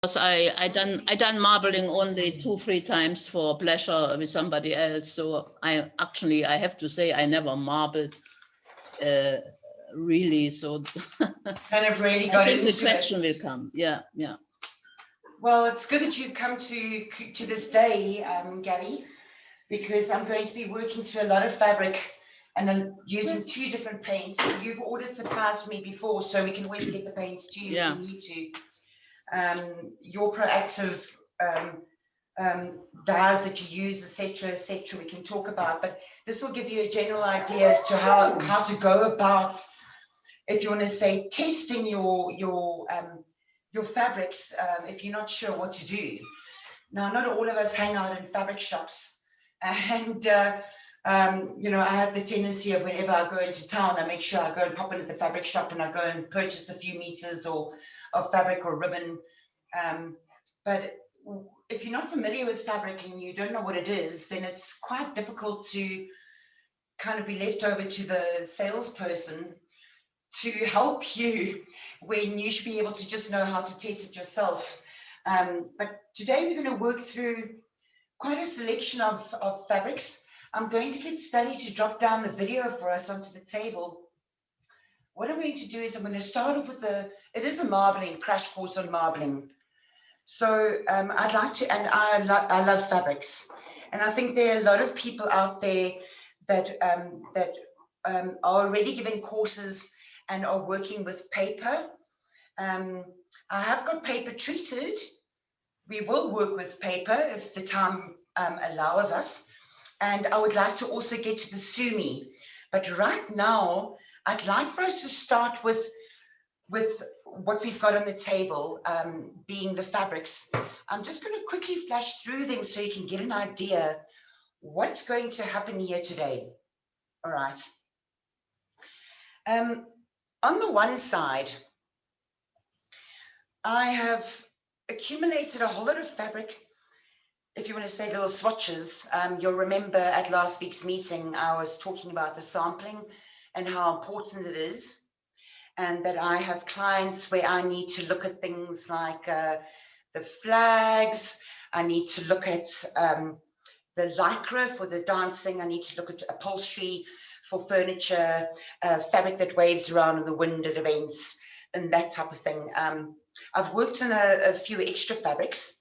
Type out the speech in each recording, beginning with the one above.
Because I done marbling only 2-3 times for pleasure with somebody else. So I have to say I never marbled really. So kind of really I got think into the question it. will come. Yeah, yeah. Well, it's good that you've come to this day, Gabby, because I'm going to be working through a lot of fabric and using 2 different paints. You've ordered supplies for me before, so we can always get the paints to you if we need to. Your proactive dyes that you use, etc., we can talk about, but this will give you a general idea as to how to go about, if you want to say, testing your fabrics, if you're not sure what to do. Now, not all of us hang out in fabric shops, and you know, I have the tendency of whenever I go into town, I make sure I go and pop in at the fabric shop and I go and purchase a few meters of fabric or ribbon. But if you're not familiar with fabric and you don't know what it is, then it's quite difficult to kind of be left over to the salesperson to help you when you should be able to just know how to test it yourself. But today we're going to work through quite a selection of fabrics. I'm going to get Stanley to drop down the video for us onto the table. What I'm going to do is I'm going to start off with it is a marbling, crash course on marbling. So I'd like to, and I love fabrics. And I think there are a lot of people out there that, are already giving courses and are working with paper. I have got paper treated. We will work with paper if the time allows us. And I would like to also get to the sumi. But right now, I'd like for us to start with what we've got on the table, being the fabrics. I'm just going to quickly flash through them so you can get an idea what's going to happen here today. All right. On the one side, I have accumulated a whole lot of fabric. If you want to say little swatches, you'll remember at last week's meeting, I was talking about the sampling and how important it is. And that I have clients where I need to look at things like the flags. I need to look at the lycra for the dancing. I need to look at upholstery for furniture, fabric that waves around in the wind at events, and that type of thing. I've worked in a few extra fabrics.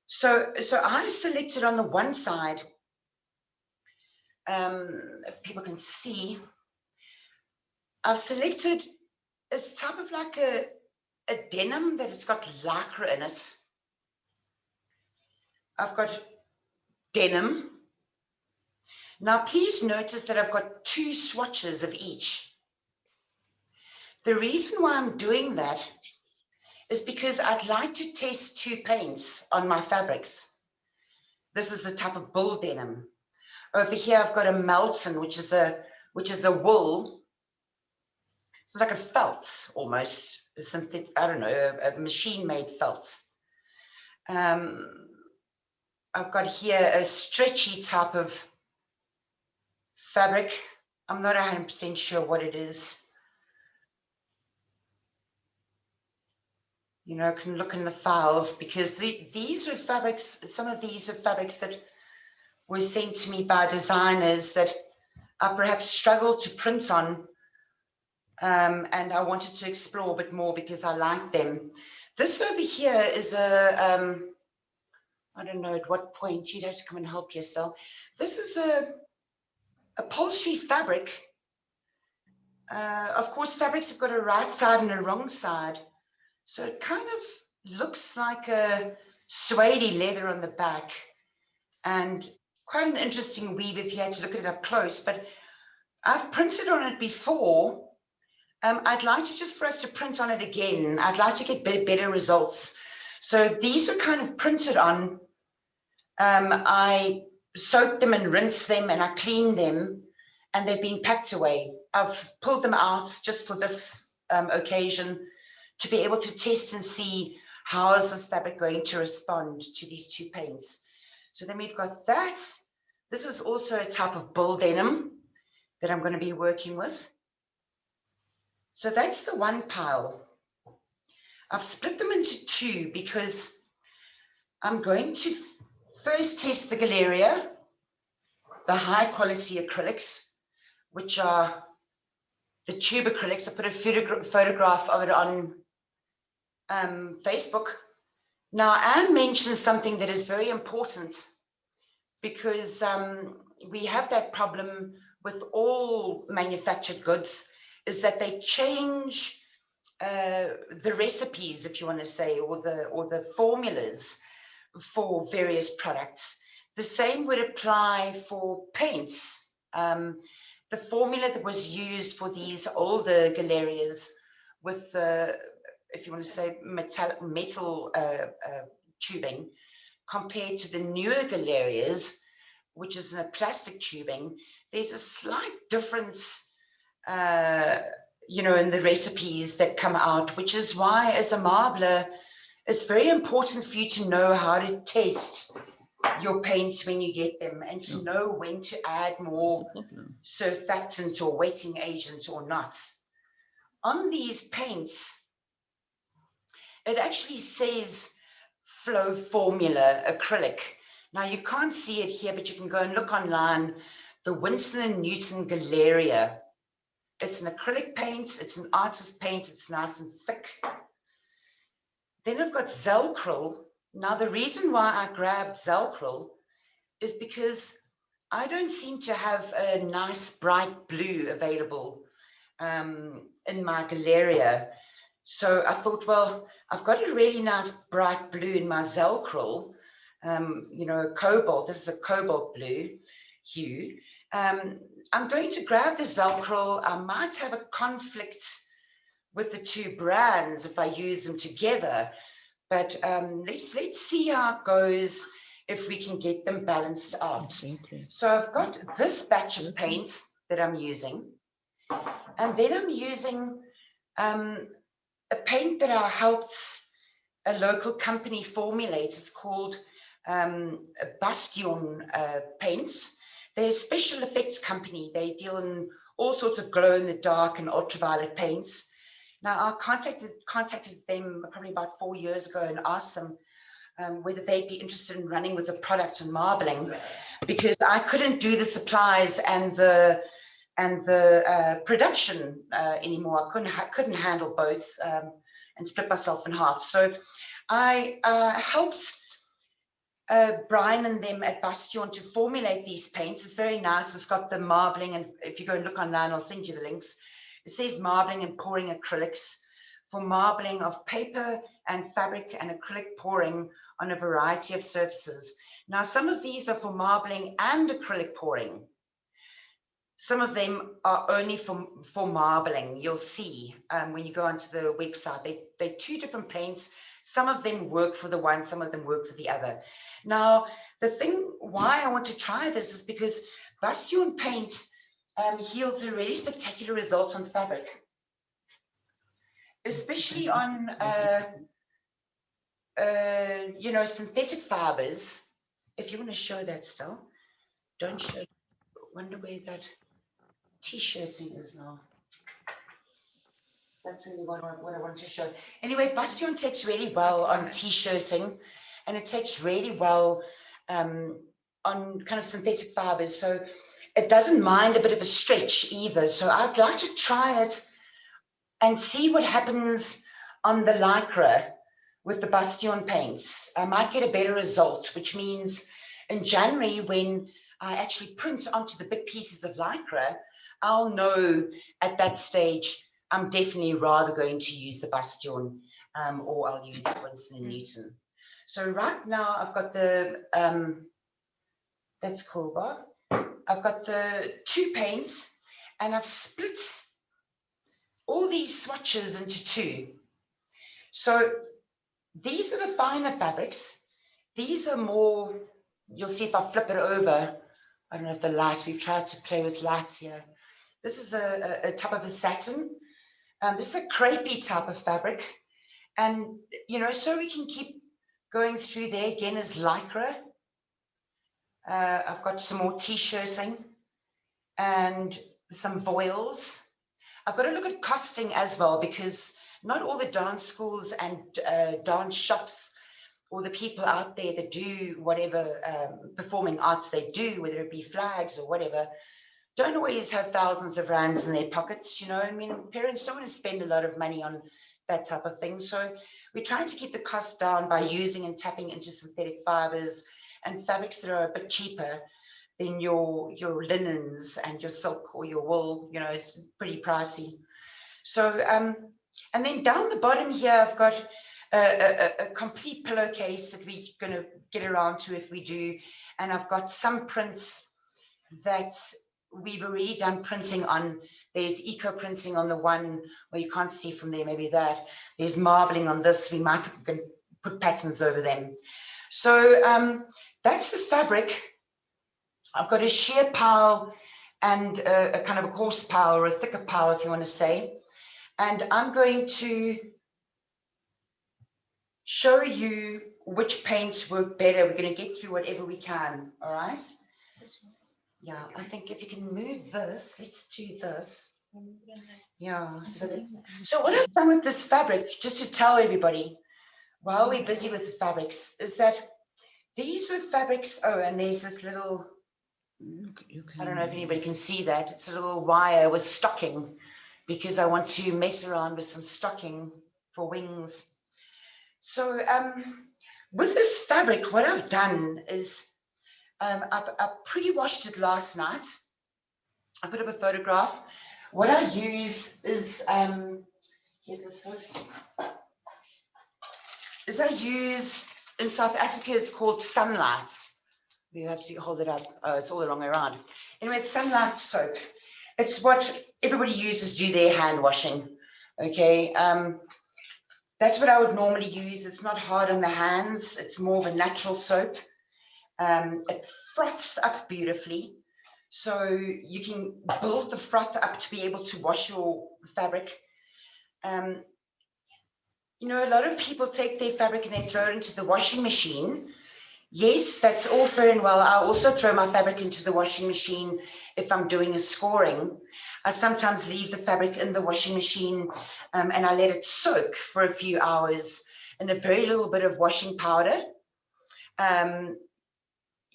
So I've selected on the one side, if people can see, I've selected it's type of like a denim that it's got lycra in it. I've got denim. Now, please notice that I've got 2 swatches of each. The reason why I'm doing that is because I'd like to test 2 paints on my fabrics. This is a type of bull denim. Over here, I've got a Melton, which is a wool. So it's like a felt almost, a synthetic, I don't know, a machine-made felt. I've got here a stretchy type of fabric. I'm not 100% sure what it is. You know, I can look in the files because these are fabrics, some of these are fabrics that were sent to me by designers that I perhaps struggled to print on. And I wanted to explore a bit more because I like them. This over here is I don't know at what point you'd have to come and help yourself. This is a upholstery fabric. Of course, fabrics have got a right side and a wrong side. So it kind of looks like a suede leather on the back and quite an interesting weave if you had to look at it up close. But I've printed on it before. I'd like to just for us to print on it again. I'd like to get better results. So these are kind of printed on. I soak them and rinse them and I clean them and they've been packed away. I've pulled them out just for this occasion to be able to test and see how is this fabric going to respond to these 2 paints. So then we've got that. This is also a type of bull denim that I'm going to be working with. So that's the one pile. I've split them into two because I'm going to first test the Galeria, the high quality acrylics, which are the tube acrylics. I put a photograph of it on Facebook. Now, Anne mentioned something that is very important because we have that problem with all manufactured goods, is that they change the recipes, if you want to say, or the formulas for various products. The same would apply for paints. The formula that was used for these older Galerias with the, if you want to say, metal tubing, compared to the newer Galerias, which is in a plastic tubing, there's a slight difference, you know, in the recipes that come out, which is why, as a marbler, it's very important for you to know how to test your paints when you get them, and to know when to add more surfactant or wetting agent or not. On these paints, it actually says flow formula acrylic. Now, you can't see it here, but you can go and look online. The Winston & Newton Galeria. It's an acrylic paint. It's an artist paint. It's nice and thick. Then I've got Zelcryl. Now, the reason why I grabbed Zelcryl is because I don't seem to have a nice bright blue available in my Galeria. So I thought, well, I've got a really nice bright blue in my Zelcryl, you know, a cobalt. This is a cobalt blue hue. I'm going to grab the Zelcryl. I might have a conflict with the two brands if I use them together, but let's see how it goes if we can get them balanced out. So I've got this batch of paints that I'm using, and then I'm using a paint that I helped a local company formulate. It's called Bastion Paint. They're a special effects company. They deal in all sorts of glow in the dark and ultraviolet paints. Now, I contacted them probably about 4 years ago and asked them whether they'd be interested in running with a product on marbling, because I couldn't do the supplies and the production anymore. I couldn't handle both and split myself in half. So I helped Brian and them at Bastion to formulate these paints. It's very nice. It's got the marbling, and if you go and look online, I'll send you the links. It says marbling and pouring acrylics for marbling of paper and fabric and acrylic pouring on a variety of surfaces. Now, some of these are for marbling and acrylic pouring. Some of them are only for marbling. You'll see when you go onto the website, they're two different paints. Some of them work for the one, some of them work for the other. Now, the thing why I want to try this is because Bastion Paint yields a really spectacular results on fabric, especially on you know, synthetic fibers. If you want to show that still, don't show. Wonder where that t-shirting is now. That's really what I want to show. Anyway, Bastion takes really well on t-shirting, and it takes really well on kind of synthetic fibers. So it doesn't mind a bit of a stretch either. So I'd like to try it and see what happens on the Lycra with the Bastion paints. I might get a better result, which means in January, when I actually print onto the big pieces of Lycra, I'll know at that stage I'm definitely rather going to use the Bastion or I'll use the Winston & Newton. So right now I've got the, that's cool, Bob. I've got the two paints, and I've split all these swatches into two. So these are the finer fabrics. These are more, you'll see if I flip it over, I don't know if the light, we've tried to play with light here. This is a type of a satin. This is a crepey type of fabric. And, you know, so we can keep going through there. Again is Lycra. I've got some more t-shirting and some voiles. I've got to look at costing as well, because not all the dance schools and dance shops or the people out there that do whatever performing arts they do, whether it be flags or whatever, don't always have thousands of rands in their pockets. You know, I mean, parents don't want to spend a lot of money on that type of thing. So we're trying to keep the cost down by using and tapping into synthetic fibers and fabrics that are a bit cheaper than your linens and your silk or your wool. You know, it's pretty pricey. So, and then down the bottom here, I've got a complete pillowcase that we're going to get around to if we do. And I've got some prints that we've already done printing on. There's eco printing on the one where you can't see from there, maybe that. There's marbling on this. We might put patterns over them. So that's the fabric. I've got a sheer pile and a kind of a coarse pile or a thicker pile, if you want to say. And I'm going to show you which paints work better. We're going to get through whatever we can. All right. Yeah, I think if you can move this, let's do this. Yeah, so what I've done with this fabric, just to tell everybody, while we're busy with the fabrics, is that these are fabrics. Oh, and there's this little, I don't know if anybody can see that. It's a little wire with stocking because I want to mess around with some stocking for wings. So with this fabric, what I've done is I pre-washed it last night. I put up a photograph. What I use is, here's this one. Is I use, in South Africa, it's called Sunlight. You have to hold it up. Oh, it's all the wrong way around. Anyway, it's Sunlight soap. It's what everybody uses to do their hand washing. Okay. That's what I would normally use. It's not hard on the hands. It's more of a natural soap. It froths up beautifully. So you can build the froth up to be able to wash your fabric. You know, a lot of people take their fabric and they throw it into the washing machine. Yes, that's all fair and well. I also throw my fabric into the washing machine if I'm doing a scoring. I sometimes leave the fabric in the washing machine and I let it soak for a few hours in a very little bit of washing powder.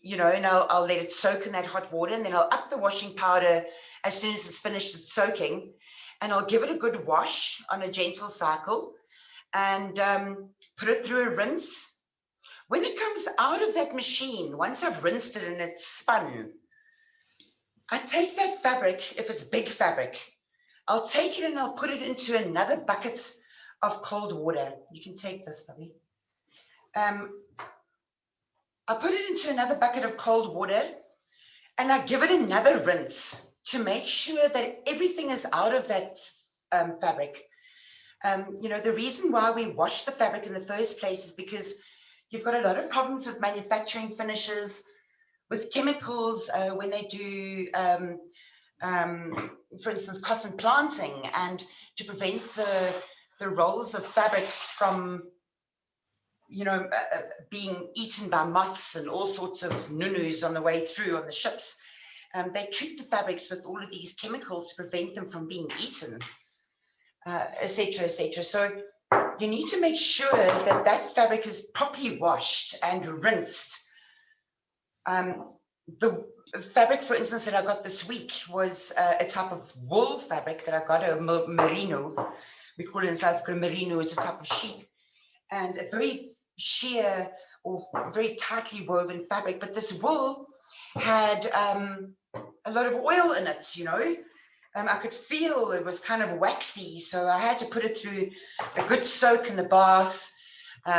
You know, and I'll let it soak in that hot water, and then I'll up the washing powder as soon as it's finished its soaking, and I'll give it a good wash on a gentle cycle and put it through a rinse. When it comes out of that machine, once I've rinsed it and it's spun, I take that fabric, if it's big fabric, I'll take it and I'll put it into another bucket of cold water. You can take this, Bobby. I put it into another bucket of cold water and I give it another rinse to make sure that everything is out of that fabric. You know, the reason why we wash the fabric in the first place is because you've got a lot of problems with manufacturing finishes, with chemicals when they do, for instance, cotton planting, and to prevent the rolls of fabric from, you know, being eaten by moths and all sorts of nunus on the way through on the ships. They treat the fabrics with all of these chemicals to prevent them from being eaten, etc., etc. So you need to make sure that that fabric is properly washed and rinsed. The fabric, for instance, that I got this week was a type of wool fabric that I got, a merino. We call it in South Africa merino. Is a type of sheep, and a very sheer or very tightly woven fabric. But this wool had a lot of oil in it, you know. I could feel it was kind of waxy, so I had to put it through a good soak in the bath. You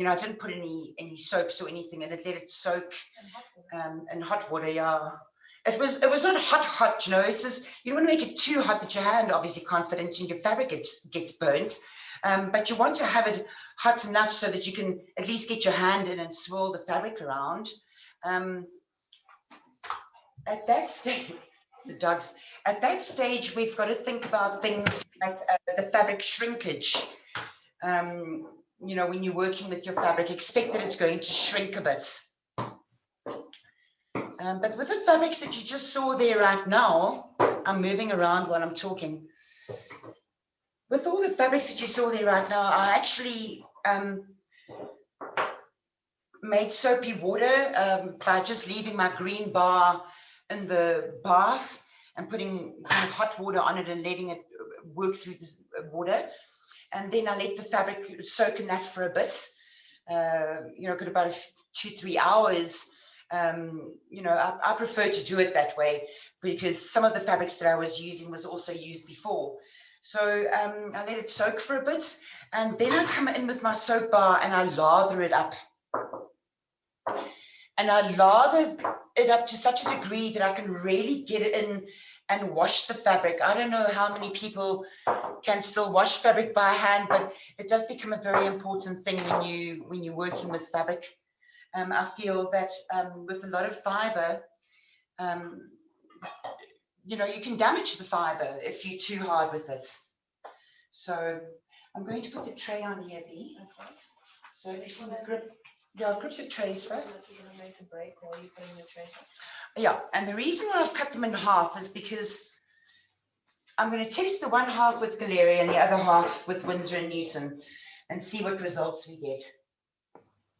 know, I didn't put any soaps or anything in it, let it soak in hot water. Yeah, it was not hot, you know. It's just, you don't want to make it too hot that your hand obviously can't fit into your fabric, it gets burnt. But you want to have it hot enough so that you can at least get your hand in and swirl the fabric around. At that stage, the dogs. At that stage, we've got to think about things like the fabric shrinkage. You know, when you're working with your fabric, expect that it's going to shrink a bit. But with the fabrics that you just saw there right now, I'm moving around while I'm talking. With all the fabrics that you saw there right now, I actually made soapy water by just leaving my green bar in the bath and putting kind of hot water on it and letting it work through the water. And then I let the fabric soak in that for a bit. You know, got about 2-3 hours. You know, I prefer to do it that way because some of the fabrics that I was using was also used before. So I let it soak for a bit, and then I come in with my soap bar and I lather it up. And I lather it up to such a degree that I can really get it in and wash the fabric. I don't know how many people can still wash fabric by hand, but it does become a very important thing when you're working with fabric. I feel that with a lot of fiber, you know, you can damage the fiber if you're too hard with it. So I'm going to put the tray on here, B. Okay. So if you want to grip, yeah, grip the trays first. You're going to make a break while you're putting the trays on. Yeah, and the reason why I've cut them in half is because I'm going to test the one half with Galeria and the other half with Winsor & Newton and see what results we get.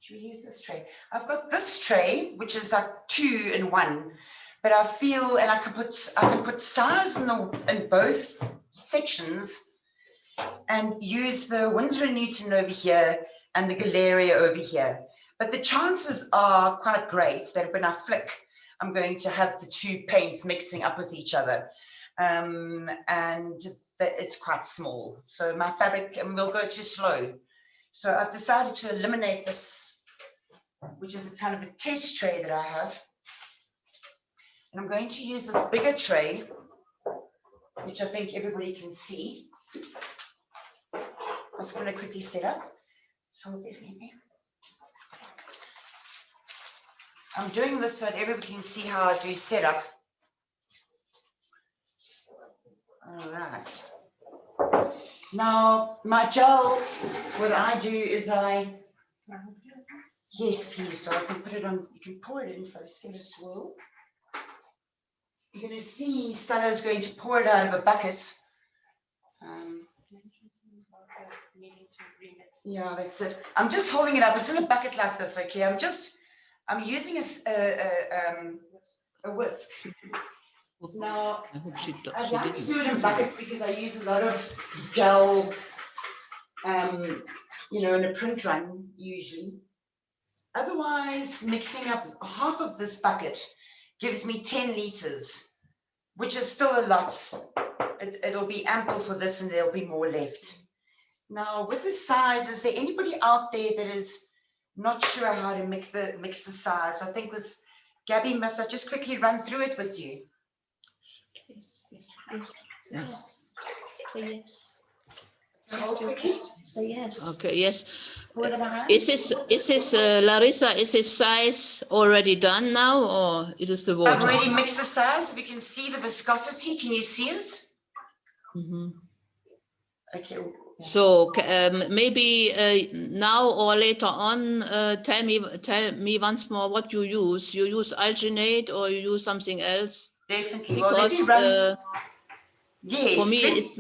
Should we use this tray? I've got this tray, which is like 2 in 1, but I feel, and I can put size in both sections and use the Winsor & Newton over here and the Galeria over here. But the chances are quite great that when I flick, I'm going to have the 2 paints mixing up with each other. And that it's quite small. So my fabric will go too slow. So I've decided to eliminate this, which is a kind of a test tray that I have. And I'm going to use this bigger tray, which I think everybody can see. I'm just going to quickly set up. So definitely. I'm doing this so that everybody can see how I do setup. All right. Now, my gel, what I do is yes, please, so I can put it on, you can pour it in first, give it a swirl. You're going to see Stella's going to pour it out of a bucket. Yeah, that's it. I'm just holding it up. It's in a bucket like this, okay? I'm using a whisk. Now, I like to do it in buckets because I use a lot of gel, you know, in a print run usually. Otherwise, mixing up half of this bucket gives me 10 liters, which is still a lot. It'll be ample for this and there'll be more left. Now, with the size, is there anybody out there that is not sure how to mix the size? I think with Gabby, must I just quickly run through it with you? Yes, yes, yes, yes. Say yes. Hold quickly. Say yes. Okay, yes. Is this Larissa, is this size already done now, or it is the water? I've already mixed the size. We can see the viscosity. Can you see it? Mm-hmm. Okay. So maybe now or later on, tell me once more what you use. You use alginate or you use something else? Definitely. Because yes, for me it's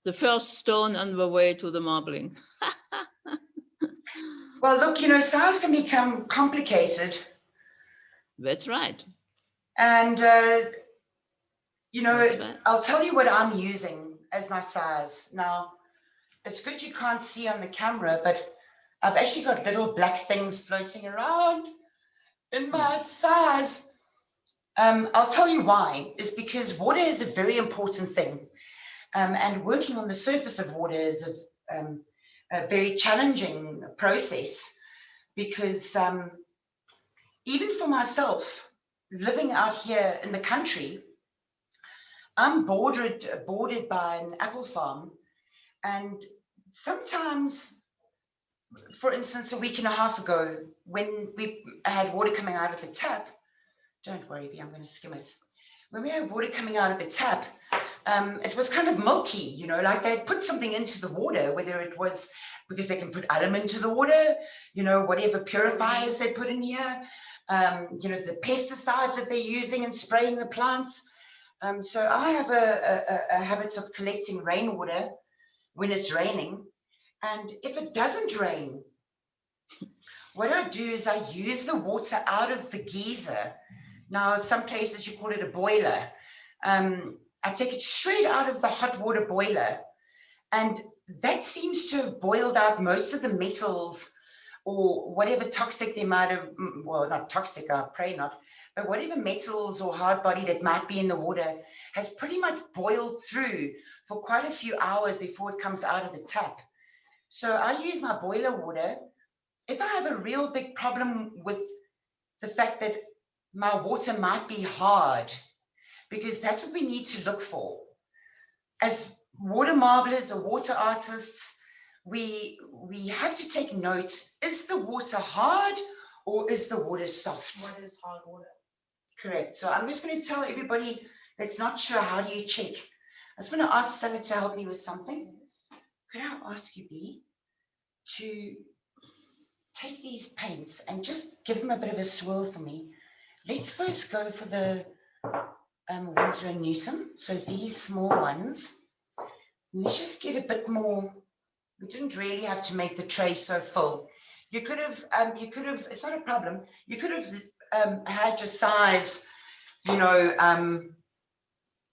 the first stone on the way to the marbling. Well, look, you know, size can become complicated. That's right. And you know, Right. I'll tell you what I'm using as my size. Now, it's good you can't see on the camera, but I've actually got little black things floating around in my size. I'll tell you why. It's because water is a very important thing. And working on the surface of water is a very challenging process because even for myself, living out here in the country, I'm bordered by an apple farm, and sometimes, for instance, a week and a half ago, when we had water coming out of the tap, don't worry, I'm going to skim it. When we had water coming out of the tap, it was kind of milky, you know, like they put something into the water, whether it was because they can put alum into the water, you know, whatever purifiers they put in here, you know, the pesticides that they're using and spraying the plants. So I have a habit of collecting rainwater when it's raining. And if it doesn't rain, what I do is I use the water out of the geyser. Now, some places you call it a boiler. I take it straight out of the hot water boiler. And that seems to have boiled out most of the metals or whatever toxic they might have, well, not toxic, I pray not, but whatever metals or hard body that might be in the water has pretty much boiled through for quite a few hours before it comes out of the tap. So I use my boiler water. If I have a real big problem with the fact that my water might be hard, because that's what we need to look for. As water marblers or water artists, we have to take note, is the water hard or is the water soft? What is hard water? Correct. So I'm just going to tell everybody that's not sure, how do you check? I just want to ask Stella to help me with something. Could I ask you, B, to take these paints and just give them a bit of a swirl for me? Let's first go for the Winsor & Newton. So these small ones. Let's just get a bit more. We didn't really have to make the tray so full. You could have, it's not a problem. You could have had your size, you know,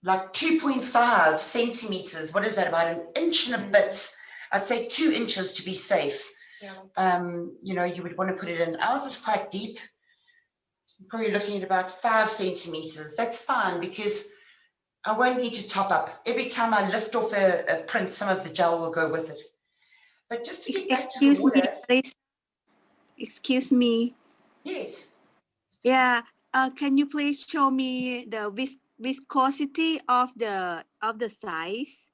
like 2.5 centimeters. What is that, about an inch and a bit? I'd say 2 inches to be safe. Yeah. You know, you would want to put it in. Ours is quite deep. I'm probably looking at about 5 centimeters. That's fine because I won't need to top up. Every time I lift off a print, some of the gel will go with it. But just to get back to the water. Excuse me. Yes. Yeah. Can you please show me the viscosity of the size?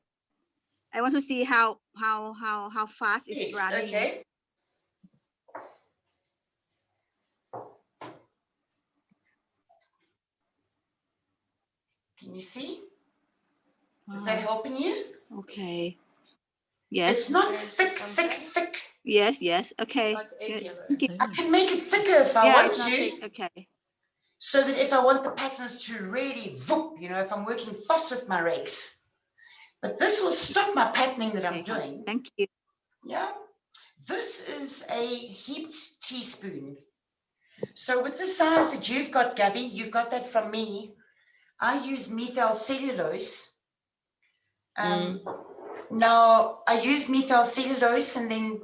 I want to see how fast it's running. Okay. Can you see? Is that helping you? Okay. Yes. It's not thick. Yes. Okay. Like Yeah. I can make it thicker if I want it's not to. thick. Okay. So that if I want the patterns to really, you know, if I'm working fast with my rakes. But this will stop my patterning that I'm doing. Thank you. Yeah. This is a heaped teaspoon. So with the size that you've got, Gabby, you got that from me. I use methyl cellulose. Now, I used methyl cellulose, and then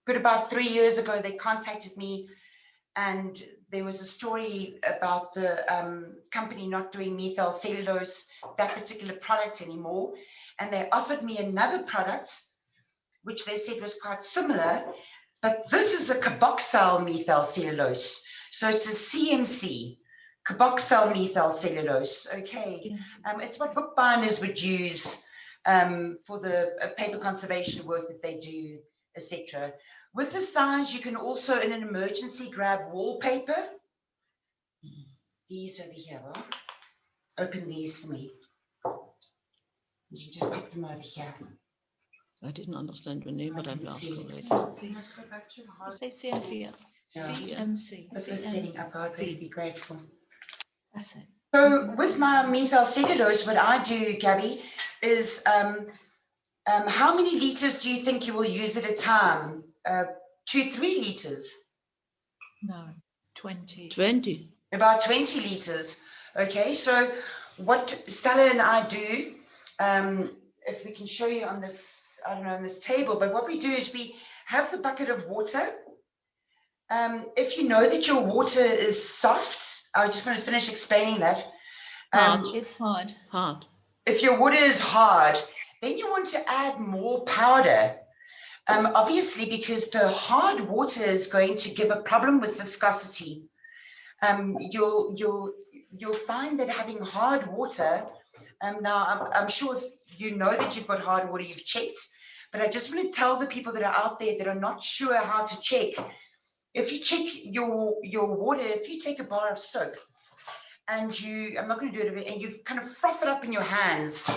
good about 3 years ago, they contacted me, and there was a story about the company not doing methyl cellulose, that particular product anymore. And they offered me another product, which they said was quite similar, but this is a carboxyl methyl cellulose. So it's a CMC, carboxyl methyl cellulose. Okay. It's what bookbinders would use for the paper conservation work that they do, etc. With the size, you can also, in an emergency, grab wallpaper. These over here, right? Open these for me. You can just pop them over here. I didn't understand your name, but I'm laughing already. Let's go back to hard. Say CMC. Yeah. CMC. That's good setting up. I'd really be grateful. That's it. So with my methyl cellulose, what I do, Gabby, is how many liters do you think you will use at a time? 2-3 liters? No, 20. 20. About 20 liters. Okay, so what Stella and I do, if we can show you on this, I don't know, on this table, but what we do is we have the bucket of water. If you know that your water is soft, I just want to finish explaining that. It's hard. Hard. If your water is hard, then you want to add more powder. Obviously, because the hard water is going to give a problem with viscosity. You'll find that having hard water, now I'm sure if you know that you've got hard water, you've checked, but I just want to tell the people that are out there that are not sure how to check. If you check your water, if you take a bar of soap and I'm not going to do it, and you kind of froth it up in your hands,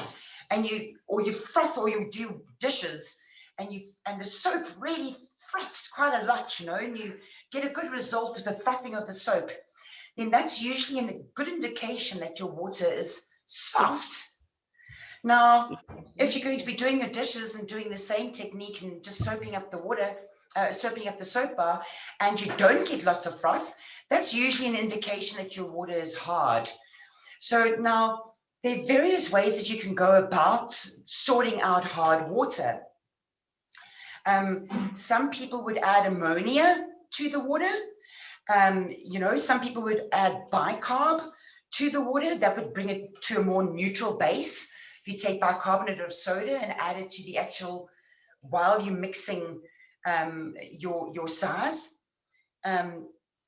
and you froth, or you do dishes, and the soap really froths quite a lot, you know, and you get a good result with the frothing of the soap, then that's usually a good indication that your water is soft. Now, if you're going to be doing your dishes and doing the same technique and just soaping up the water, soaping up the soap bar, and you don't get lots of froth, that's usually an indication that your water is hard. So now, there are various ways that you can go about sorting out hard water. Some people would add ammonia to the water. Some people would add bicarb to the water. That would bring it to a more neutral base. If you take bicarbonate of soda and add it to the actual, while you're mixing your size,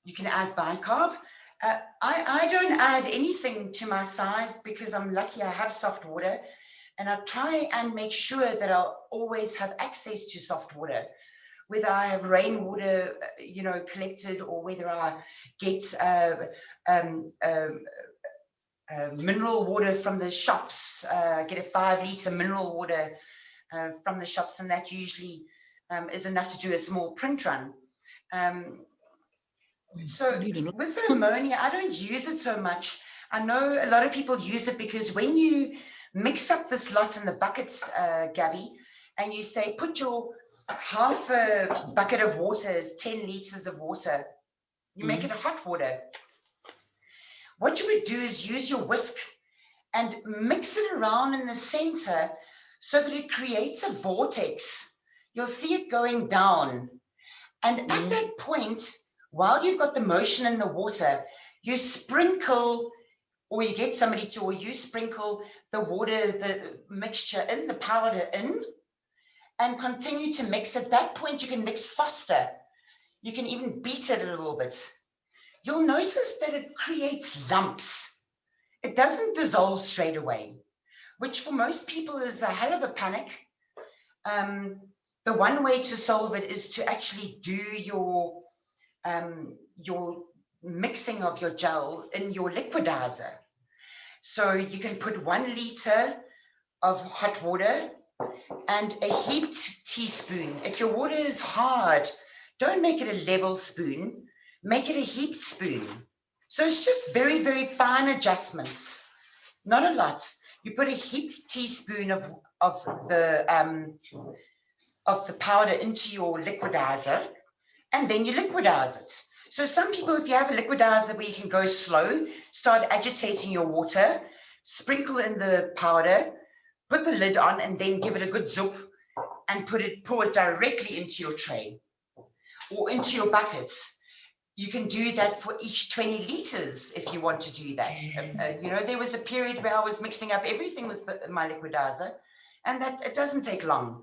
you can add bicarb. I don't add anything to my size because I'm lucky I have soft water, and I try and make sure that I'll always have access to soft water, whether I have rainwater, collected, or whether I get mineral water from the shops, get a 5-litre mineral water from the shops, and that usually is enough to do a small print run. So with the ammonia, I don't use it so much. I know a lot of people use it because when you mix up this lot in the buckets, Gabby, and you say put your half a bucket of water is 10 litres of water, you make it a hot water. What you would do is use your whisk and mix it around in the center so that it creates a vortex. You'll see it going down. And at that point, while you've got the motion in the water, you sprinkle, or you get somebody to, or you sprinkle the water, the mixture in, the powder in, and continue to mix. At that point, you can mix faster. You can even beat it a little bit. You'll notice that it creates lumps. It doesn't dissolve straight away, which for most people is a hell of a panic. The one way to solve it is to actually do your mixing of your gel in your liquidizer. So you can put 1 litre of hot water and a heaped teaspoon. If your water is hard, don't make it a level spoon, make it a heaped spoon. So it's just very, very fine adjustments, not a lot. You put a heaped teaspoon of the powder into your liquidizer, and then you liquidize it. So some people, if you have a liquidizer where you can go slow, start agitating your water, sprinkle in the powder, put the lid on, and then give it a good zoop and pour it directly into your tray or into your buckets. You can do that for each 20 litres if you want to do that. There was a period where I was mixing up everything with my liquidizer, and that it doesn't take long.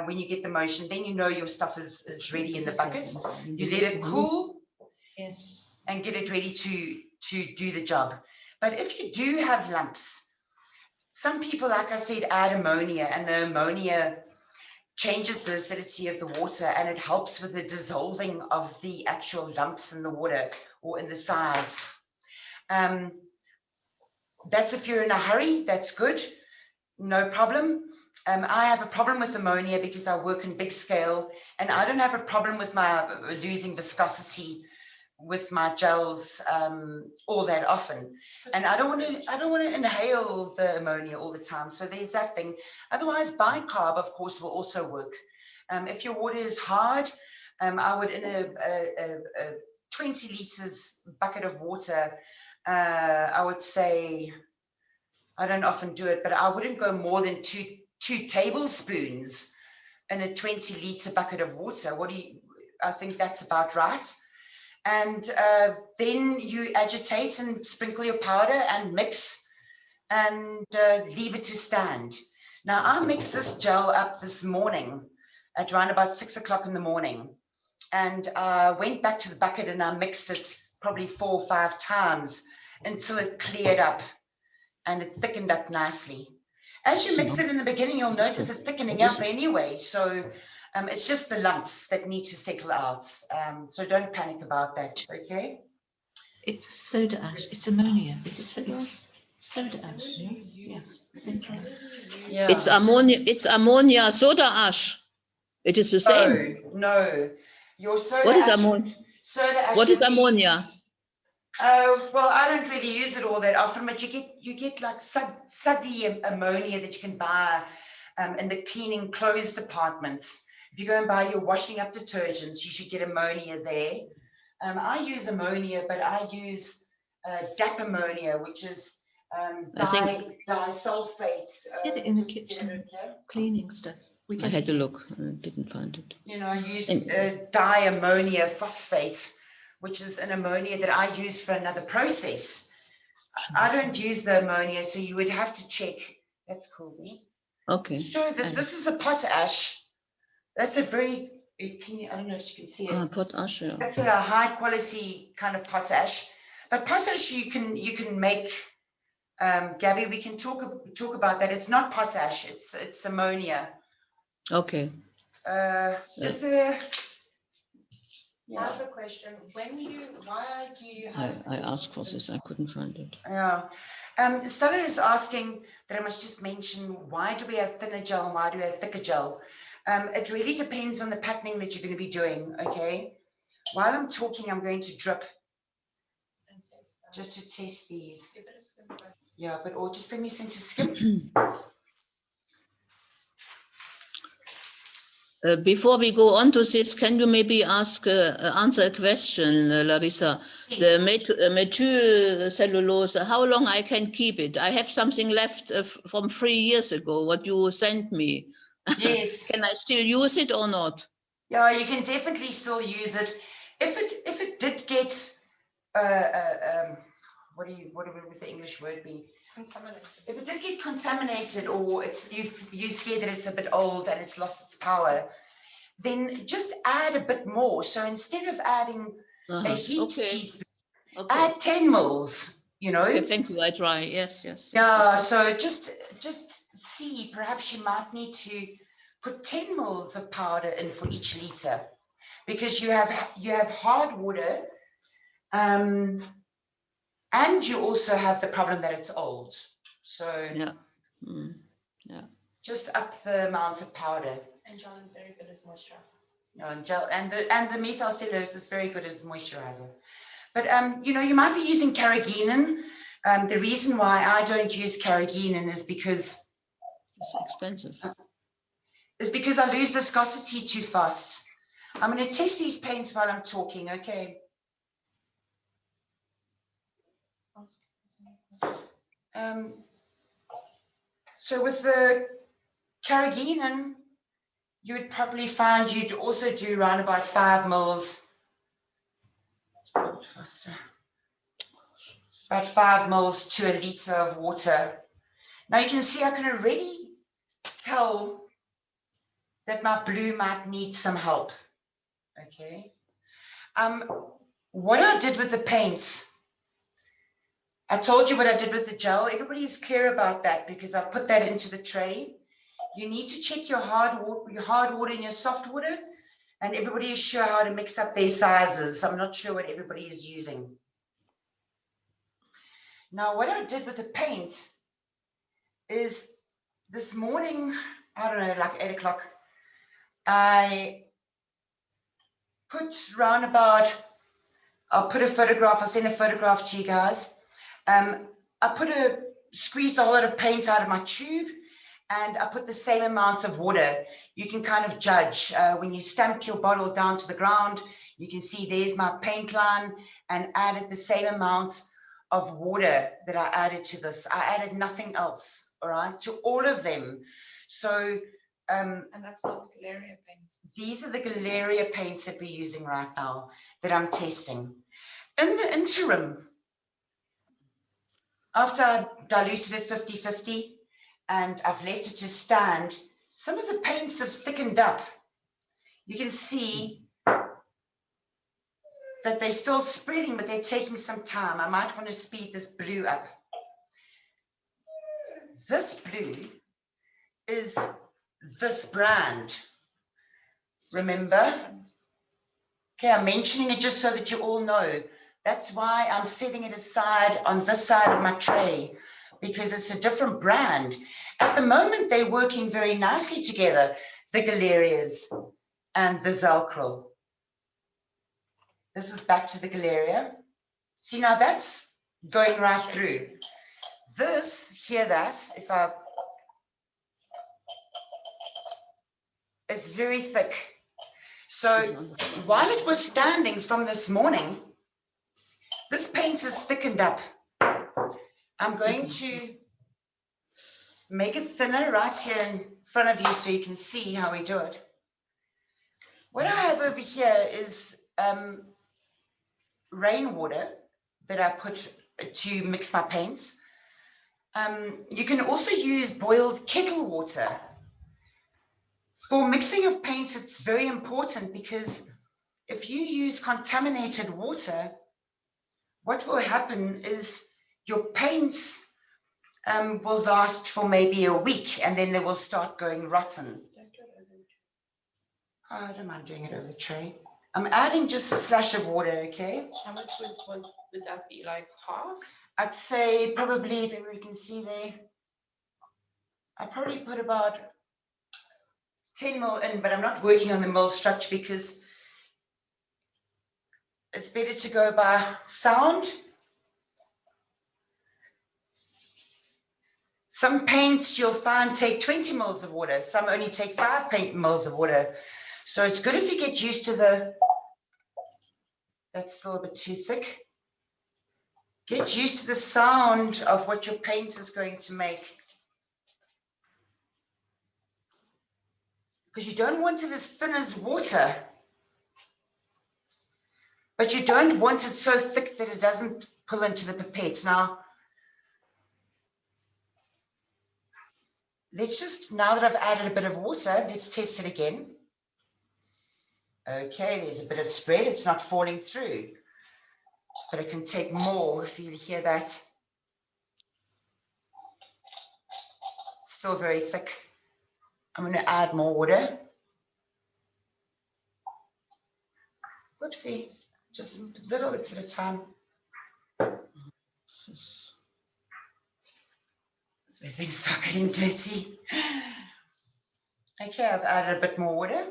When you get the motion, then you know your stuff is ready in the bucket. You let it cool, and get it ready to do the job. But if you do have lumps, some people, like I said, add ammonia, and the ammonia changes the acidity of the water, and it helps with the dissolving of the actual lumps in the water or in the size. That's if you're in a hurry, that's good, no problem. I have a problem with ammonia because I work in big scale, and I don't have a problem with my losing viscosity with my gels all that often. And I don't want to inhale the ammonia all the time. So there's that thing. Otherwise, bicarb, of course, will also work. If your water is hard, I would, in a 20 litres bucket of water, I would say, I don't often do it, but I wouldn't go more than two tablespoons in a 20 litre bucket of water. I think that's about right. And then you agitate and sprinkle your powder and mix and leave it to stand. Now, I mixed this gel up this morning at around about 6 o'clock in the morning. And I went back to the bucket and I mixed it probably 4 or 5 times until it cleared up and it thickened up nicely. As you mix it in the beginning, you'll notice it thickening up anyway. So it's just the lumps that need to settle out. So don't panic about that, okay? It's soda ash. It's ammonia. It's soda ash. Yeah. Yeah. It's ammonia soda ash. It is the same. No. Your soda What is ash, ammonia? soda ash What is would be ammonia? Well, I don't really use it all that often, but you get like suddy ammonia that you can buy in the cleaning clothes departments. If you go and buy your washing up detergents, you should get ammonia there. I use ammonia, but I use DAP ammonia, which is disulfate. Get it in the kitchen. Cleaning stuff. I had to look, I didn't find it. You know, I use diammonia phosphate, which is an ammonia that I use for another process. I don't use the ammonia, so you would have to check. That's cool. Okay. Sure, this is a potash. That's a very, I don't know if you can see it. Potash, yeah. That's a high quality kind of potash. But potash you can make, Gabby, we can talk about that. It's not potash, it's ammonia. Okay. Is there, I have a question. Why do you have... I asked for this, I couldn't find it. Yeah. Stella is asking that I must just mention, why do we have thinner gel and why do we have thicker gel? It really depends on the patterning that you're going to be doing, okay? While I'm talking, I'm going to drip just to test these. Yeah, but or just bring me some to skim. Before we go on to this, can you maybe answer a question, Larissa? The methyl cellulose, how long I can keep it? I have something left from 3 years ago, what you sent me. Yes. Can I still use it or not? Yeah, you can definitely still use it. If it did get what would the English word be? Contaminated. If it did get contaminated, or you scared that it's a bit old and it's lost its power, then just add a bit more. So instead of adding a heat teaspoon, add 10 mils. You know. Okay, thank you. I try. Yes. Yeah. So just see. Perhaps you might need to put 10 mils of powder in for each liter, because you have hard water. And you also have the problem that it's old. So yeah. Just up the amounts of powder. And gel is very good as moisturizer. Yeah, and gel and the methyl cellulose is very good as moisturizer. But you know, you might be using carrageenan. The reason why I don't use carrageenan is because it's expensive. Is because I lose viscosity too fast. I'm going to test these paints while I'm talking, okay? So with the carrageenan, you would probably find you'd also do around about 5 mils. Faster. About 5 mils to a liter of water. Now you can see I can already tell that my blue might need some help. Okay. What I did with the paints, I told you what I did with the gel. Everybody is clear about that because I put that into the tray. You need to check your hard water and your soft water, and everybody is sure how to mix up their sizes. I'm not sure what everybody is using. Now, what I did with the paint is this morning, I don't know, like 8 o'clock, I put round about, I'll put a photograph, I'll send a photograph to you guys. I squeezed a whole lot of paint out of my tube, and I put the same amounts of water. You can kind of judge when you stamp your bottle down to the ground, you can see there's my paint line, and added the same amount of water that I added to this. I added nothing else, all right, to all of them. So, and that's not the Galeria paint. These are the Galeria paints that we're using right now that I'm testing. In the interim, after I diluted it 50-50 and I've left it to stand, some of the paints have thickened up. You can see that they're still spreading, but they're taking some time. I might want to speed this blue up. This blue is this brand. Remember? Okay, I'm mentioning it just so that you all know. That's why I'm setting it aside on this side of my tray, because it's a different brand. At the moment, they're working very nicely together, the Galerias and the Zelcryl. This is back to the Galeria. See, now that's going right through. This, hear that, if I, it's very thick. So while it was standing from this morning, this paint is thickened up. I'm going to make it thinner right here in front of you so you can see how we do it. What I have over here is rainwater that I put to mix my paints. You can also use boiled kettle water. For mixing of paints, it's very important because if you use contaminated water, what will happen is your paints will last for maybe a week and then they will start going rotten. Oh, I don't mind doing it over the tray. I'm adding just a splash of water, okay? How much would that be? Like half? I'd say probably, if you can see there, I probably put about 10 mil in, but I'm not working on the mil structure because it's better to go by sound. Some paints you'll find take 20 mils of water. Some only take 5 mils of water. So it's good if you get used to the, that's still a bit too thick. Get used to the sound of what your paint is going to make. Because you don't want it as thin as water. But you don't want it so thick that it doesn't pull into the pipette. Now, let's just, now that I've added a bit of water, let's test it again. Okay, there's a bit of spread. It's not falling through. But it can take more if you hear that. Still very thick. I'm going to add more water. Whoopsie, just little bits at a time. That's where things start getting dirty. Okay, I've added a bit more water.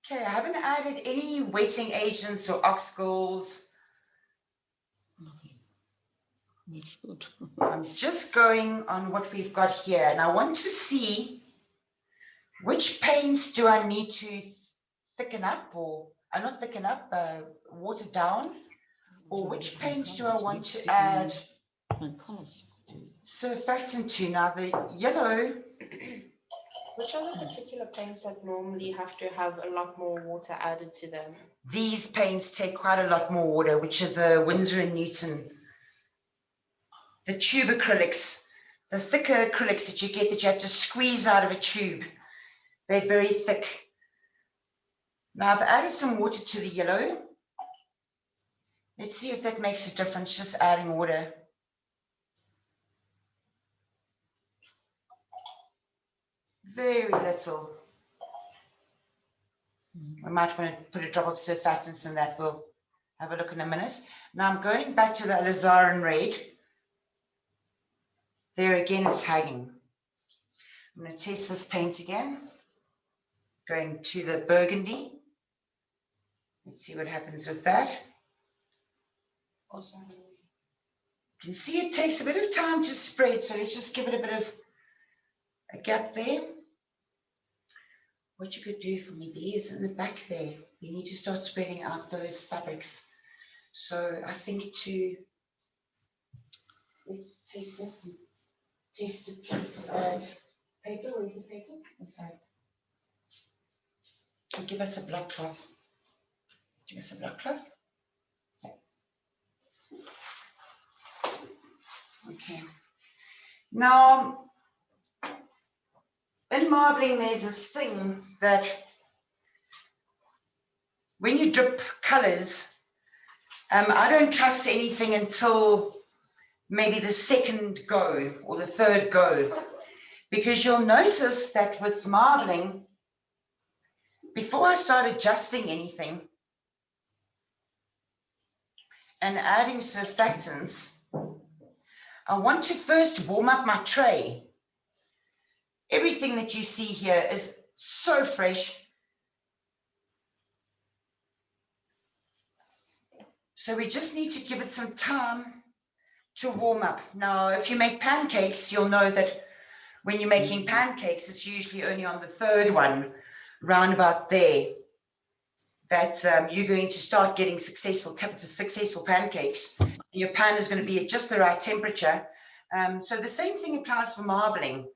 Okay, I haven't added any wetting agents or oxgals. Nothing. That's good. I'm just going on what we've got here, and I want to see which paints do I need to thicken up, or not thicken up, water down, or which paints do I want to add surfactant to. Now the yellow. Which are the particular paints that normally have to have a lot more water added to them? These paints take quite a lot more water, which are the Winsor & Newton. The tube acrylics, the thicker acrylics that you get that you have to squeeze out of a tube. They're very thick. Now I've added some water to the yellow. Let's see if that makes a difference, just adding water. Very little. I might want to put a drop of surfactants in that. We'll have a look in a minute. Now I'm going back to the alizarin red. There again it's hanging. I'm going to test this paint again. Going to the burgundy. Let's see what happens with that. You can see it takes a bit of time to spread, so let's just give it a bit of a gap there. What you could do for me, B, is in the back there, you need to start spreading out those fabrics. So I think let's take this and test a piece of paper. Where's the paper? This side. And give us a black cloth. Give us a black cloth. Okay. Now, in marbling, there's this thing that when you drip colors, I don't trust anything until maybe the second go or the third go, because you'll notice that with marbling, before I start adjusting anything and adding surfactants, I want to first warm up my tray. Everything that you see here is so fresh. So we just need to give it some time to warm up. Now, if you make pancakes, you'll know that when you're making pancakes, it's usually only on the third one, round about there, that you're going to start getting successful pancakes. And your pan is going to be at just the right temperature. So the same thing applies for marbling.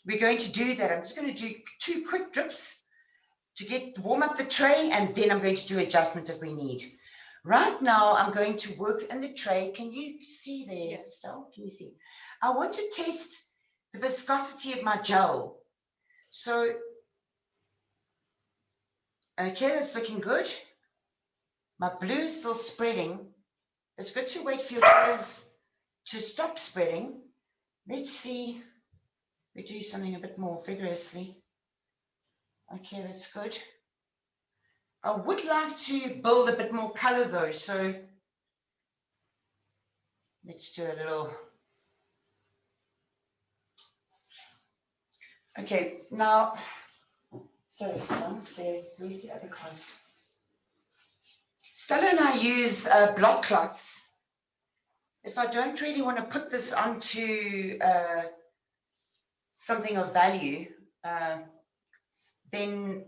We're going to do that. I'm just going to do 2 quick drips to warm up the tray, and then I'm going to do adjustments if we need. Right now, I'm going to work in the tray. Can you see there? Yes. So, can you see? I want to test the viscosity of my gel. So, okay, that's looking good. My blue is still spreading. It's good to wait for your colors to stop spreading. Let's see. We do something a bit more vigorously. Okay, that's good. I would like to build a bit more color though, so let's do a little. Okay, now, sorry, Stella, where's the other cards? Stella and I use block cloths. If I don't really want to put this onto something of value, then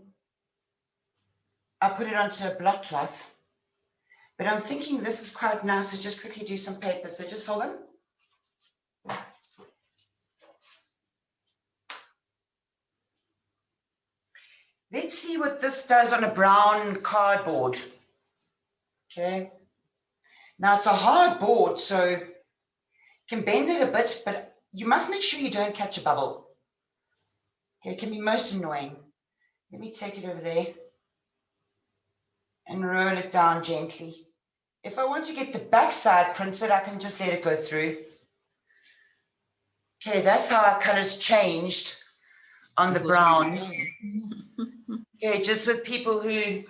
I put it onto a block cloth. But I'm thinking this is quite nice to just quickly do some paper. So just hold on. Let's see what this does on a brown cardboard. Okay. Now it's a hard board, so you can bend it a bit, but you must make sure you don't catch a bubble. Okay, it can be most annoying. Let me take it over there and roll it down gently. If I want to get the backside printed, I can just let it go through. Okay, that's how our colors changed on the brown. Okay, just with people who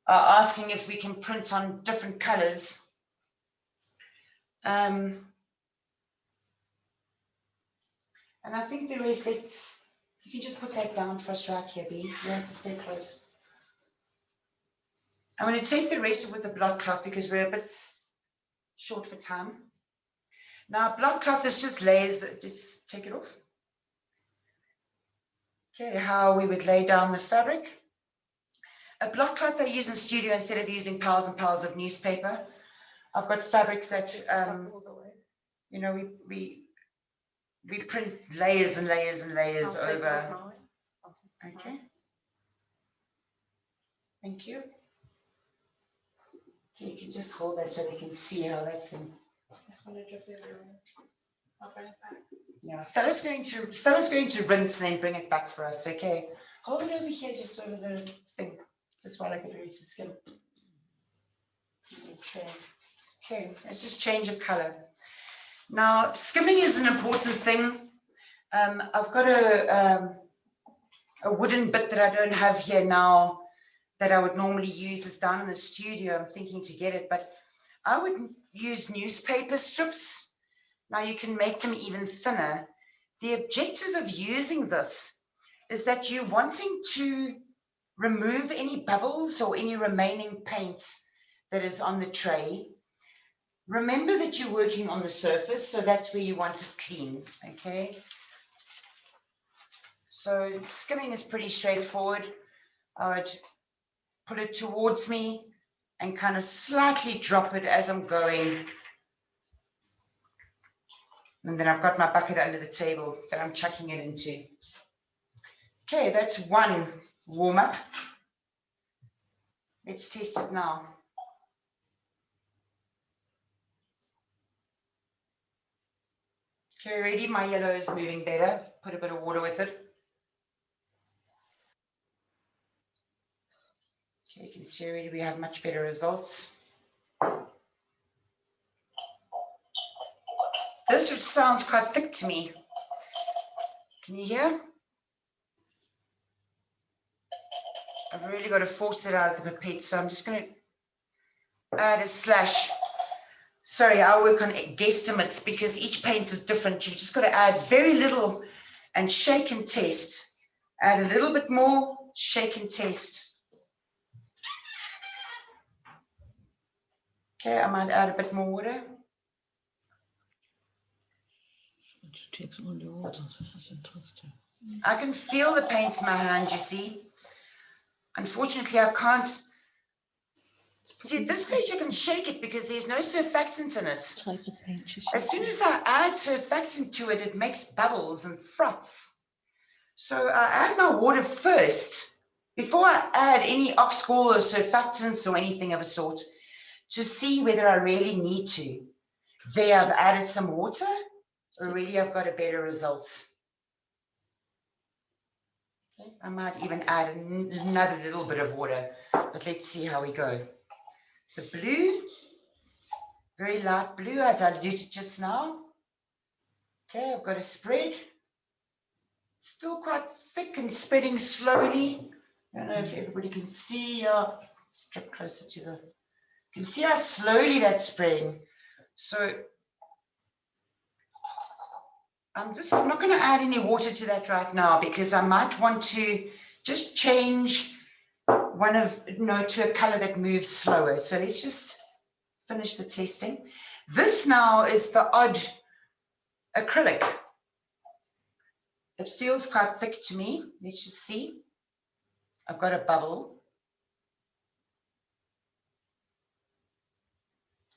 are asking if we can print on different colors. And I think the rest, you can just put that down for us right here, B. You have to stay close. I'm going to take the rest with the block cloth because we're a bit short for time. Now, block cloth is just layers. Just take it off. Okay, how we would lay down the fabric. A block cloth I use in studio instead of using piles and piles of newspaper. I've got fabric that, you know, we print layers and layers and layers over. Okay. Thank you. Okay, you can just hold that so they can see how that's in. Yeah, Stella's going to rinse and then bring it back for us. Okay, hold it over here, just over the thing, just while I get ready to skim. Okay, let's just change of color. Now, skimming is an important thing. I've got a wooden bit that I don't have here now that I would normally use. Is down in the studio. I'm thinking to get it, but I would use newspaper strips. Now you can make them even thinner. The objective of using this is that you're wanting to remove any bubbles or any remaining paint that is on the tray. Remember that you're working on the surface, so that's where you want it clean, okay? So skimming is pretty straightforward. I would put it towards me and kind of slightly drop it as I'm going. And then I've got my bucket under the table that I'm chucking it into. Okay, that's one warm up. Let's test it now. Okay, ready? My yellow is moving better. Put a bit of water with it. Okay, you can see already we have much better results. This sounds quite thick to me. Can you hear? I've really got to force it out of the pipette, so I'm just going to add a slash. Sorry, I work on guesstimates because each paint is different. You've just got to add very little and shake and test. Add a little bit more, shake and test. Okay, I might add a bit more water. It takes all the water. This is interesting. I can feel the paint in my hand, you see. Unfortunately, I can't. See, at this stage, I can shake it because there's no surfactant in it. Type of paint you As soon as I add surfactant to it, it makes bubbles and froths. So I add my water first, before I add any oxgall or surfactants or anything of a sort, to see whether I really need to. There, I've added some water. Already, I've got a better result. Okay, I might even add another little bit of water, but let's see how we go. The blue, very light blue, I diluted just now. Okay, I've got a spread. Still quite thick and spreading slowly. I don't know if everybody can see. Let's drop closer to the. You can see how slowly that's spreading. So I'm not going to add any water to that right now because I might want to just change to a color that moves slower. So let's just finish the testing. This now is the odd acrylic. It feels quite thick to me. Let's just see. I've got a bubble.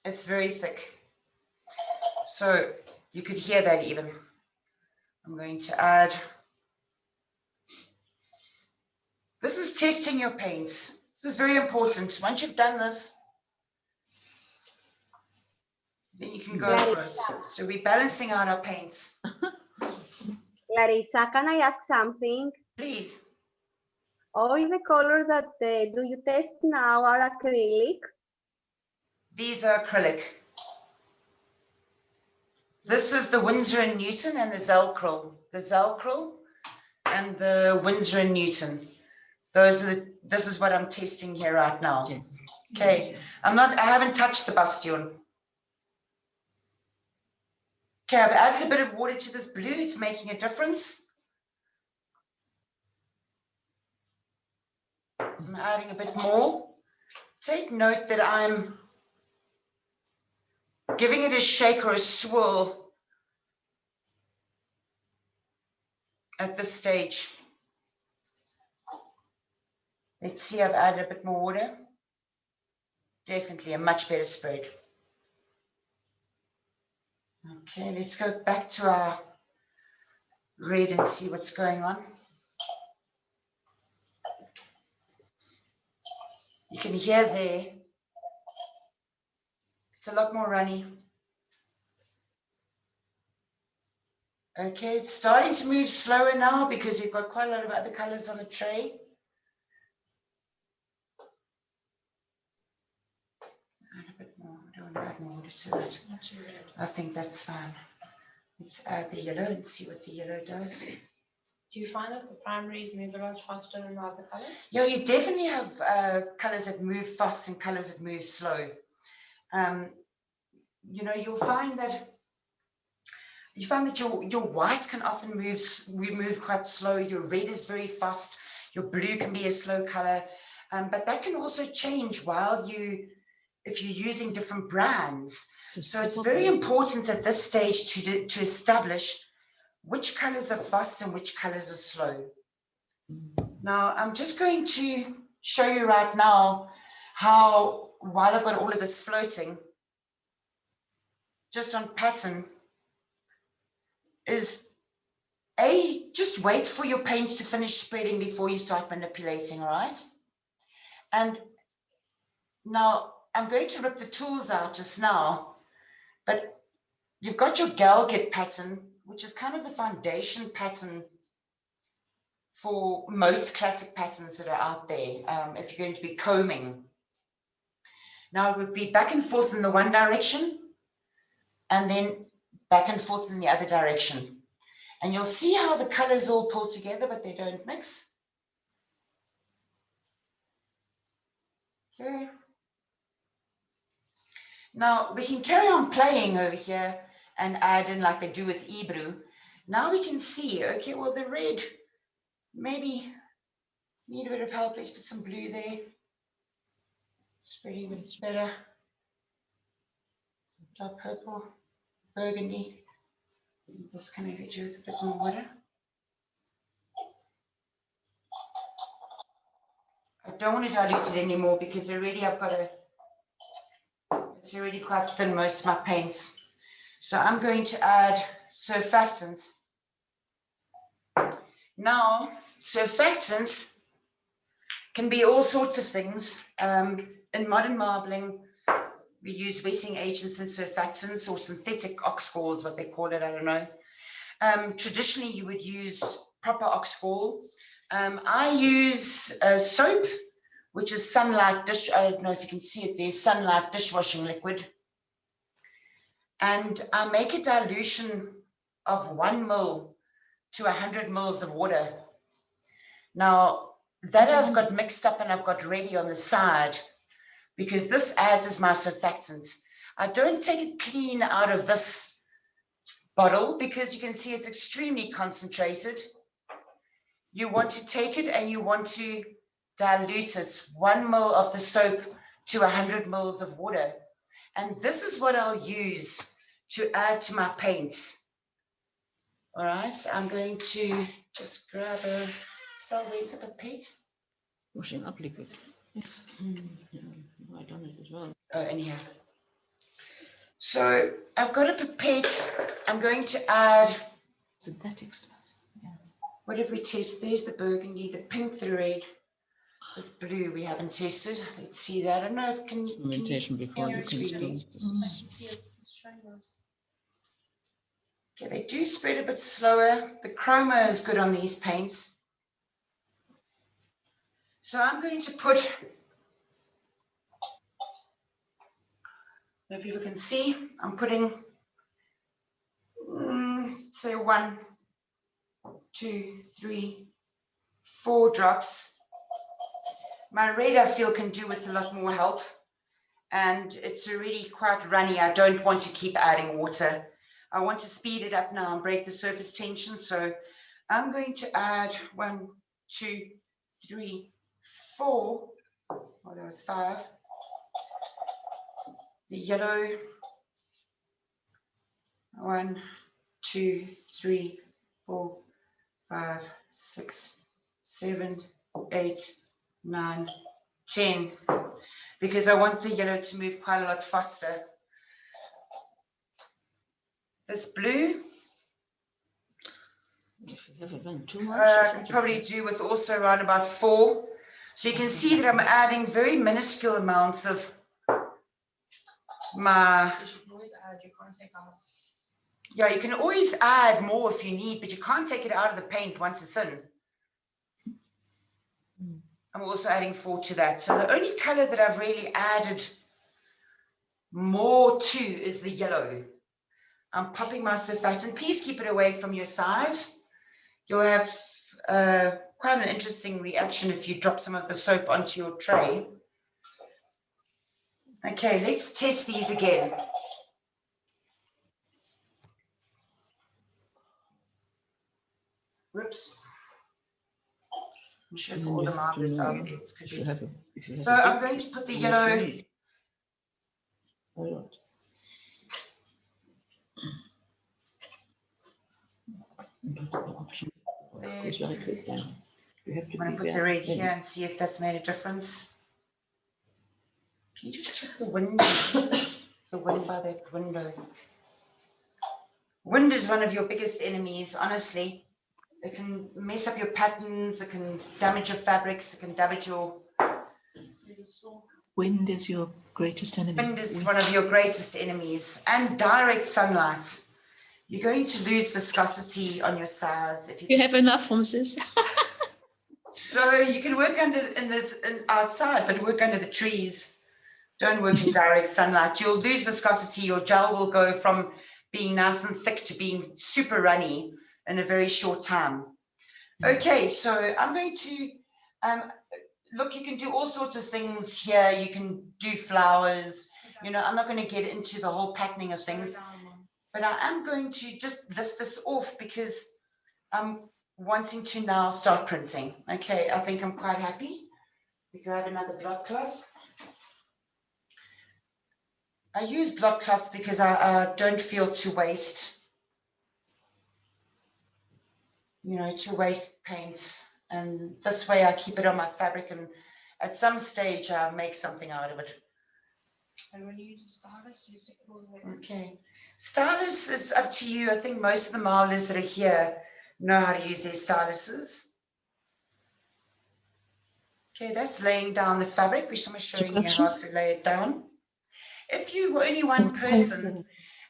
It's very thick. So you could hear that even. I'm going to add. This is testing your paints. This is very important. Once you've done this, then you can go for it. So we're balancing out our paints. Larissa, can I ask something? Please. All the colors that do you test now are acrylic? These are acrylic. This is the Winsor & Newton and the Zelcryl. The Zelcryl and the Winsor & Newton. This is what I'm testing here right now. Okay, I haven't touched the Bastion. Okay, I've added a bit of water to this blue. It's making a difference. I'm adding a bit more. Take note that I'm giving it a shake or a swirl at this stage. Let's see, I've added a bit more water. Definitely a much better spread. Okay, let's go back to our red and see what's going on. You can hear there, it's a lot more runny. Okay, it's starting to move slower now because we've got quite a lot of other colors on the tray. Add a bit more. I don't want to add more water to that. I think that's fine. Let's add the yellow and see what the yellow does. Do you find that the primaries move a lot faster than the other colors? Yeah, you definitely have colors that move fast and colors that move slow. You'll find that your white can often move quite slow. Your red is very fast. Your blue can be a slow color, but that can also change if you're using different brands. So it's very important at this stage to establish which colors are fast and which colors are slow. Now, I'm just going to show you right now how, while I've got all of this floating, just on pattern, is just wait for your paints to finish spreading before you start manipulating, all right? And now I'm going to rip the tools out just now, but you've got your Galget pattern, which is kind of the foundation pattern for most classic patterns that are out there, if you're going to be combing. Now it would be back and forth in the one direction, and then back and forth in the other direction. And you'll see how the colors all pull together, but they don't mix. Okay. Now we can carry on playing over here and add in like they do with Ebru. Now we can see, okay, well, the red maybe need a bit of help. Let's put some blue there. Spreading a bit better. dark purple, burgundy. This can maybe do with a bit more water. I don't want to dilute it anymore because already I've got it's already quite thin, most of my paints. So I'm going to add surfactants. Now, surfactants can be all sorts of things. In modern marbling, we use wetting agents and surfactants, or synthetic oxgall is what they call it, I don't know. Traditionally, you would use proper oxgall. I use soap, which is Sunlight dish. I don't know if you can see it there, Sunlight dishwashing liquid. And I make a dilution of 1 ml to 100 ml of water. Now, that I've got mixed up and I've got ready on the side, because this adds as my surfactant. I don't take it clean out of this bottle because you can see it's extremely concentrated. You want to take it and you want to dilute it, 1 ml of the soap to 100 ml of water. And this is what I'll use to add to my paints. All right, I'm going to just grab a where's a pipette? Washing up liquid. Yes. Yeah, I done it as well. Oh, anyhow. So I've got a pipette. I'm going to add Synthetic stuff. Yeah. what have we tested? There's the burgundy, the pink, the red, this blue we haven't tested. Let's see that. I don't know if can Fermentation before you can screen. start. Okay, they do spread a bit slower. The chroma is good on these paints. So I'm going to put, if people can see, I'm putting, say 1, 2, 3, 4 drops. My red I feel can do with a lot more help, and it's already quite runny. I don't want to keep adding water. I want to speed it up now and break the surface tension. So I'm going to add 1, 2, 3, 4. Oh, there was 5. The yellow. 1, 2, 3, 4, 5, 6, 7, 8, 9, 10. Because I want the yellow to move quite a lot faster. This blue, If you haven't done too much, I can probably do with also around about 4. So you can see that I'm adding very minuscule amounts of my. You can always add, you can't take out. Yeah, you can always add more if you need, but you can't take it out of the paint once it's in. I'm also adding 4 to that. So the only color that I've really added more to is the yellow. I'm popping my surfactant. Please keep it away from your size. You'll have quite an interesting reaction if you drop some of the soap onto your tray. Okay, let's test these again. Whoops. I'm sure for all the markers out there, it's could be. So I'm going to put the yellow. All right. I'm going to put the red here and see if that's made a difference. Can you just check the wind? The wind by that window. Wind is one of your biggest enemies, honestly. It can mess up your patterns, it can damage your fabrics, it can damage your... Wind is your greatest enemy. Wind is one of your greatest enemies. And direct sunlight. You're going to lose viscosity on your size. If You have enough from this. So you can work outside, but work under the trees. Don't work in direct sunlight. You'll lose viscosity. Your gel will go from being nice and thick to being super runny in a very short time. Okay, so I'm going to look. You can do all sorts of things here. You can do flowers. You know, I'm not going to get into the whole patterning of things, but I am going to just lift this off because I'm wanting to now start printing. Okay, I think I'm quite happy. We grab another block cloth. I use block cloths because I don't feel to waste, you know, to waste paint. And this way I keep it on my fabric, and at some stage I make something out of it. And when you use a stylus, you stick it all the way. Okay. Stylus, it's up to you. I think most of the marvelers that are here know how to use their styluses. Okay, that's laying down the fabric, which I'm showing you how to lay it down. If you were only one person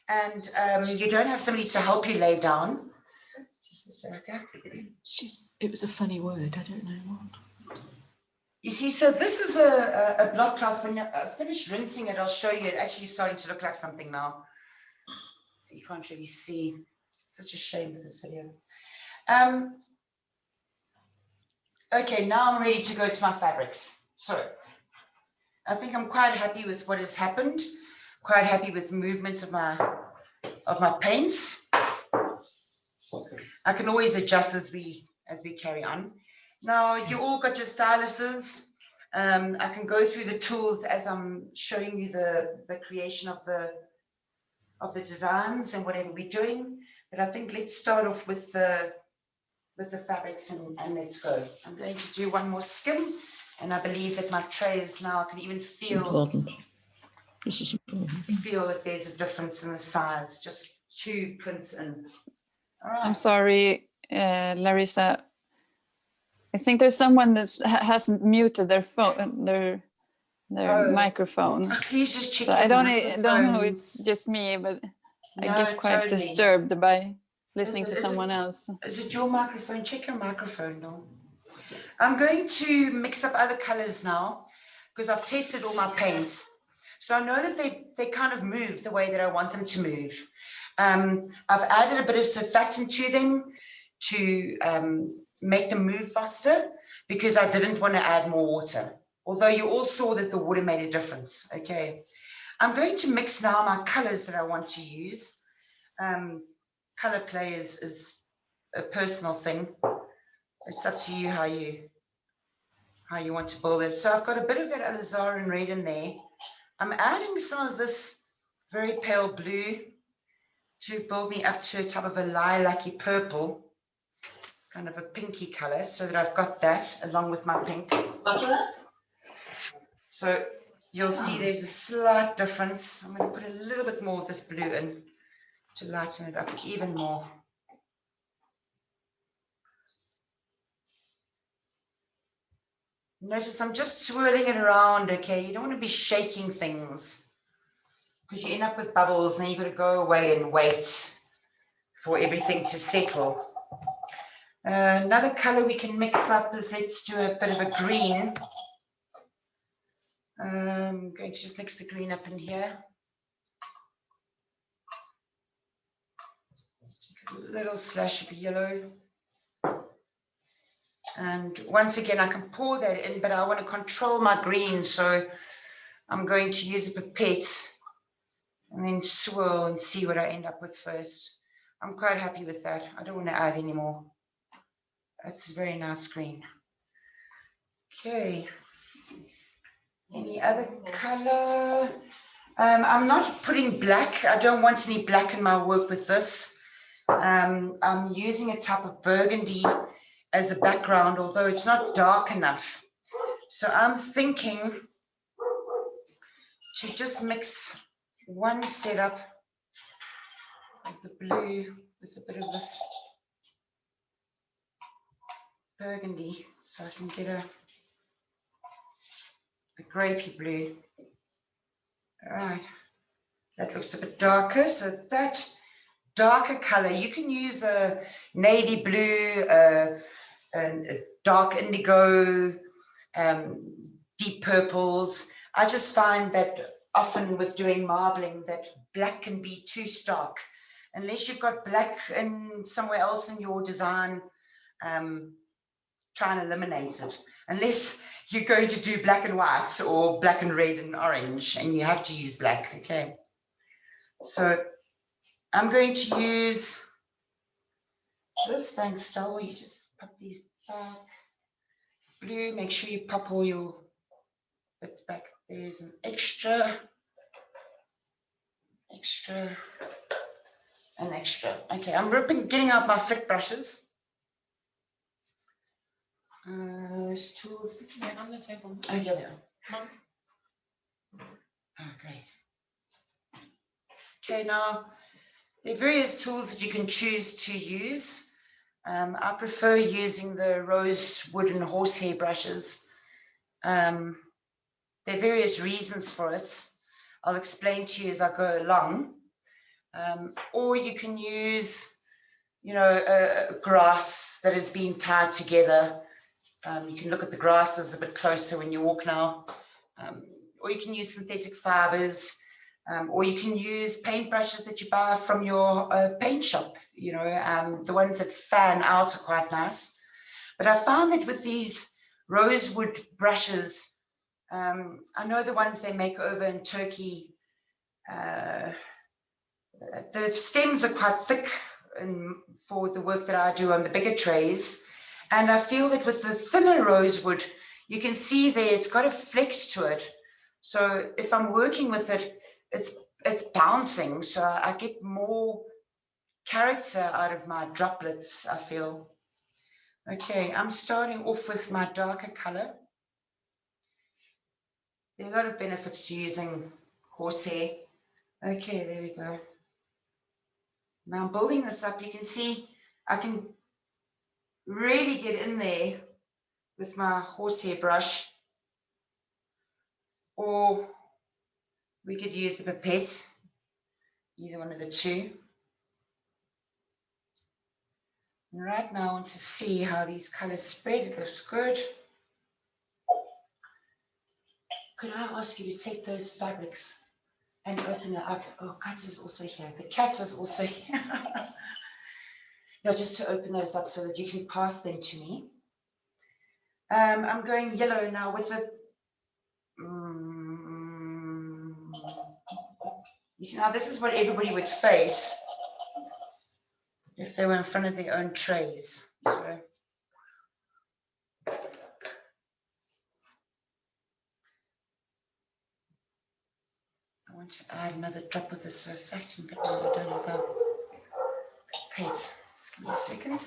and you don't have somebody to help you lay down, just It was a funny word. I don't know what. you see, so this is a block cloth. When I finish rinsing it, I'll show you. It actually starting to look like something now. You can't really see. Such a shame with this video. Okay, now I'm ready to go to my fabrics. So I think I'm quite happy with what has happened. Quite happy with the movement of my paints. I can always adjust as we carry on. Now you all got your styluses. I can go through the tools as I'm showing you the creation of the designs and whatever we're doing. But I think let's start off with the fabrics and let's go. I'm going to do one more skim, and I believe that my tray is now, I can even feel that there's a difference in the size, just 2 prints in. All right. I'm sorry, Larissa. I think there's someone that hasn't muted their phone, their microphone. Please just check. So I don't know. It's just me, but I get quite disturbed by listening to someone else. Is it your microphone? Check your microphone, no? I'm going to mix up other colors now because I've tested all my paints. So I know that they kind of move the way that I want them to move. I've added a bit of surfactant to them to make them move faster because I didn't want to add more water. Although you all saw that the water made a difference. Okay. I'm going to mix now my colors that I want to use. Color play is a personal thing. It's up to you how you want to build it. So I've got a bit of that alizarin red in there. I'm adding some of this very pale blue to build me up to a type of a lilac-y purple, kind of a pinky color, so that I've got that along with my pink. So you'll see there's a slight difference. I'm going to put a little bit more of this blue in to lighten it up even more. Notice I'm just swirling it around, okay? You don't want to be shaking things because you end up with bubbles and then you've got to go away and wait for everything to settle. Another color we can mix up is, let's do a bit of a green. I'm going to just mix the green up in here. Let's take a little slash of yellow. And once again, I can pour that in, but I want to control my green. So I'm going to use a pipette and then swirl and see what I end up with first. I'm quite happy with that. I don't want to add any more. That's a very nice green. Okay. Any other color? I'm not putting black. I don't want any black in my work with this. I'm using a type of burgundy as a background, although it's not dark enough. So I'm thinking to just mix one setup of the blue with a bit of this burgundy, so I can get a grapey blue. All right, that looks a bit darker. So that darker color, you can use a navy blue, a dark indigo, deep purples. I just find that often with doing marbling that black can be too stark. Unless you've got black in somewhere else in your design, try and eliminate it. Unless you're going to do black and white or black and red and orange and you have to use black, okay? So I'm going to use this. Thanks, Stella. You just pop these back. Blue, make sure you pop all your bits back. There's an extra. extra, and extra. Okay, I'm getting out my flick brushes. Those tools. They're on the table. Oh, yeah, they are. Mom. Oh, great. Okay, now there are various tools that you can choose to use. I prefer using the rose wood and horsehair brushes. There are various reasons for it. I'll explain to you as I go along. Or you can use, you know, grass that has been tied together. You can look at the grasses a bit closer when you walk now. Or you can use synthetic fibers. Or you can use paintbrushes that you buy from your paint shop. You know, the ones that fan out are quite nice. But I found that with these rosewood brushes, I know the ones they make over in Turkey, the stems are quite thick for the work that I do on the bigger trays. And I feel that with the thinner rosewood, you can see there it's got a flex to it. So if I'm working with it, it's bouncing. So I get more character out of my droplets, I feel. Okay, I'm starting off with my darker color. There are a lot of benefits to using horsehair. Okay, there we go. Now I'm building this up. You can see I can really get in there with my horsehair brush, or we could use the pipette, either one of the two. And right now I want to see how these colors spread. It looks good. Could I ask you to take those fabrics and open it up? Oh, Kat is also here. The cat is also here. No, just to open those up so that you can pass them to me. I'm going yellow now with a... You see, now this is what everybody would face if they were in front of their own trays. So, I want to add another drop of this surfactant, but no, I don't have that. Pipette. Just give me a second.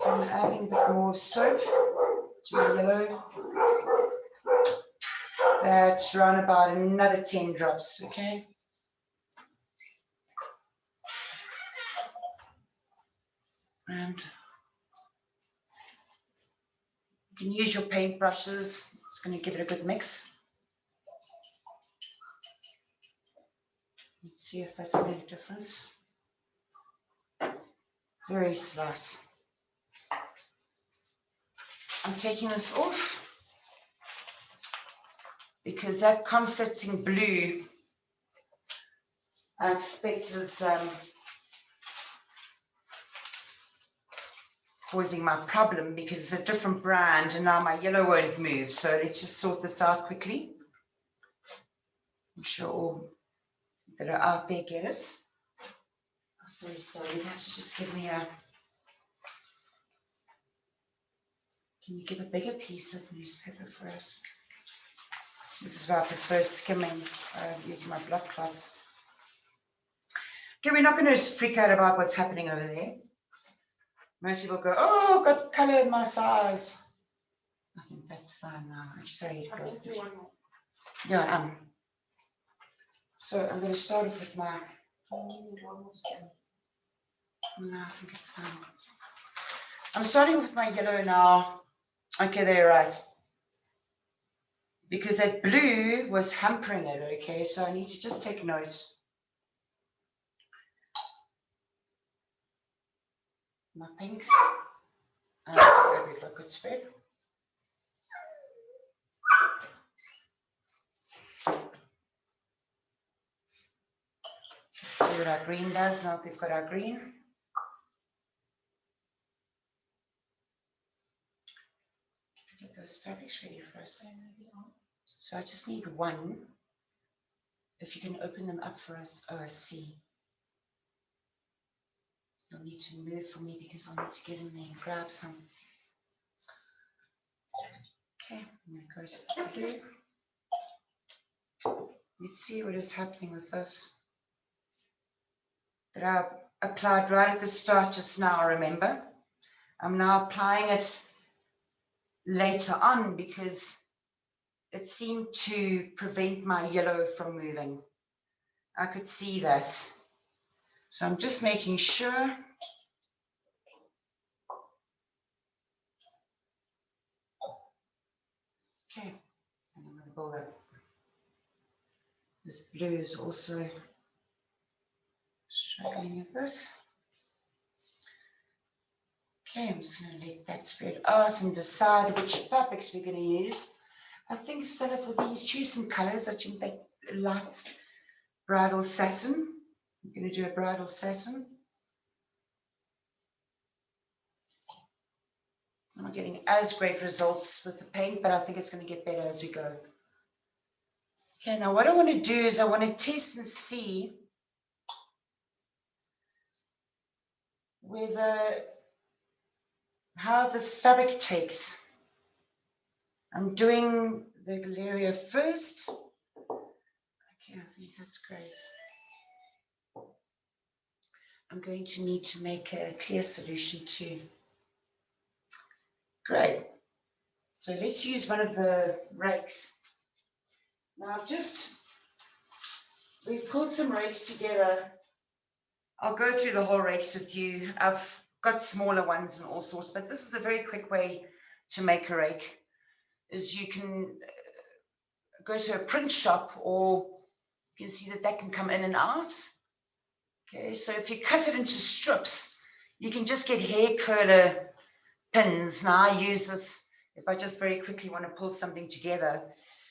I'm adding a bit more soap to the yellow. That's around about another 10 drops, okay? And you can use your paint brushes. It's going to give it a good mix. Let's see if that's made a difference. Very slight. I'm taking this off because that conflicting blue I expect is causing my problem because it's a different brand and now my yellow won't move. So let's just sort this out quickly. I'm sure all that are out there get it. Oh, sorry, you have to just give me a... Can you give a bigger piece of newspaper for us? This is why I prefer skimming using my blood cloths. Okay, we're not going to freak out about what's happening over there. Most people go, oh, I've got colour in my size. I think that's fine now. I'm sorry. I think you want more. Yeah, so I'm going to start off with my... No, I think it's fine. I'm starting with my yellow now. Okay, there, right. Because that blue was hampering it, okay? So I need to just take note. My pink. We've got good spread. Let's see what our green does now that we've got our green. Get those fabrics ready for us. So I just need one. If you can open them up for us. Oh, I see. You'll need to move for me because I'll need to get in there and grab some. Okay, I'm going to go to the blue. Let's see what is happening with this. That I applied right at the start just now, remember? I'm now applying it later on because it seemed to prevent my yellow from moving. I could see that. So I'm just making sure. Okay, and I'm going to build up. This blue is also struggling a bit. Okay, I'm just going to let that spread out and decide which fabrics we're going to use. I think, Stella, for these, choose some colors. I think that light bridal satin. I'm going to do a bridal satin. I'm not getting as great results with the paint, but I think it's going to get better as we go. Okay, now what I want to do is I want to test and see whether how this fabric takes. I'm doing the Galeria first. Okay, I think that's great. I'm going to need to make a clear solution too. Great. So let's use one of the rakes. Now we've pulled some rakes together. I'll go through the whole rakes with you. I've got smaller ones and all sorts, but this is a very quick way to make a rake. Is you can go to a print shop, or you can see that can come in and out. Okay, so if you cut it into strips, you can just get hair curler pins. Now I use this if I just very quickly want to pull something together.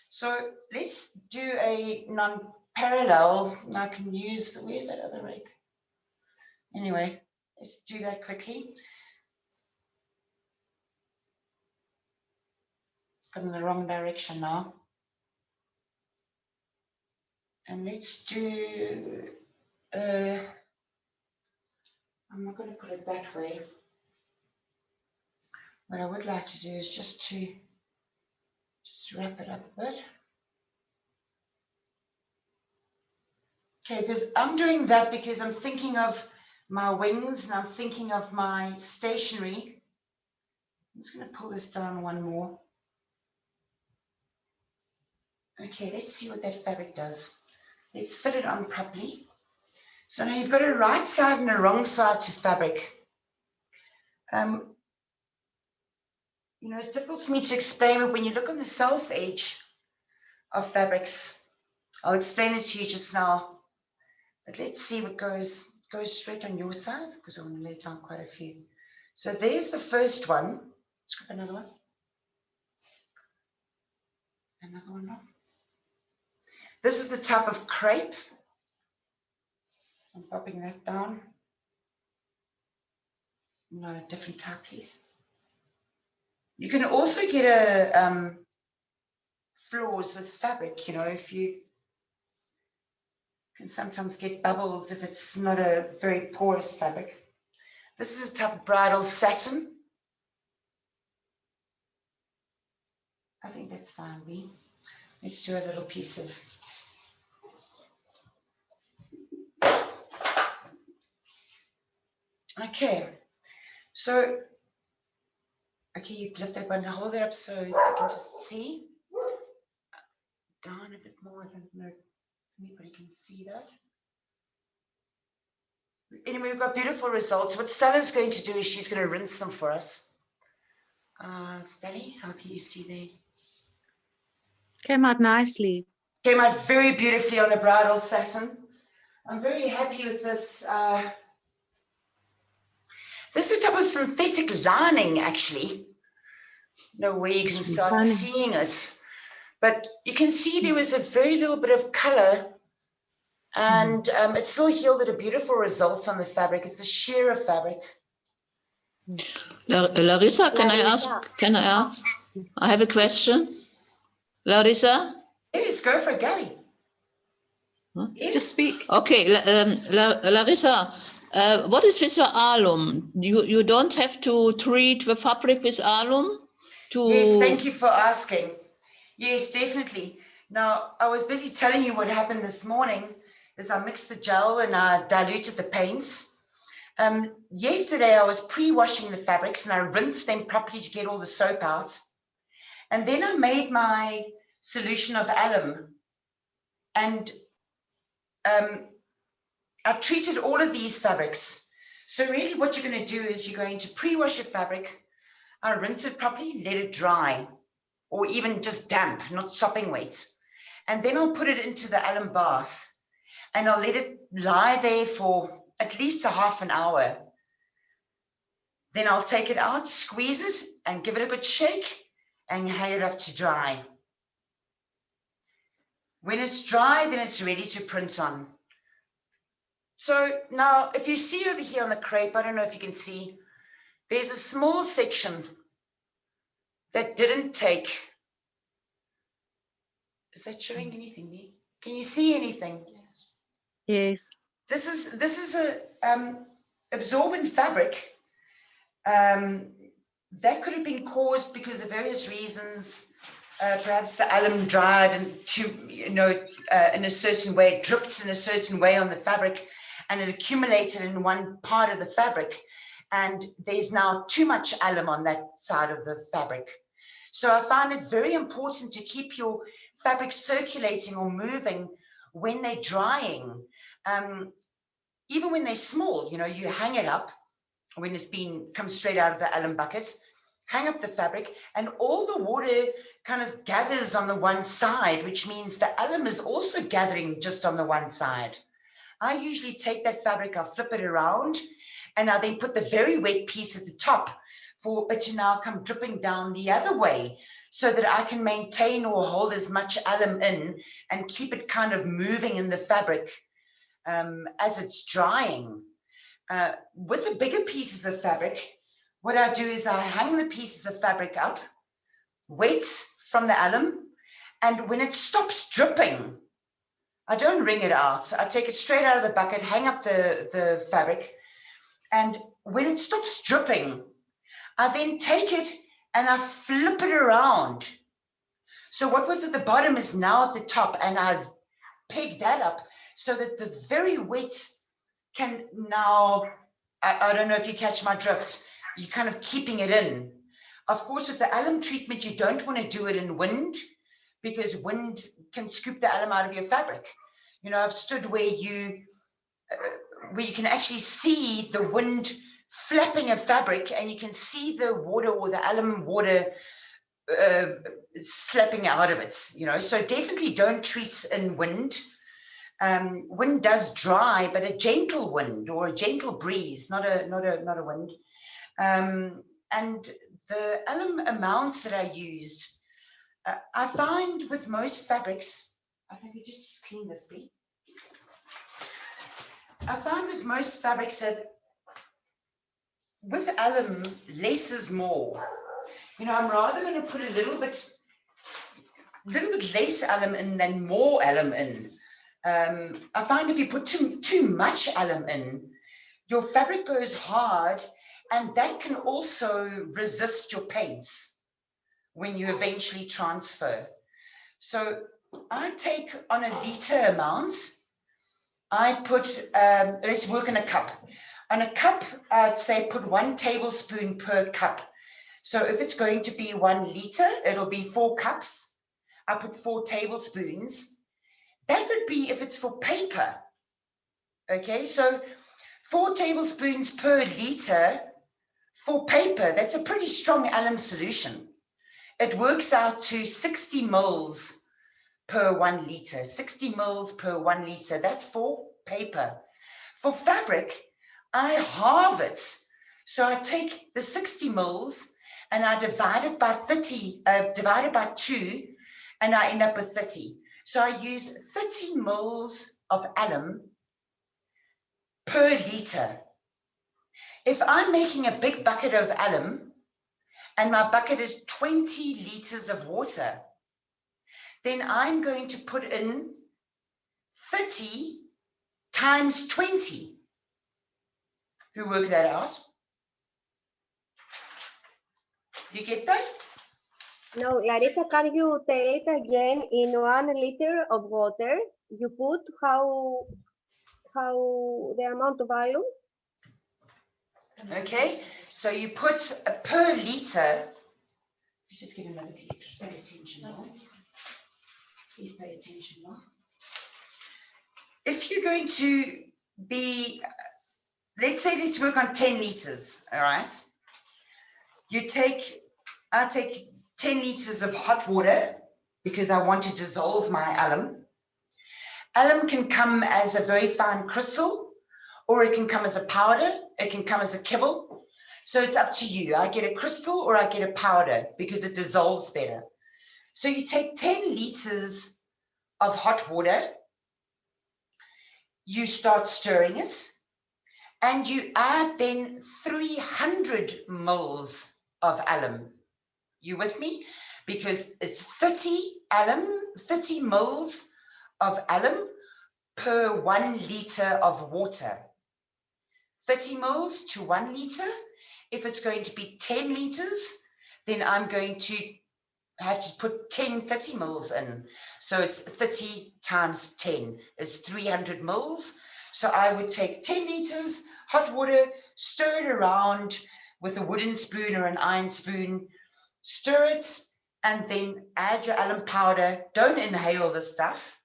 So let's do a non-parallel. I can use, where's that other rake? Anyway, let's do that quickly. It's gone in the wrong direction now. And let's do, I'm not going to put it that way. What I would like to do is just wrap it up a bit. Okay, because I'm doing that because I'm thinking of my wings and I'm thinking of my stationery. I'm just going to pull this down one more. Okay, let's see what that fabric does. Let's fit it on properly. So now you've got a right side and a wrong side to fabric. You know, it's difficult for me to explain, but when you look on the self edge of fabrics, I'll explain it to you just now. But let's see what goes straight on your side, because I want to lay down quite a few. So there's the first one. Let's grab another one. Another one now. This is the type of crepe. I'm popping that down. No, different type, please. You can also get a floors with fabric, you know, if you can sometimes get bubbles if it's not a very porous fabric. This is a type of bridal satin. I think that's fine, Wee. Let's do a little piece of okay. So okay, you lift that one, hold it up so you can just see. Down a bit more. I don't know if anybody can see that. Anyway, we've got beautiful results. What Stella's going to do is she's going to rinse them for us. Stella, how can you see there? Came out nicely. Came out very beautifully on the bridal satin. I'm very happy with this. This is a type of synthetic lining, actually. No way you can start seeing it. But you can see there was a very little bit of color, and it still yielded a beautiful result on the fabric. It's a sheer of fabric. Larissa, can I ask? I have a question. Larissa? Yes, go for it, Gary. Huh? Yes. Just speak. Okay, Larissa, what is with your alum? You don't have to treat the fabric with alum? Yes, thank you for asking. Yes, definitely. Now, I was busy telling you what happened this morning is I mixed the gel and I diluted the paints. Yesterday, I was pre-washing the fabrics and I rinsed them properly to get all the soap out. And then I made my solution of alum. And I treated all of these fabrics. So really what you're going to do is you're going to pre-wash your fabric. I rinse it properly, let it dry, or even just damp, not sopping wet. And then I'll put it into the alum bath and I'll let it lie there for at least a half an hour. Then I'll take it out, squeeze it and give it a good shake and hang it up to dry. When it's dry, then it's ready to print on. So now if you see over here on the crepe, I don't know if you can see, there's a small section that didn't take. Is that showing anything there? Can you see anything? Yes. Yes. This is a absorbent fabric that could have been caused because of various reasons. Perhaps the alum dried and in a certain way, it dripped in a certain way on the fabric, and it accumulated in one part of the fabric. And there's now too much alum on that side of the fabric. So I find it very important to keep your fabric circulating or moving when they're drying. Even when they're small, you hang it up when it's come straight out of the alum bucket, hang up the fabric, and all the water kind of gathers on the one side, which means the alum is also gathering just on the one side. I usually take that fabric, I'll flip it around, and I then put the very wet piece at the top for it to now come dripping down the other way so that I can maintain or hold as much alum in and keep it kind of moving in the fabric as it's drying. With the bigger pieces of fabric, what I do is I hang the pieces of fabric up, wet from the alum, and when it stops dripping, I don't wring it out. I take it straight out of the bucket, hang up the fabric, and when it stops dripping, I then take it and I flip it around. So what was at the bottom is now at the top, and I peg that up so that the very wet can now, I don't know if you catch my drift, you're kind of keeping it in. Of course, with the alum treatment, you don't want to do it in wind because wind can scoop the alum out of your fabric. I've stood where you can actually see the wind flapping a fabric and you can see the water or the alum water slapping out of it, so definitely don't treat in wind. Wind does dry, but a gentle wind or a gentle breeze, not a wind. And the alum amounts that I used, I find with most fabrics, I think we just clean this bit. I find with most fabrics that with alum, less is more. I'm rather going to put a little bit less alum in than more alum in. I find if you put too much alum in, your fabric goes hard, and that can also resist your paints when you eventually transfer. So I take on a litre amount, I put, let's work in a cup. On a cup, I'd say put 1 tablespoon per cup. So if it's going to be 1 litre, it'll be 4 cups. I put 4 tablespoons. That would be if it's for paper. Okay, so 4 tablespoons per litre for paper, that's a pretty strong alum solution. It works out to 60 mils per 1 litre, 60 mils per 1 litre, that's for paper. For fabric, I halve it. So I take the 60 mils and I divide it by 2, and I end up with 30. So I use 30 mils of alum per litre. If I'm making a big bucket of alum and my bucket is 20 litres of water, then I'm going to put in 30 times 20. Who worked that out? You get that? No, Larissa, can you take again in 1 liter of water? You put how the amount of alum? Okay, so you put per liter. Just get another piece. Please pay attention now. Please pay attention now. If you're going to be, let's say, let's work on 10 liters. All right. I take 10 liters of hot water because I want to dissolve my alum. Alum can come as a very fine crystal, or it can come as a powder. It can come as a kibble. So it's up to you. I get a crystal or I get a powder because it dissolves better. So you take 10 liters of hot water, you start stirring it, and you add then 300 mils of alum. You with me? Because it's 30 mils of alum per 1 liter of water. 30 mils to 1 liter. If it's going to be 10 liters, then I'm going to have to put 30 mils in. So it's 30 times 10 is 300 mils. So I would take 10 liters hot water, stir it around with a wooden spoon or an iron spoon, stir it, and then add your alum powder. Don't inhale the stuff.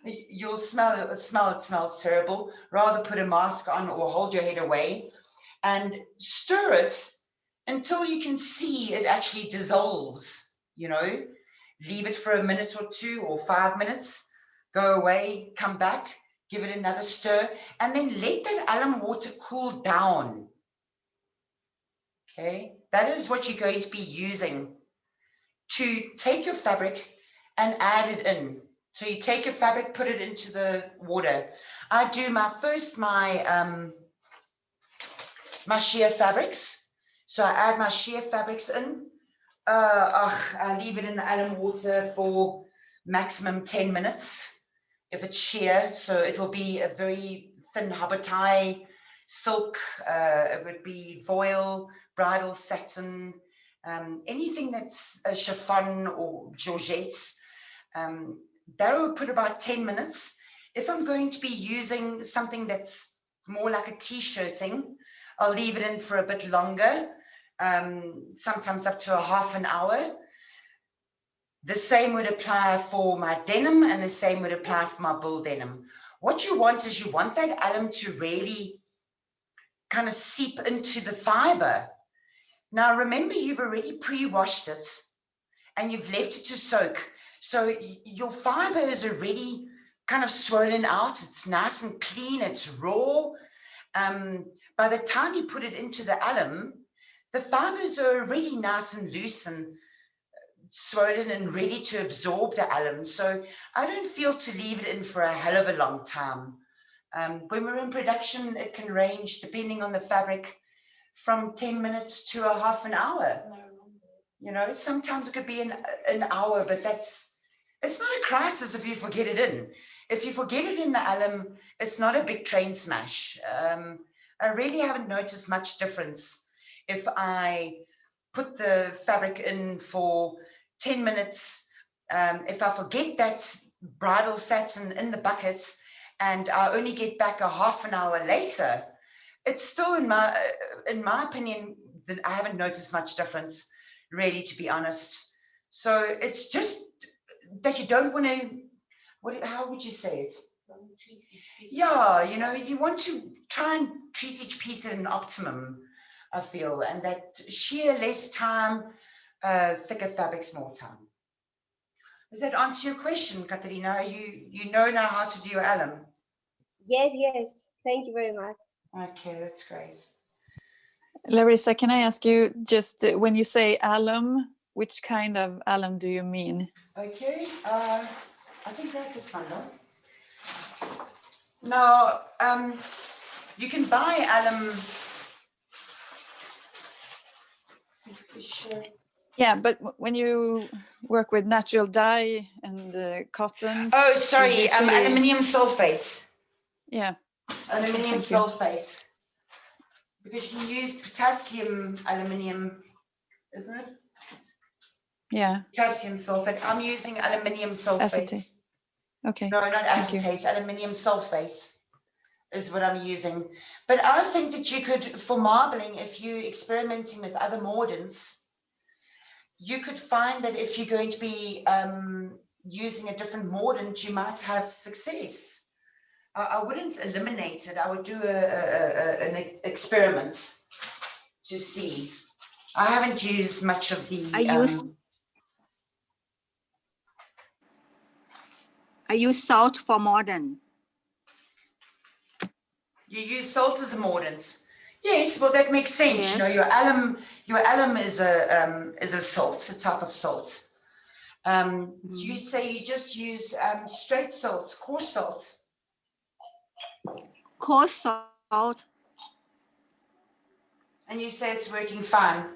You'll smell it. It smells terrible. Rather put a mask on or hold your head away and stir it until you can see it actually dissolves. You know, leave it for a minute or 2 or 5 minutes, go away, come back, give it another stir, and then let that alum water cool down. Okay, that is what you're going to be using to take your fabric and add it in. So you take your fabric, put it into the water. I do my sheer fabrics. So I add my sheer fabrics in. I leave it in the alum water for maximum 10 minutes if it's sheer. So it will be a very thin habotai silk. It would be voile, bridal satin, anything that's a chiffon or georgette. That will put about 10 minutes. If I'm going to be using something that's more like a t-shirting, I'll leave it in for a bit longer, sometimes up to a half an hour. The same would apply for my denim and the same would apply for my bull denim. What you want is you want that alum to really kind of seep into the fiber. Now, remember, you've already pre-washed it and you've left it to soak. So your fiber is already kind of swollen out. It's nice and clean. It's raw. By the time you put it into the alum, the fibers are already nice and loose and swollen and ready to absorb the alum. So I don't feel to leave it in for a hell of a long time. When we're in production, it can range, depending on the fabric, from 10 minutes to a half an hour. You know, sometimes it could be an hour, but it's not a crisis if you forget it in. If you forget it in the alum, it's not a big train smash. I really haven't noticed much difference if I put the fabric in for 10 minutes. If I forget that bridal satin in the bucket and I only get back a half an hour later, it's still, in my opinion, that I haven't noticed much difference, really, to be honest. So it's just that you don't want to, how would you say it? Yeah, you know, you want to try and treat each piece at an optimum, I feel, and that sheer less time, thicker fabrics more time. Does that answer your question, Katerina? You know now how to do your alum? Yes, yes. Thank you very much. Okay, that's great. Larissa, can I ask you, just when you say alum, which kind of alum do you mean? Okay, I think write this one down. Now, you can buy alum. Sure. Yeah, but when you work with natural dye and cotton. Oh, sorry, usually... aluminium sulfate. Yeah. Aluminium okay, sulfate. Because you can use potassium aluminium, isn't it? Yeah. Potassium sulfate. I'm using aluminium sulfate. Acetate. Okay. No, not Thank you. acetate, aluminium sulfate is what I'm using. But I think that you could, for marbling, if you're experimenting with other mordants, you could find that if you're going to be using a different mordant, you might have success. I wouldn't eliminate it. I would do an experiment to see. I haven't used much of the. I use salt for mordant. You use salt as a mordant. Yes, well that makes sense. Yes. You know, your alum is a salt, a type of salt. So you say you just use straight salt, coarse salt. Coarse salt. And you say it's working fine.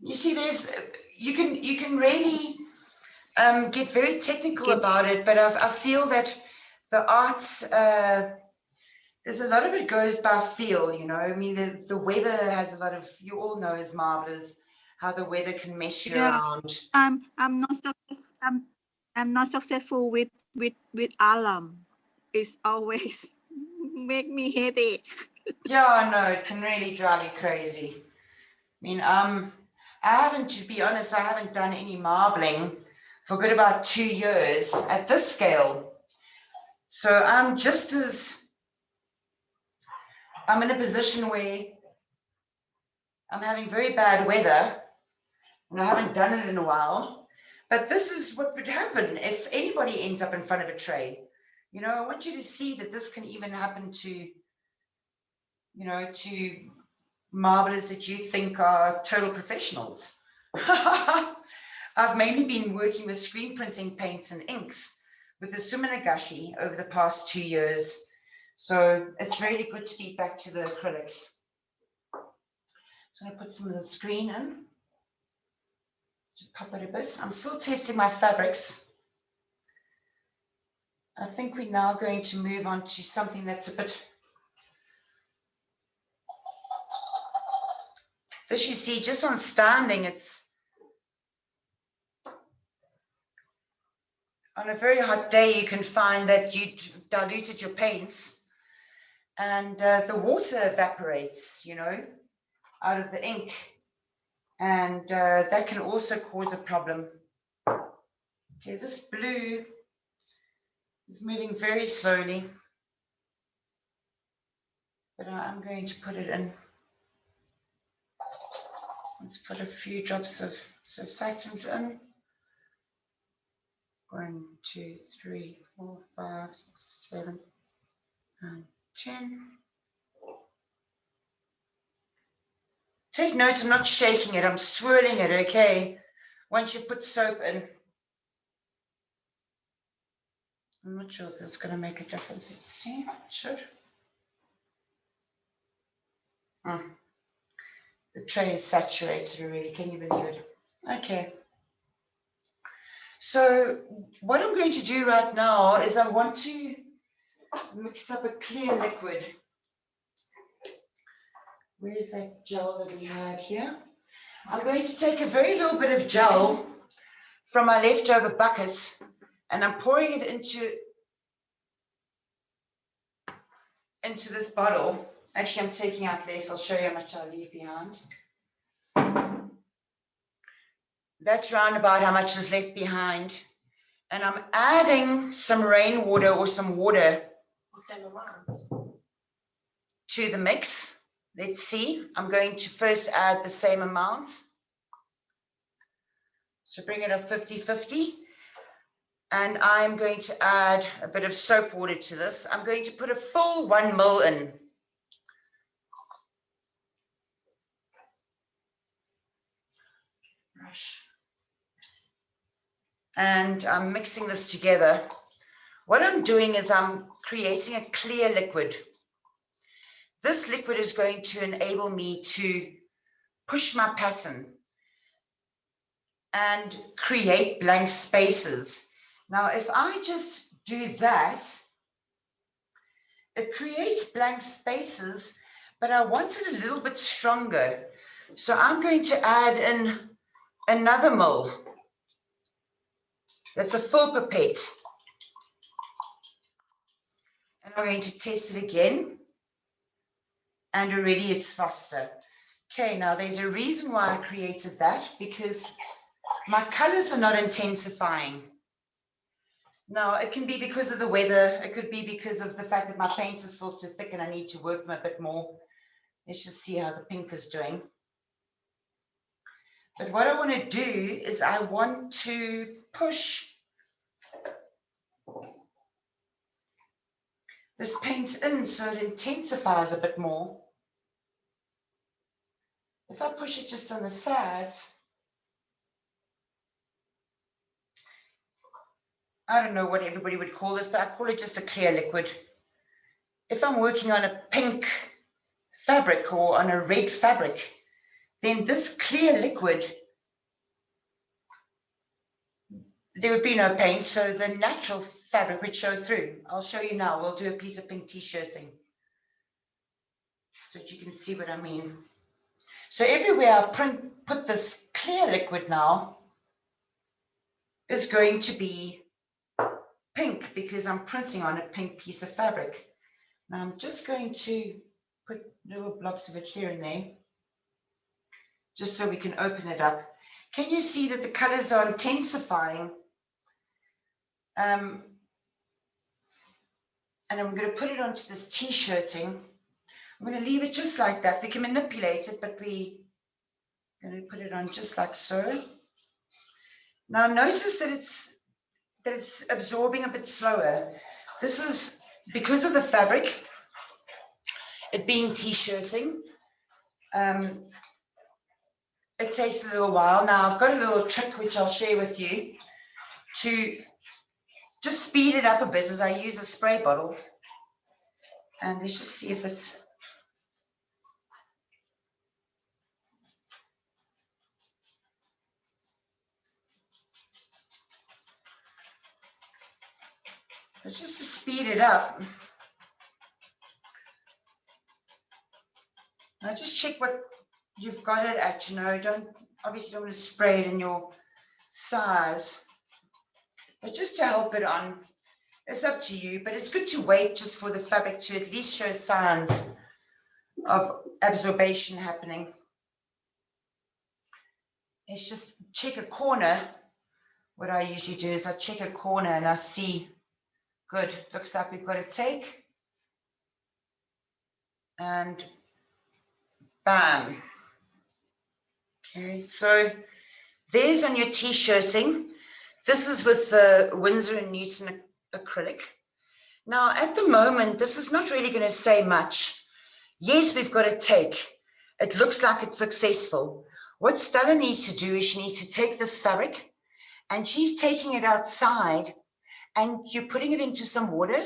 You see, you can really get very technical about it, but I feel that the arts, there's a lot of it goes by feel, you know. I mean, the weather has a lot of, you all know as marblers, how the weather can mess you around. I'm not successful with alum. It's always make me headache. Yeah, I know, it can really drive you crazy. I mean, I haven't, to be honest, I haven't done any marbling for good about 2 years at this scale. So I'm in a position where I'm having very bad weather and I haven't done it in a while. But this is what would happen if anybody ends up in front of a tray. You know, I want you to see that this can even happen to, you know, to marblers that you think are total professionals. I've mainly been working with screen printing paints and inks with the Suminagashi over the past 2 years. So it's really good to be back to the acrylics. So I'm going to put some of the screen in to pop it a bit. I'm still testing my fabrics. I think we're now going to move on to something that's a bit. This you see just on standing, it's on a very hot day, you can find that you diluted your paints and the water evaporates, you know, out of the ink. And that can also cause a problem. Okay, this blue is moving very slowly, but I'm going to put it in. Let's put a few drops of surfactant in. 1, 2, 3, 4, 5, 6, 7, 9, 10. Take note, I'm not shaking it, I'm swirling it, okay? Once you put soap in. I'm not sure if this is going to make a difference. Let's see, it should. The tray is saturated already, can you believe it? Okay. So what I'm going to do right now is I want to mix up a clear liquid. Where's that gel that we had here? I'm going to take a very little bit of gel from my leftover bucket and I'm pouring it into this bottle. Actually, I'm taking out less. I'll show you how much I leave behind. That's round about how much is left behind. And I'm adding some rainwater or some water to the mix. Let's see. I'm going to first add the same amount. So bring it up 50-50. And I'm going to add a bit of soap water to this. I'm going to put a full 1 ml in. Brush. And I'm mixing this together. What I'm doing is I'm creating a clear liquid. This liquid is going to enable me to push my pattern and create blank spaces. Now, if I just do that, it creates blank spaces, but I want it a little bit stronger. So I'm going to add in another mil. That's a full pipette. And I'm going to test it again. And already it's faster. Okay, now there's a reason why I created that, because my colors are not intensifying. Now, it can be because of the weather. It could be because of the fact that my paints are still too thick and I need to work them a bit more. Let's just see how the pink is doing. But what I want to do is I want to push this paint in so it intensifies a bit more. If I push it just on the sides, I don't know what everybody would call this, but I call it just a clear liquid. If I'm working on a pink fabric or on a red fabric, then this clear liquid, there would be no paint, so the natural fabric would show through. I'll show you now. We'll do a piece of pink t-shirting so that you can see what I mean. So everywhere I put this clear liquid now is going to be pink because I'm printing on a pink piece of fabric. Now I'm just going to put little blobs of it here and there, just so we can open it up. Can you see that the colors are intensifying? And I'm going to put it onto this t-shirting. I'm going to leave it just like that. We can manipulate it, but we're going to put it on just like so. Now notice that it's absorbing a bit slower. This is because of the fabric, it being t-shirting. It takes a little while. Now I've got a little trick which I'll share with you to just speed it up a bit as I use a spray bottle. And let's just see if it's... It's just to speed it up. Now just check what you've got it at, you know, obviously don't want to spray it in your size. But just to help it on, it's up to you, but it's good to wait just for the fabric to at least show signs of absorption happening. Let's just check a corner. What I usually do is I check a corner and I see, good, looks like we've got a take. And bam. Okay, so there's on your t-shirting. This is with the Winsor & Newton acrylic. Now, at the moment, this is not really going to say much. Yes, we've got a take. It looks like it's successful. What Stella needs to do is she needs to take this fabric and she's taking it outside and you're putting it into some water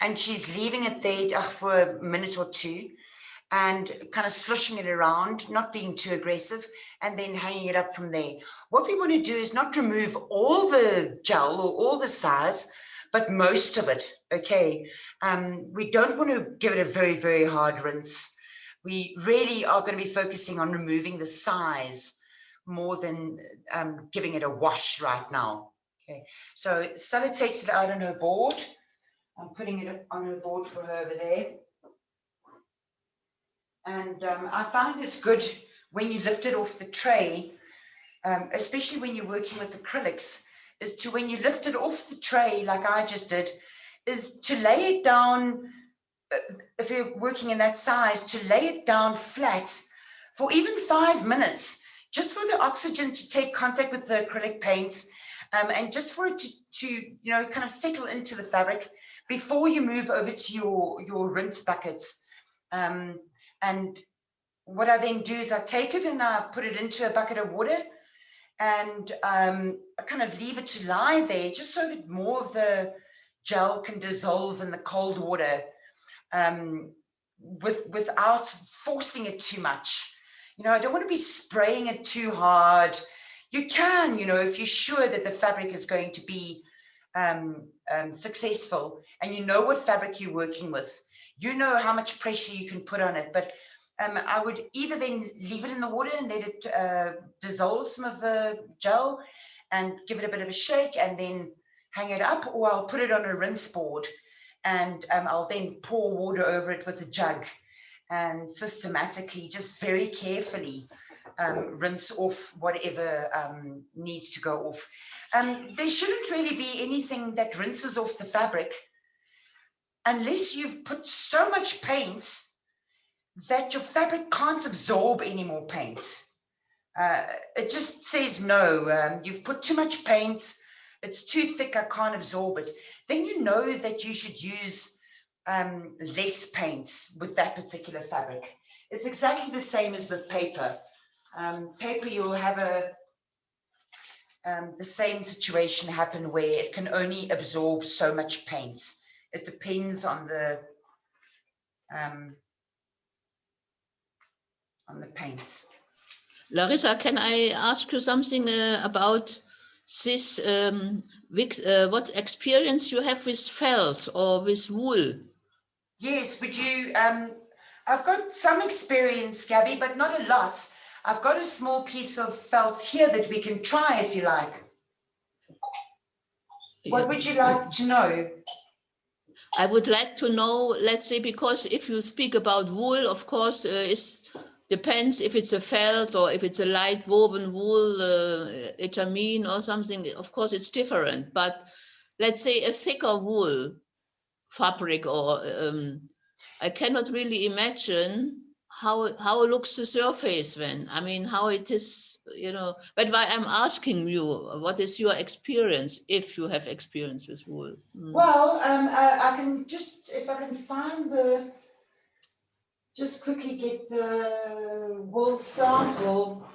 and she's leaving it there for a minute or two and kind of slushing it around, not being too aggressive, and then hanging it up from there. What we want to do is not remove all the gel or all the size, but most of it, okay? We don't want to give it a very, very hard rinse. We really are going to be focusing on removing the size more than giving it a wash right now, okay? So Stella takes it out on her board. I'm putting it on her board for her over there. And I find it's good when you lift it off the tray, especially when you're working with acrylics, is to when you lift it off the tray, like I just did, is to lay it down, if you're working in that size, to lay it down flat for even 5 minutes, just for the oxygen to take contact with the acrylic paint, and just for it to you know, kind of settle into the fabric before you move over to your rinse buckets. And what I then do is I take it and I put it into a bucket of water and I kind of leave it to lie there just so that more of the gel can dissolve in the cold water without forcing it too much. You know, I don't want to be spraying it too hard. You can, you know, if you're sure that the fabric is going to be successful and you know what fabric you're working with. You know how much pressure you can put on it, but I would either then leave it in the water and let it dissolve some of the gel and give it a bit of a shake and then hang it up, or I'll put it on a rinse board and I'll then pour water over it with a jug and systematically, just very carefully rinse off whatever needs to go off. There shouldn't really be anything that rinses off the fabric unless you've put so much paint that your fabric can't absorb any more paint. It just says no, you've put too much paint, it's too thick, I can't absorb it. Then you know that you should use less paint with that particular fabric. It's exactly the same as with paper. Paper, you'll have the same situation happen where it can only absorb so much paint. It depends on the paint. Larissa, can I ask you something about this? What experience you have with felt or with wool? Yes, would you? I've got some experience, Gabby, but not a lot. I've got a small piece of felt here that we can try if you like. What would you like to know? I would like to know, let's say, because if you speak about wool, of course, it depends if it's a felt or if it's a light woven wool, etamine or something. Of course, it's different. But let's say a thicker wool fabric, or I cannot really imagine how looks the surface when. I mean, how it is, you know. But why I'm asking you, what is your experience if you have experience with wool? Well, I can just, if I can find just quickly get the wool sample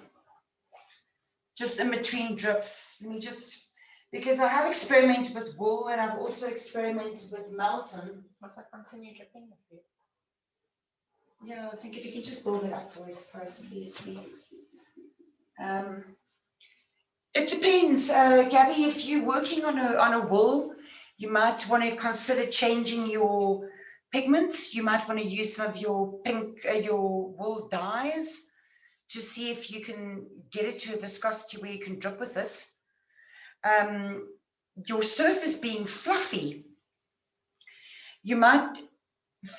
just in between drips. Let me just, because I have experimented with wool and I've also experimented with Melton. Must I continue dripping with you? Yeah, I think if you can just build it up for us first, please. It depends, Gabby. If you're working on a wool, you might want to consider changing your pigments. You might want to use some of your your wool dyes to see if you can get it to a viscosity where you can drip with it. Your surface being fluffy, you might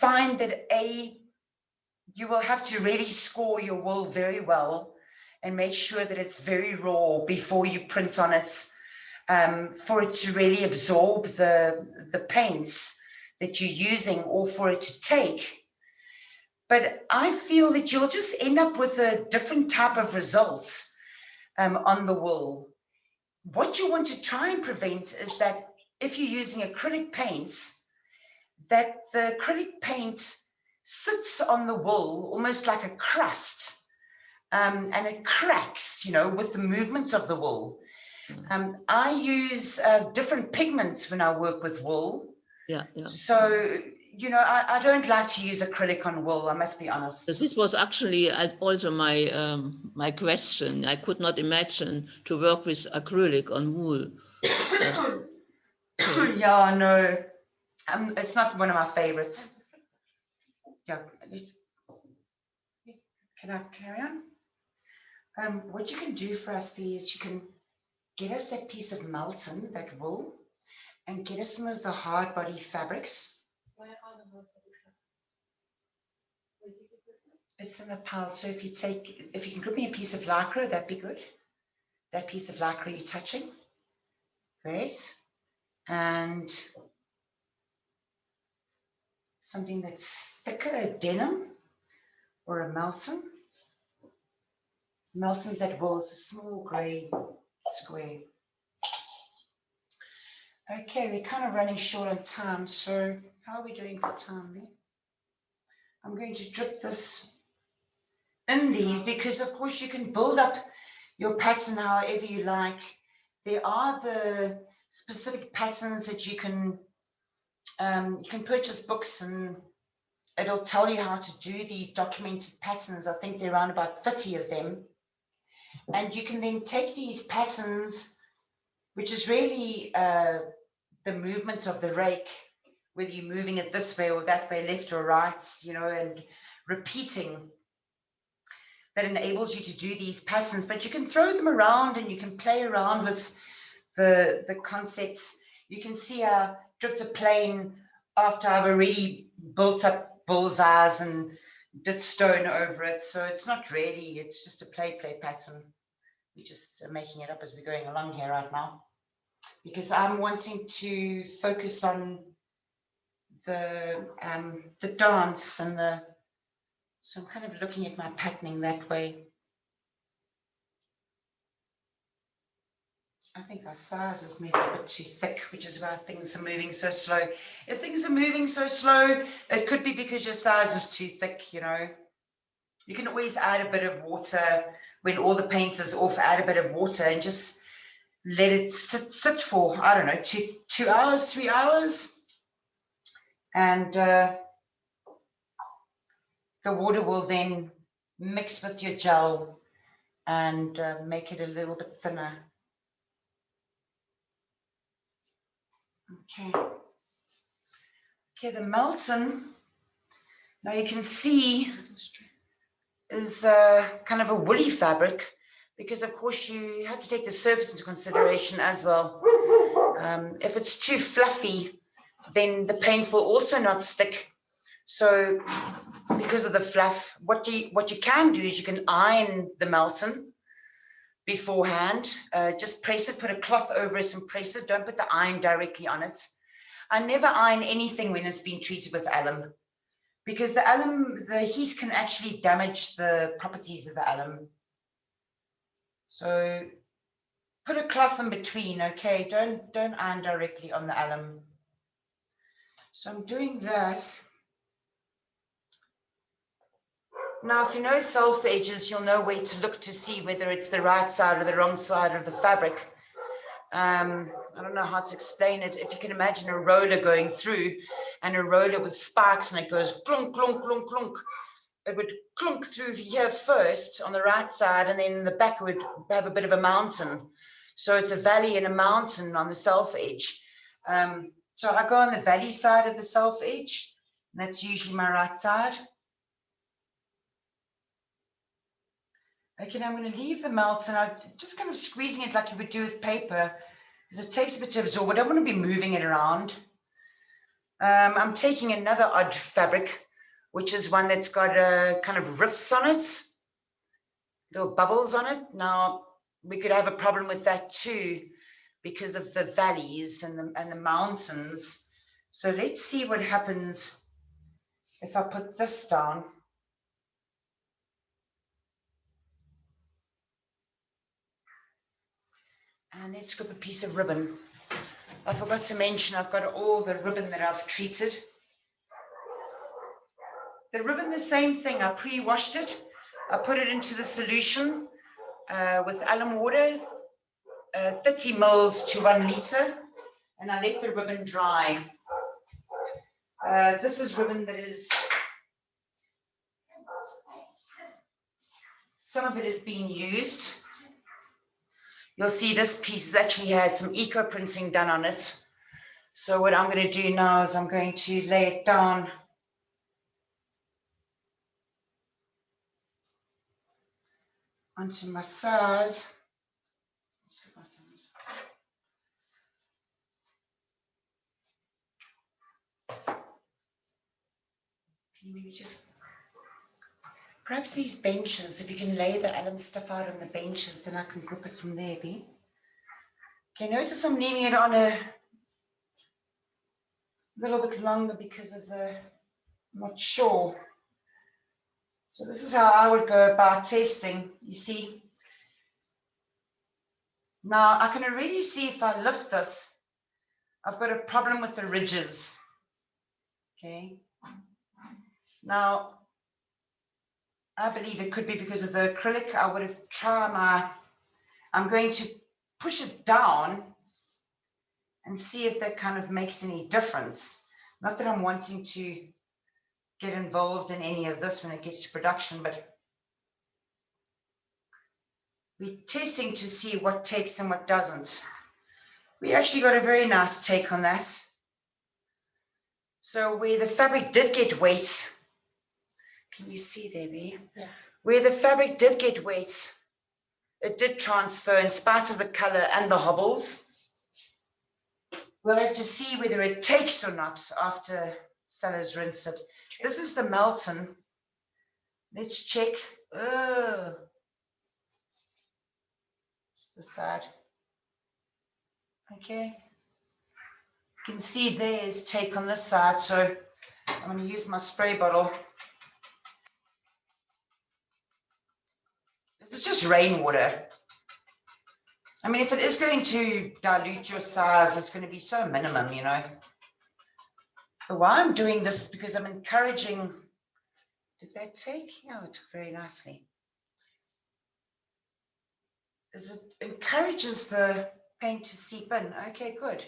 find that you will have to really score your wool very well and make sure that it's very raw before you print on it, for it to really absorb the paints that you're using, or for it to take. But I feel that you'll just end up with a different type of result on the wool. What you want to try and prevent is that if you're using acrylic paints, that the acrylic paint sits on the wool almost like a crust, and it cracks, you know, with the movement of the wool. I use different pigments when I work with wool. Yeah. So, you know, I don't like to use acrylic on wool, I must be honest. This was actually also my my question. I could not imagine to work with acrylic on wool. Yeah, no, it's not one of my favorites. Yeah, can I carry on? What you can do for us, please, is you can get us that piece of Melton, that wool, and get us some of the hard body fabrics. Where are the hard body fabrics? It's in the pile. So if you can grab me a piece of lycra, that'd be good. That piece of lycra you're touching. Great. And something that's thicker, a denim or a Melton. Melton's that wool, it's a small grey square. Okay, we're kind of running short on time, so how are we doing for time, Lee? I'm going to drip this in these because, of course, you can build up your pattern however you like. There are the specific patterns that you can purchase books and it'll tell you how to do these documented patterns. I think there are around about 30 of them. And you can then take these patterns, which is really the movement of the rake, whether you're moving it this way or that way, left or right, you know, and repeating that enables you to do these patterns, but you can throw them around and you can play around with the concepts. You can see I dripped a plane after I've already built up bullseyes and did stone over it. So it's not really, it's just a play pattern. We're just making it up as we're going along here right now, because I'm wanting to focus on the dance and so I'm kind of looking at my patterning that way. I think our size is maybe a bit too thick, which is why things are moving so slow. If things are moving so slow, it could be because your size is too thick, you know. You can always add a bit of water when all the paint is off, add a bit of water and just let it sit for, I don't know, 2 hours, 3 hours. And the water will then mix with your gel and make it a little bit thinner. Okay, the Melton, now you can see, is kind of a woolly fabric, because of course you have to take the surface into consideration as well. If it's too fluffy, then the paint will also not stick. So because of the fluff, what you can do is you can iron the Melton beforehand. Just press it, put a cloth over it and press it. Don't put the iron directly on it. I never iron anything when it's been treated with alum, because the alum, the heat can actually damage the properties of the alum. So put a cloth in between, okay? Don't iron directly on the alum. So I'm doing that. Now, if you know self edges, you'll know where to look to see whether it's the right side or the wrong side of the fabric. I don't know how to explain it. If you can imagine a roller going through, and a roller with spikes, and it goes clunk, clunk, clunk, clunk. It would clunk through here first on the right side, and then in the back it would have a bit of a mountain. So it's a valley and a mountain on the self edge. So I go on the valley side of the self edge, and that's usually my right side. Okay, now I'm going to leave the Melton. I'm just kind of squeezing it like you would do with paper, because it takes a bit to absorb. I don't want to be moving it around. I'm taking another odd fabric, which is one that's got a kind of riffs on it, little bubbles on it. Now, we could have a problem with that too, because of the valleys and the mountains. So let's see what happens if I put this down. And let's grab a piece of ribbon. I forgot to mention I've got all the ribbon that I've treated. The ribbon, the same thing. I pre-washed it. I put it into the solution with alum water, 30 mils to 1 liter, and I let the ribbon dry. This is ribbon that is, some of it is being used. You'll see this piece actually has some eco printing done on it. So what I'm going to do now is I'm going to lay it down onto my size. Can you maybe just, perhaps these benches, if you can lay the alum stuff out on the benches, then I can grip it from there, B. Okay, notice I'm leaving it on a little bit longer because of the, I'm not sure. So this is how I would go about testing, you see. Now I can already see if I lift this, I've got a problem with the ridges. Okay. Now, I believe it could be because of the acrylic. I would have tried I'm going to push it down and see if that kind of makes any difference. Not that I'm wanting to get involved in any of this when it gets to production, but we're testing to see what takes and what doesn't. We actually got a very nice take on that. So where the fabric did get wet, can you see there, B? Yeah. Where the fabric did get wet, it did transfer in spite of the color and the hobbles. We'll have to see whether it takes or not after Salah's rinsed it. This is the Melton. Let's check. Oh, it's the side. Okay. You can see there's take on this side, so I'm going to use my spray bottle. This is just rainwater. I mean, if it is going to dilute your size, it's going to be so minimum, you know. But why I'm doing this is because I'm encouraging. Did that take? Yeah, it took very nicely. It encourages the paint to seep in. Okay, good.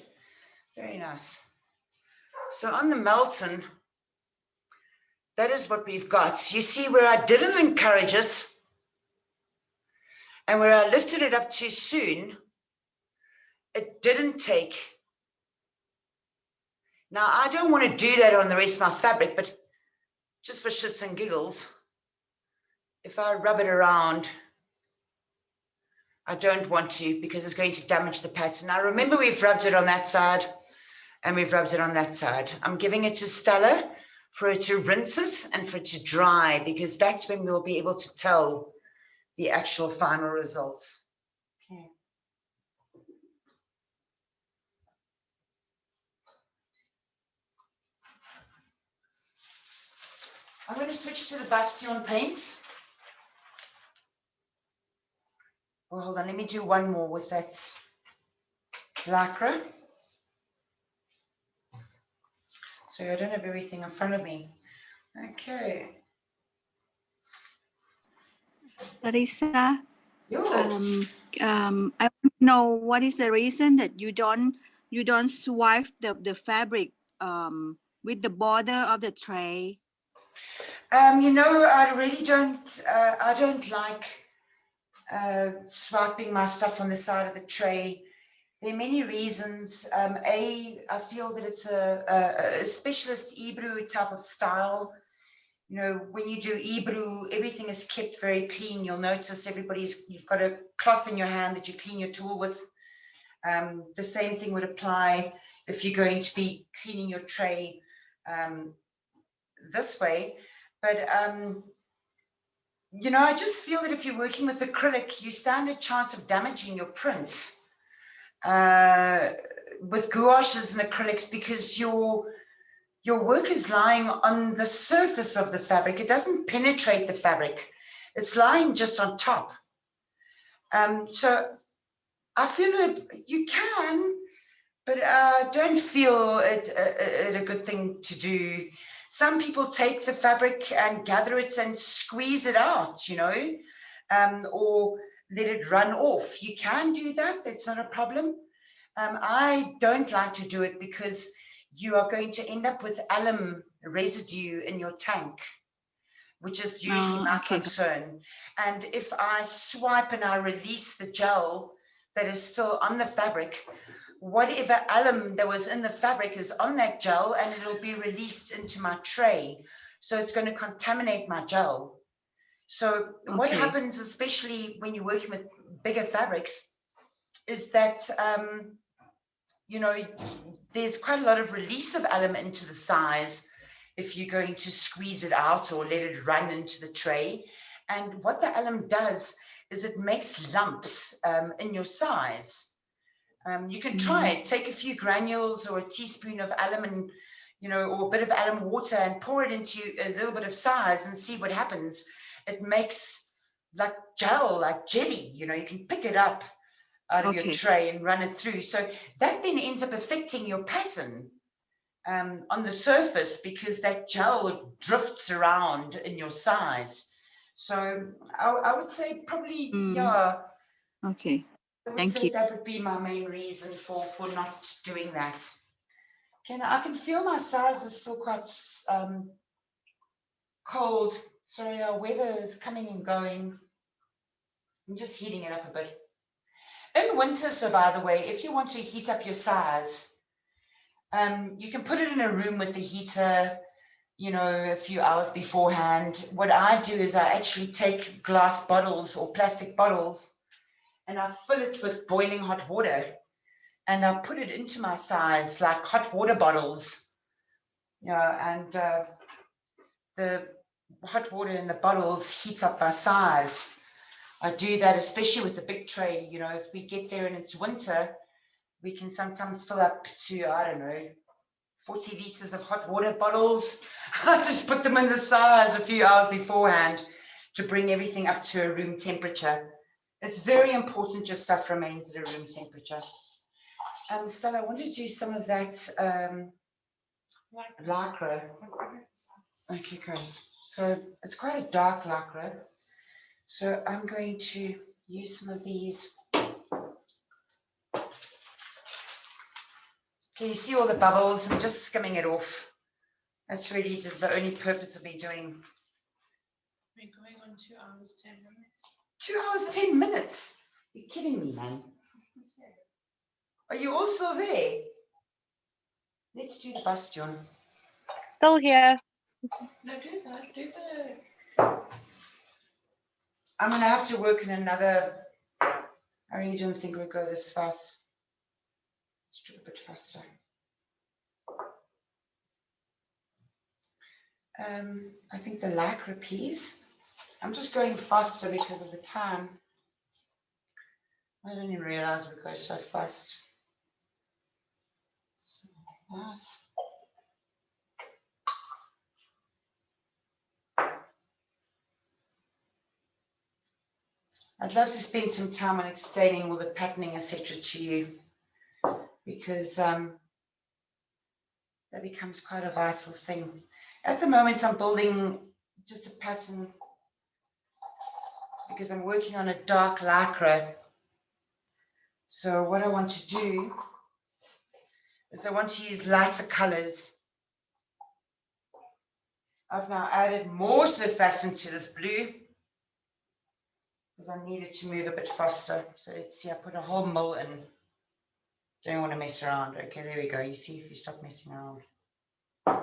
Very nice. So on the Melton, that is what we've got. You see where I didn't encourage it and where I lifted it up too soon, it didn't take. Now, I don't want to do that on the rest of my fabric, but just for shits and giggles, if I rub it around, I don't want to because it's going to damage the pattern. Now, remember we've rubbed it on that side and we've rubbed it on that side. I'm giving it to Stella for her to rinse it and for it to dry because that's when we'll be able to tell the actual final results. Okay. I'm going to switch to the Bastion paints. Oh, hold on, let me do one more with that lycra. So I don't have everything in front of me. Okay. Larissa, Yo. I want to know what is the reason that you don't swipe the fabric with the border of the tray. You know, I really don't. I don't like swiping my stuff on the side of the tray. There are many reasons. I feel that it's a specialist Ebru type of style. You know, when you do Ebru, everything is kept very clean. You'll notice you've got a cloth in your hand that you clean your tool with. The same thing would apply if you're going to be cleaning your tray this way. But, you know, I just feel that if you're working with acrylic, you stand a chance of damaging your prints with gouaches and acrylics because your work is lying on the surface of the fabric. It doesn't penetrate the fabric. It's lying just on top. So I feel that you can, but don't feel it a good thing to do. Some people take the fabric and gather it and squeeze it out, you know, or let it run off. You can do that. That's not a problem. I don't like to do it because you are going to end up with alum residue in your tank, which is usually my concern. And if I swipe and I release the gel that is still on the fabric, whatever alum that was in the fabric is on that gel and it'll be released into my tray. So it's going to contaminate my gel. So what happens, especially when you're working with bigger fabrics, is that, you know, there's quite a lot of release of alum into the size if you're going to squeeze it out or let it run into the tray. And what the alum does is it makes lumps in your size. You can try it. Take a few granules or a teaspoon of alum and, you know, or a bit of alum water and pour it into a little bit of size and see what happens. It makes like gel, like jelly, you know, you can pick it up out of your tray and run it through. So that then ends up affecting your pattern on the surface because that gel drifts around in your size. So I would say probably, yeah. Okay. Thank you. That would be my main reason for not doing that. I can feel my size is still quite cold. Sorry, our weather is coming and going. I'm just heating it up a bit. In winter, so by the way, if you want to heat up your size, you can put it in a room with the heater. you know, a few hours beforehand. What I do is I actually take glass bottles or plastic bottles and I fill it with boiling hot water and I put it into my size like hot water bottles. You know, and the hot water in the bottles heats up my size. I do that especially with the big tray. You know, if we get there and it's winter, we can sometimes fill up to, I don't know, 40 liters of hot water bottles. I just put them in the size a few hours beforehand to bring everything up to a room temperature. It's very important your stuff remains at a room temperature. So I want to do some of that lycra. Okay, great. So it's quite a dark lycra. So I'm going to use some of these. Can you see all the bubbles? I'm just skimming it off. That's really the only purpose of me doing. We're going on 2 hours, 10 minutes. 2 hours, 10 minutes? You're kidding me, man. Are you all still there? Let's do the Bastion. Still here. No, do that. Do the. I'm going to have to work in another. I really don't think we'll go this fast. Let's do it a bit faster. I think the lycra piece. I'm just going faster because of the time. I didn't even realize we go so fast. So nice. I'd love to spend some time on explaining all the patterning, etc. to you, because that becomes quite a vital thing. At the moment, I'm building just a pattern because I'm working on a dark lycra. So what I want to do is I want to use lighter colors. I've now added more surfactant to this blue because I need it to move a bit faster. So let's see, I put a whole mill in. Don't want to mess around. Okay, there we go. You see if you stop messing around. Okay,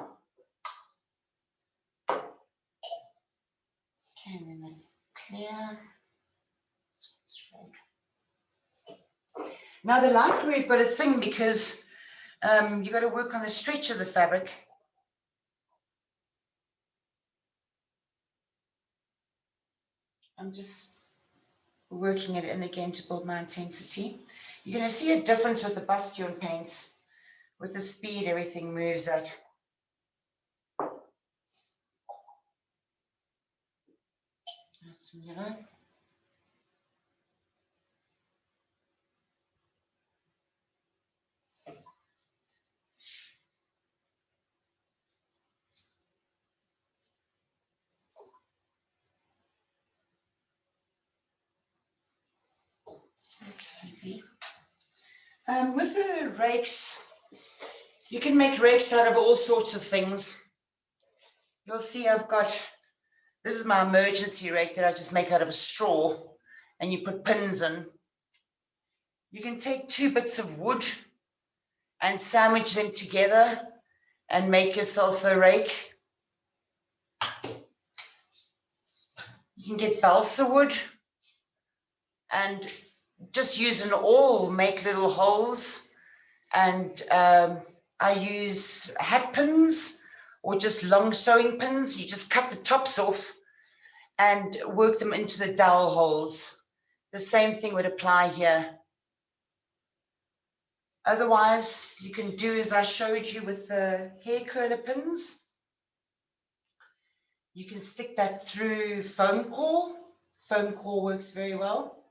and then the clear. Now the lycra, we've got a thing because you got to work on the stretch of the fabric. I'm just working it in again to build my intensity. You're going to see a difference with the Bastion paints. With the speed, everything moves at. That's some yellow. Okay. With the rakes, you can make rakes out of all sorts of things. You'll see I've got, this is my emergency rake that I just make out of a straw and you put pins in. You can take 2 bits of wood and sandwich them together and make yourself a rake. You can get balsa wood and just use an awl, make little holes. And I use hat pins or just long sewing pins. You just cut the tops off and work them into the dowel holes. The same thing would apply here. Otherwise, you can do as I showed you with the hair curler pins. You can stick that through foam core. Foam core works very well.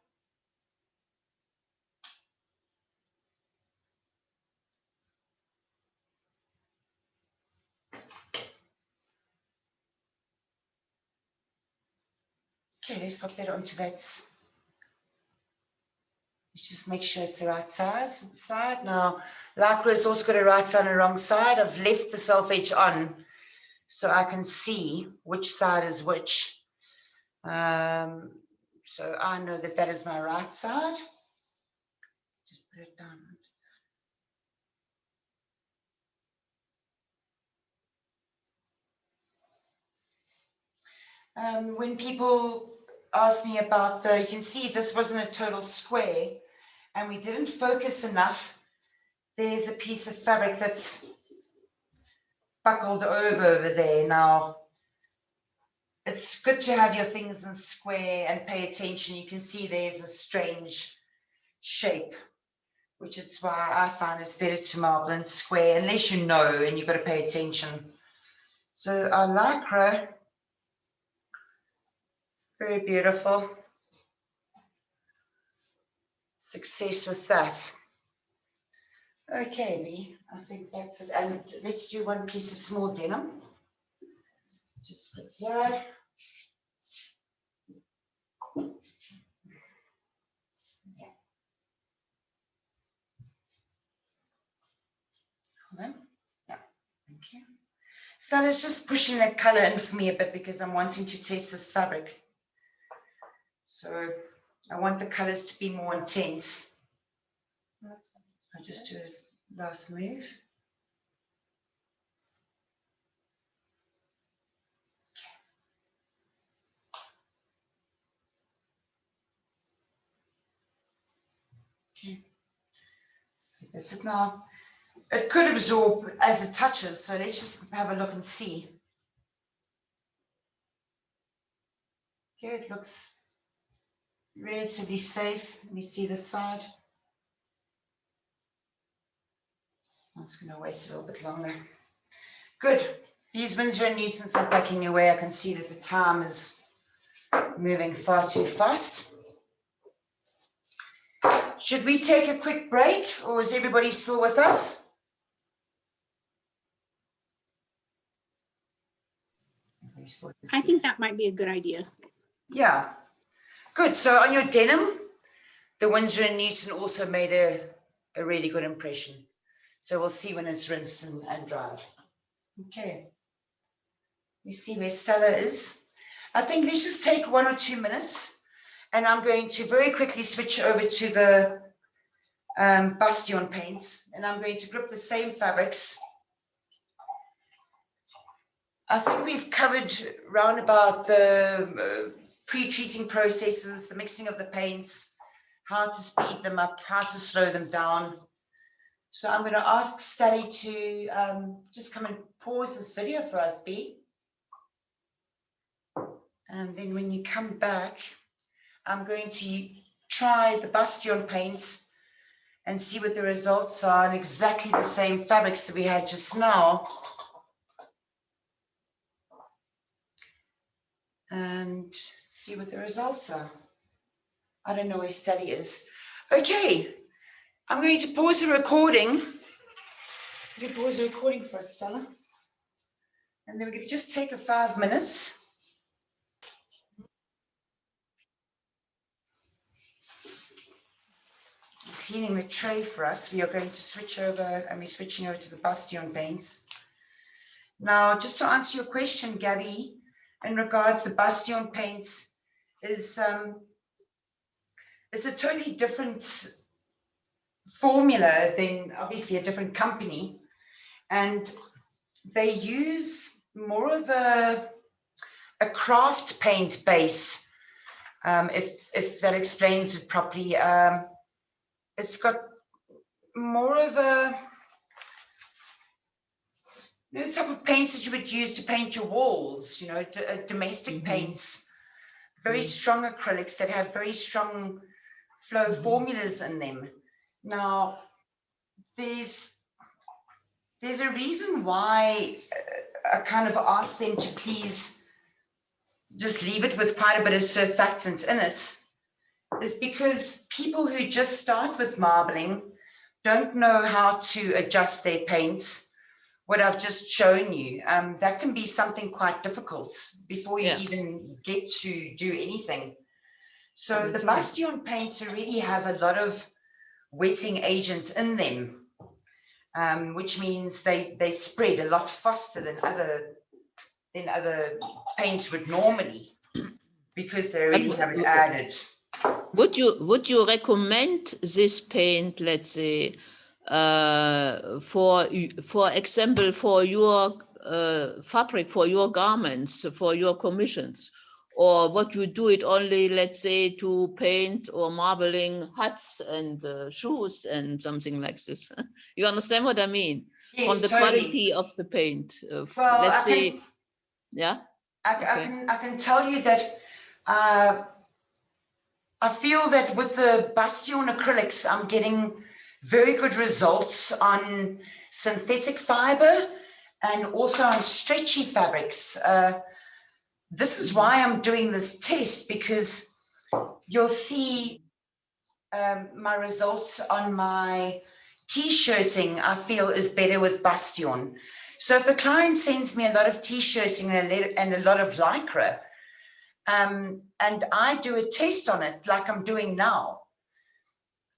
Okay, let's pop that onto that. Let's just make sure it's the right side. Now, lycra has also got a right side and a wrong side. I've left the self edge on so I can see which side is which. So I know that that is my right side. Just put it down. When people ask me about you can see this wasn't a total square and we didn't focus enough. There's a piece of fabric that's buckled over there. Now, it's good to have your things in square and pay attention. You can see there's a strange shape, which is why I find it's better to marble in square, unless you know and you've got to pay attention. So our lycra, very beautiful. Success with that. Okay, Lee, I think that's it. And let's do one piece of small denim. Just put that. Hold on. Yeah, thank you. Stella's just pushing that color in for me a bit because I'm wanting to test this fabric. So I want the colors to be more intense. I'll just do a last move. Okay. So that's it now. It could absorb as it touches, so let's just have a look and see. Okay, it looks relatively safe. Let me see this side. I'm just going to wait a little bit longer. Good. These Winsor & Newtons are backing away. I can see that the time is moving far too fast. Should we take a quick break, or is everybody still with us? I think that might be a good idea. Yeah. Good. So on your denim, the Winsor & Newton also made a really good impression. So we'll see when it's rinsed and dried. Okay. You see where Stella is. I think let's just take 1 or 2 minutes, and I'm going to very quickly switch over to the Bastion paints, and I'm going to grip the same fabrics. I think we've covered round about the pre-treating processes, the mixing of the paints, how to speed them up, how to slow them down. So I'm going to ask Stella to just come and pause this video for us, B. And then when you come back, I'm going to try the Bastion paints and see what the results are on exactly the same fabrics that we had just now. And see what the results are. I don't know where Stella is. Okay, I'm going to pause the recording. You pause the recording for us, Stella. And then we're going to just take a 5 minutes. Cleaning the tray for us. We are going to switch over, and we're switching over to the Bastion paints. Now, just to answer your question, Gabby, in regards to the Bastion paints, is it's a totally different formula than obviously a different company, and they use more of a craft paint base. If that explains it properly, it's got more of a the type of paints that you would use to paint your walls, you know, domestic paints, very strong acrylics that have very strong flow formulas in them. Now, there's a reason why I kind of asked them to please just leave it with quite a bit of surfactant in it, is because people who just start with marbling don't know how to adjust their paints. What I've just shown you, that can be something quite difficult before you even get to do anything. So the Bastion paints already have a lot of wetting agents in them, which means they spread a lot faster than other paints would normally, because they already have it added. Would you recommend this paint, let's say, for example, for your fabric, for your garments, for your commissions, or what you do it only, let's say, to paint or marbling huts and shoes and something like this. You understand what I mean? Yes, On the totally. quality of the paint. Well, Let's say, yeah. I can tell you that I feel that with the Bastion acrylics, I'm getting very good results on synthetic fiber and also on stretchy fabrics. This is why I'm doing this test, because you'll see my results on my t-shirting, I feel, is better with Bastion. So if a client sends me a lot of t-shirting and a lot of lycra, and I do a test on it like I'm doing now,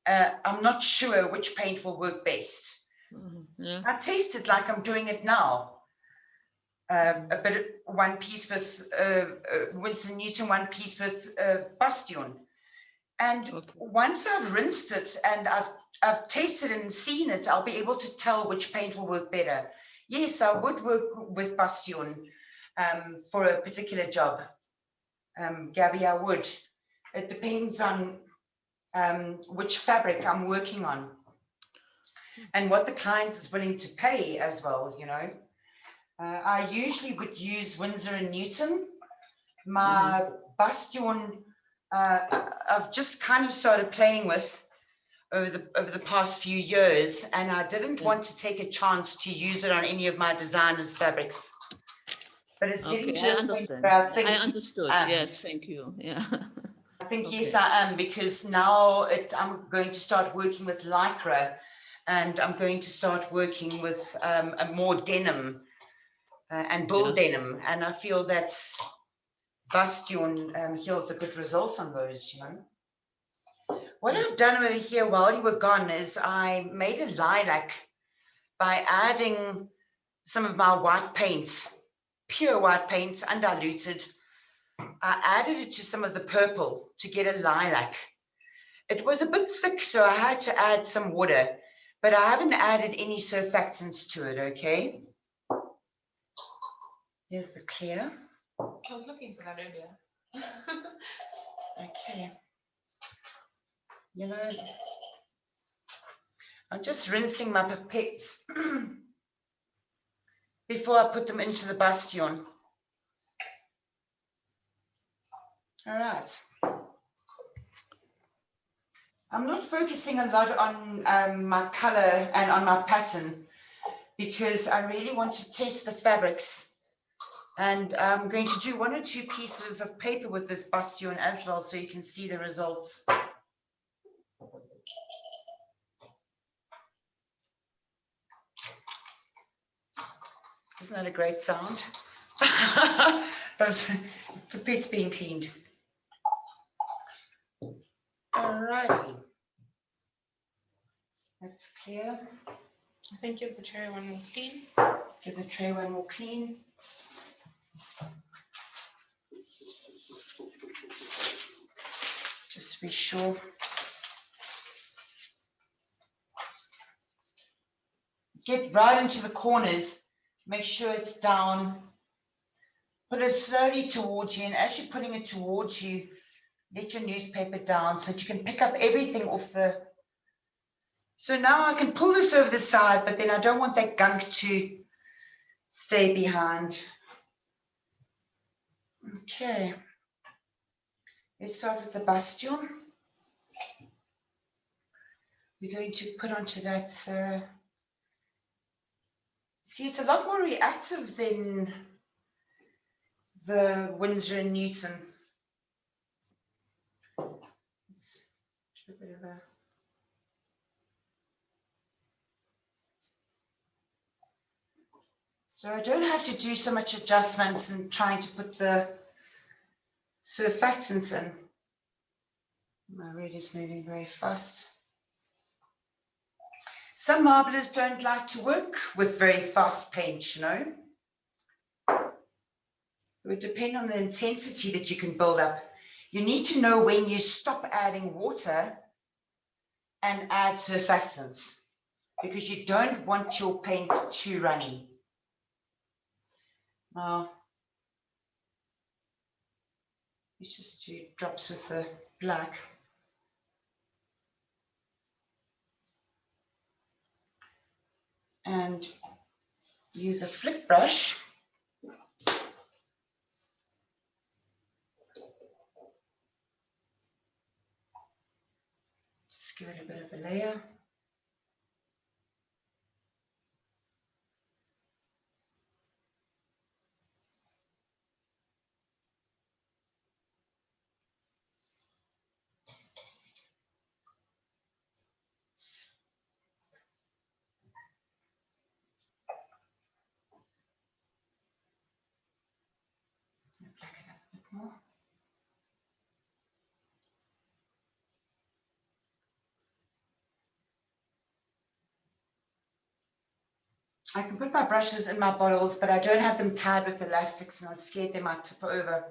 I'm not sure which paint will work best. Yeah. I test it like I'm doing it now. A bit one piece with Winston Newton, one piece with Bastion. And once I've rinsed it and I've tasted and seen it, I'll be able to tell which paint will work better. Yes, I would work with Bastion for a particular job. Gabby, I would. It depends on which fabric I'm working on and what the client is willing to pay as well, you know. I usually would use Winsor & Newton. My Bastion, I've just kind of started playing with over the past few years, and I didn't want to take a chance to use it on any of my designers' fabrics. But it's getting to a point where I think, I understood. Yes, thank you. Yeah. I think yes, I am, because now I'm going to start working with lycra, and I'm going to start working with a more denim and bull denim, and I feel that Bastion yields a good result on those, you know. What I've done over here while you were gone is I made a lilac by adding some of my white paints, pure white paints, undiluted. I added it to some of the purple to get a lilac. It was a bit thick, so I had to add some water, but I haven't added any surfactants to it, okay? Here's the clear. I was looking for that earlier. Okay. Yellow. I'm just rinsing my pipettes before I put them into the Bastion. All right. I'm not focusing a lot on my color and on my pattern because I really want to test the fabrics. And I'm going to do 1 or 2 pieces of paper with this Bastion as well, so you can see the results. Isn't that a great sound? The pit's being cleaned. Alrighty. That's clear. I think give the tray one more clean. Give the tray one more clean. Just to be sure. Get right into the corners. Make sure it's down. Put it slowly towards you, and as you're putting it towards you, let your newspaper down so that you can pick up everything off the... So now I can pull this over the side, but then I don't want that gunk to stay behind. Okay. Let's start with the Bastion. We're going to put onto that... See, it's a lot more reactive than the Winsor & Newton. Let's do a bit of a... So I don't have to do so much adjustments and trying to put the surfactants in. My red is moving very fast. Some marblers don't like to work with very fast paint, you know. It would depend on the intensity that you can build up. You need to know when you stop adding water and add surfactants, because you don't want your paint too runny. Now, Let's just do drops with the black. And use a flick brush. Just give it a bit of a layer. Black it up a bit more. I can put my brushes in my bottles, but I don't have them tied with elastics and I'm scared they might tip over.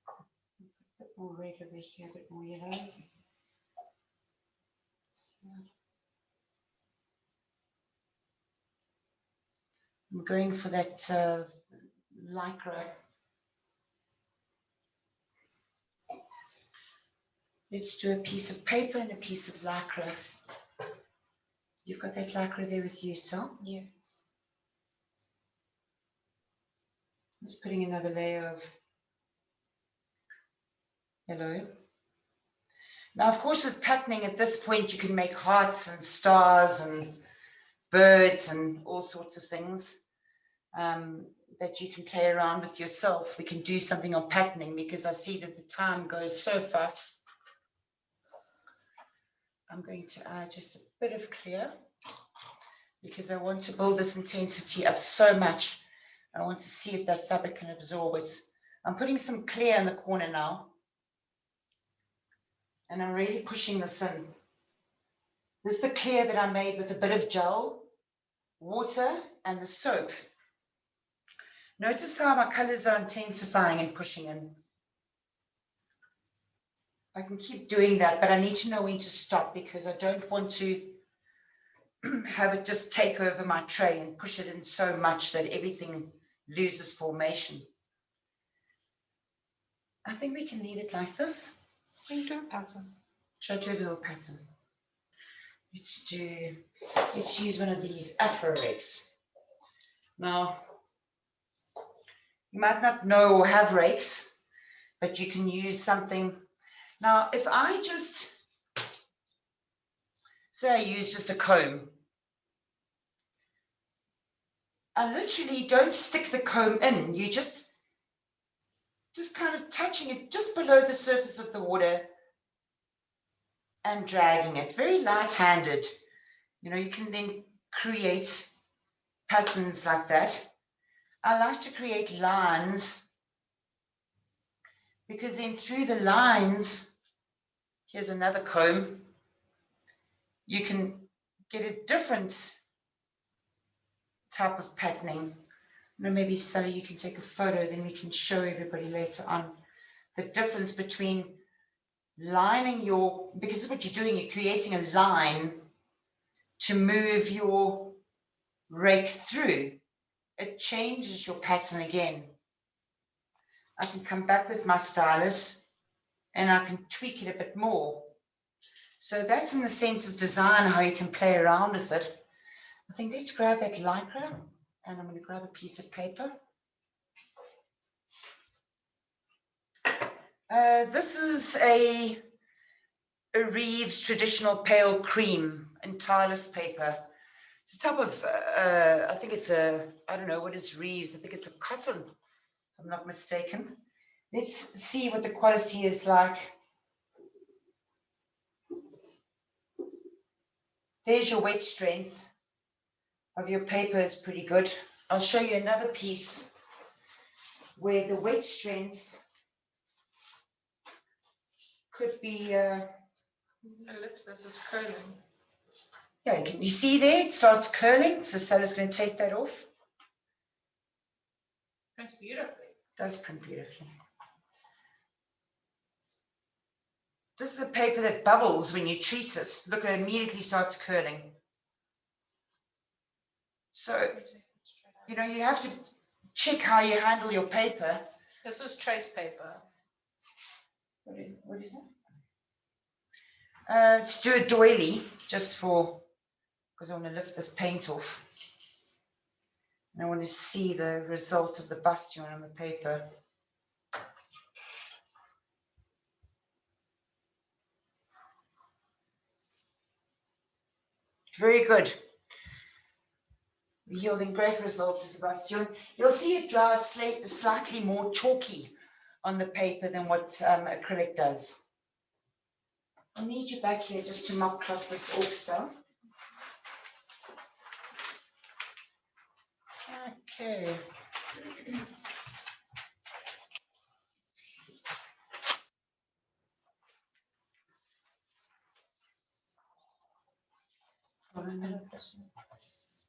A bit more red over here, a bit more yellow. I'm going for that lycra. Let's do a piece of paper and a piece of lycra. You've got that lycra there with you, Sal? Yes. Just putting another layer of yellow. Now, of course, with patterning at this point, you can make hearts and stars and birds and all sorts of things that you can play around with yourself. We can do something on patterning because I see that the time goes so fast. I'm going to add just a bit of clear because I want to build this intensity up so much. I want to see if that fabric can absorb it. I'm putting some clear in the corner now. And I'm really pushing this in. This is the clear that I made with a bit of gel, water, and the soap. Notice how my colors are intensifying and pushing in. I can keep doing that, but I need to know when to stop because I don't want to have it just take over my tray and push it in so much that everything loses formation. I think we can leave it like this. We can do a pattern. Should I do a little pattern? Let's use one of these Afro rakes. Now, you might not know or have rakes, but you can use something. Now, if I just, say I use just a comb, I literally don't stick the comb in. You just kind of touching it just below the surface of the water and dragging it, very light-handed. You know, you can then create patterns like that. I like to create lines because then through the lines, here's another comb, you can get a different type of patterning. You know, maybe Sally, you can take a photo, then we can show everybody later on the difference between lining your, because this is what you're doing, you're creating a line to move your rake through. It changes your pattern again. I can come back with my stylus and I can tweak it a bit more. So that's in the sense of design, how you can play around with it. I think let's grab that lycra and I'm going to grab a piece of paper. This is a Reeves traditional pale cream in Timeless paper. It's a type of, I think it's a, I don't know, what is Reeves? I think it's a cotton, if I'm not mistaken. Let's see what the quality is like. There's your wet strength of your paper is pretty good. I'll show you another piece where the wet strength could be. This is curling. Yeah, you see there, it starts curling. So Sally's going to take that off. Prints beautifully. Does print beautifully. This is a paper that bubbles when you treat it. Look, it immediately starts curling. So, you know, you have to check how you handle your paper. This is trace paper. What is it? Just do a doily, just for, because I want to lift this paint off. And I want to see the result of the bastion on the paper. Very good. We're yielding great results with the bastion. You'll see it dries slightly more chalky on the paper than what acrylic does. I'll need you back here just to mop cloth this off still. Okay. Hold on a minute. Let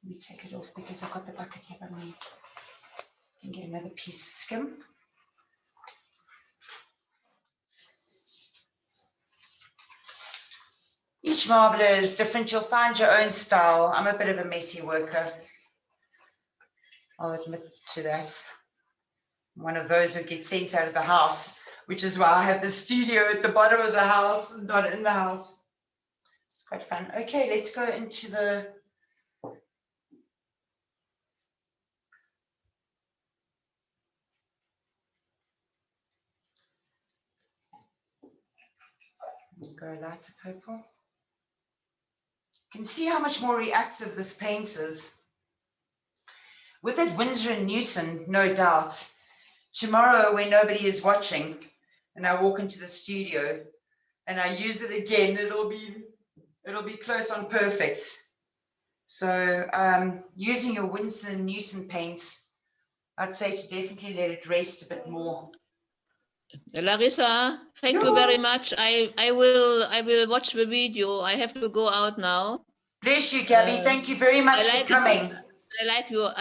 me take it off because I've got the bucket here by me. And get another piece of skim. Each marbler is different. You'll find your own style. I'm a bit of a messy worker. I'll admit to that. I'm one of those who get sent out of the house, which is why I have the studio at the bottom of the house, not in the house. It's quite fun. Okay, let's go into the go lighter purple. You can see how much more reactive this paint is. With it Winsor and Newton, no doubt. Tomorrow, when nobody is watching, and I walk into the studio and I use it again, it'll be close on perfect. So using your Winsor and Newton paints, I'd say to definitely let it rest a bit more. Larissa, thank you very much. I will watch the video. I have to go out now. Bless you, Gabby. Thank you very much for coming. I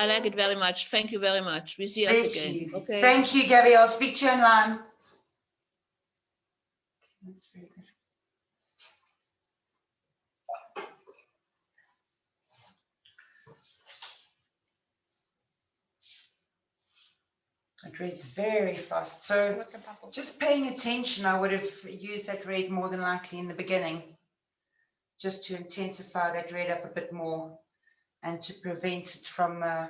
like it very much. Thank you very much. We see us again. Okay. Thank you, Gabby. I'll speak to you online. That's very good. It reads very fast. So just paying attention, I would have used that red more than likely in the beginning, just to intensify that red up a bit more and to prevent it from okay,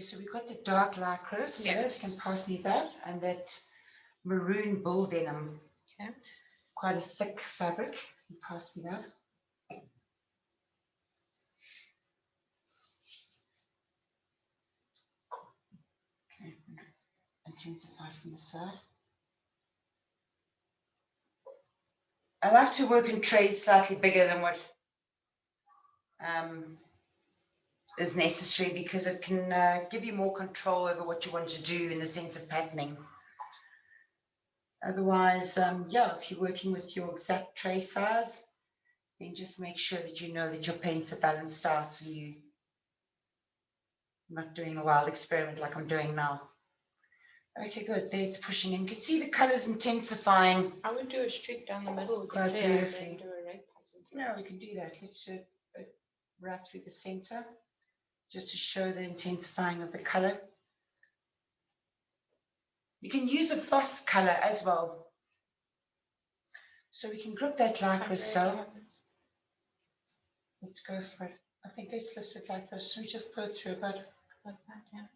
so we've got the dark lycra, so if you can pass me that, and that maroon bull denim. Okay. Quite a thick fabric. You pass me that. Okay, intensify from the side. I like to work in trays slightly bigger than what is necessary, because it can give you more control over what you want to do in the sense of patterning. Otherwise, yeah, if you're working with your exact tray size, then just make sure that you know that your paints are balanced out, so you're not doing a wild experiment like I'm doing now. Okay, good. There it's pushing in. You can see the colors intensifying. I would do a streak down the middle with quite the clear and beautifully. then do a red pattern. No, we can do that. Let's do it right through the center, just to show the intensifying of the color. You can use a floss color as well. So we can grip that lycra style. Let's go for it. I think they slipped it like this. So we just put it through about like that, yeah.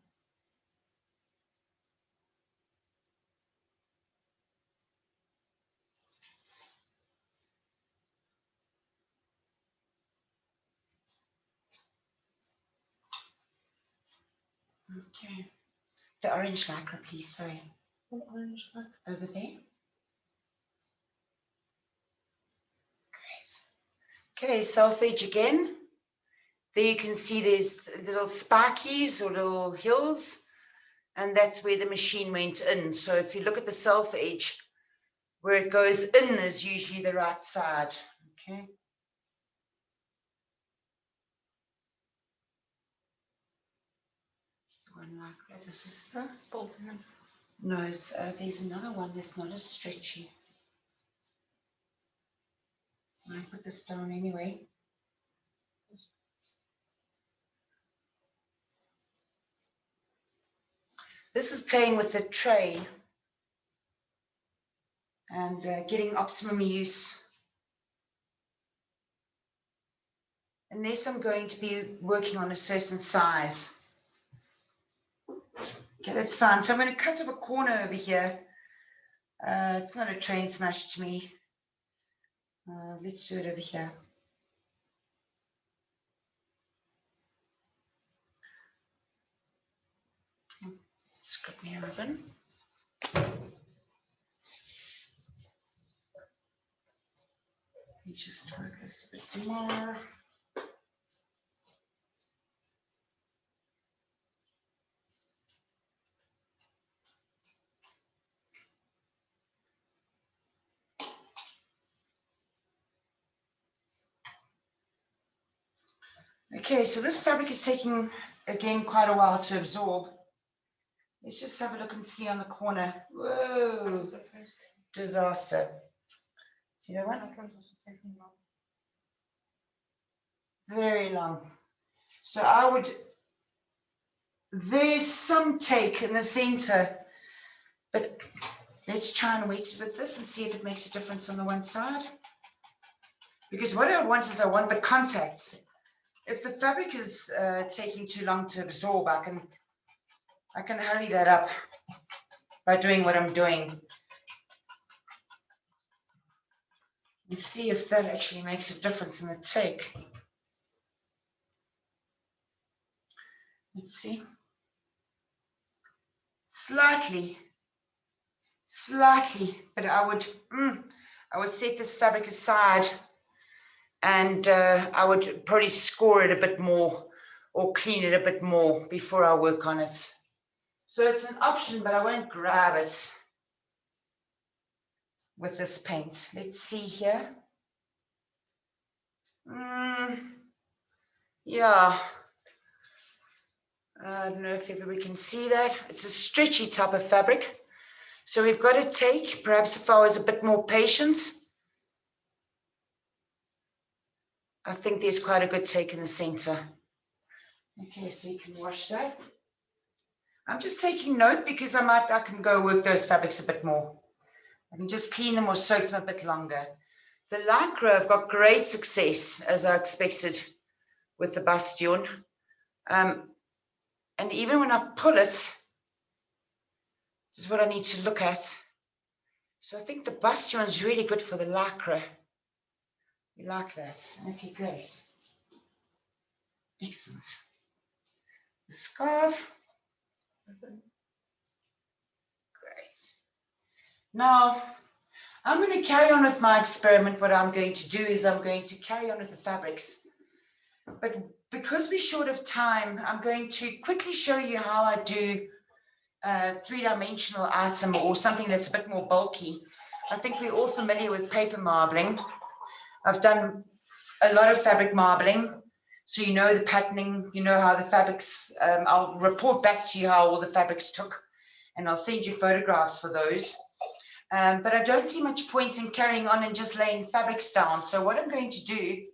Okay. The orange lycra, please. Sorry. What orange lycra? Over there. Great. Okay, self-edge again. There you can see there's little spikies or little hills, and that's where the machine went in. So if you look at the self-edge, where it goes in is usually the right side. Okay. One like this is the bolt. No, there's another one that's not as stretchy. I put this down anyway. This is playing with the tray and getting optimum use. Unless I'm going to be working on a certain size. Okay, that's fine. So I'm going to cut off a corner over here. It's not a train smash to me. Let's do it over here. Script me a ribbon. Let me just work this a bit more. Okay, so this fabric is taking, again, quite a while to absorb. Let's just have a look and see on the corner. Whoa, disaster. See that one? Very long. So I would, there's some take in the center, but let's try and weight it with this and see if it makes a difference on the one side. Because what I want is I want the contact. If the fabric is taking too long to absorb, I can hurry that up by doing what I'm doing. And see if that actually makes a difference in the take. Let's see. Slightly, but I would set this fabric aside and I would probably score it a bit more or clean it a bit more before I work on it. So it's an option, but I won't grab it with this paint. Let's see here. Yeah. I don't know if everybody can see that. It's a stretchy type of fabric. So we've got to take, perhaps if I was a bit more patient, I think there's quite a good take in the center. Okay, so you can wash that. I'm just taking note because I can go work those fabrics a bit more. I can just clean them or soak them a bit longer. The Lycra, I've got great success, as I expected, with the Bastion. And even when I pull it, this is what I need to look at. So I think the Bastion is really good for the Lycra. You like that? Okay, great. Excellent. The scarf. Great. Now, I'm going to carry on with my experiment. What I'm going to do is I'm going to carry on with the fabrics. But because we're short of time, I'm going to quickly show you how I do a three-dimensional item or something that's a bit more bulky. I think we're all familiar with paper marbling. I've done a lot of fabric marbling. So you know the patterning, you know how the fabrics, I'll report back to you how all the fabrics took, and I'll send you photographs for those. But I don't see much point in carrying on and just laying fabrics down. So what I'm going to do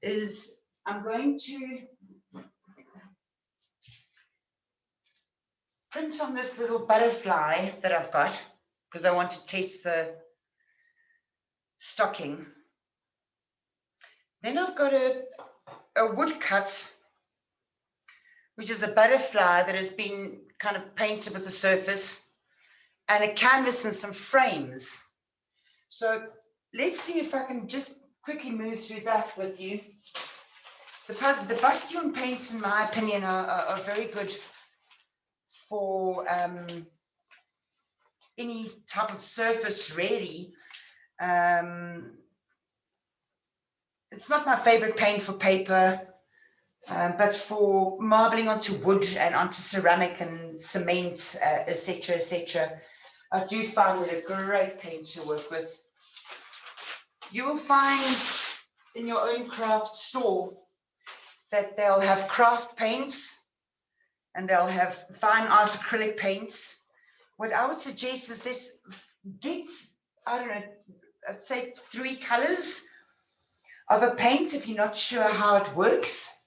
is I'm going to print on this little butterfly that I've got because I want to test the stocking. Then I've got a woodcut, which is a butterfly that has been kind of painted with the surface, and a canvas and some frames. So let's see if I can just quickly move through that with you. The Bastion paints, in my opinion, are very good for any type of surface, really. It's not my favorite paint for paper, but for marbling onto wood and onto ceramic and cement, etc., I do find it a great paint to work with. You will find in your own craft store that they'll have craft paints and they'll have fine art acrylic paints. What I would suggest is this: get, I don't know, I'd say 3 colors of a paint if you're not sure how it works.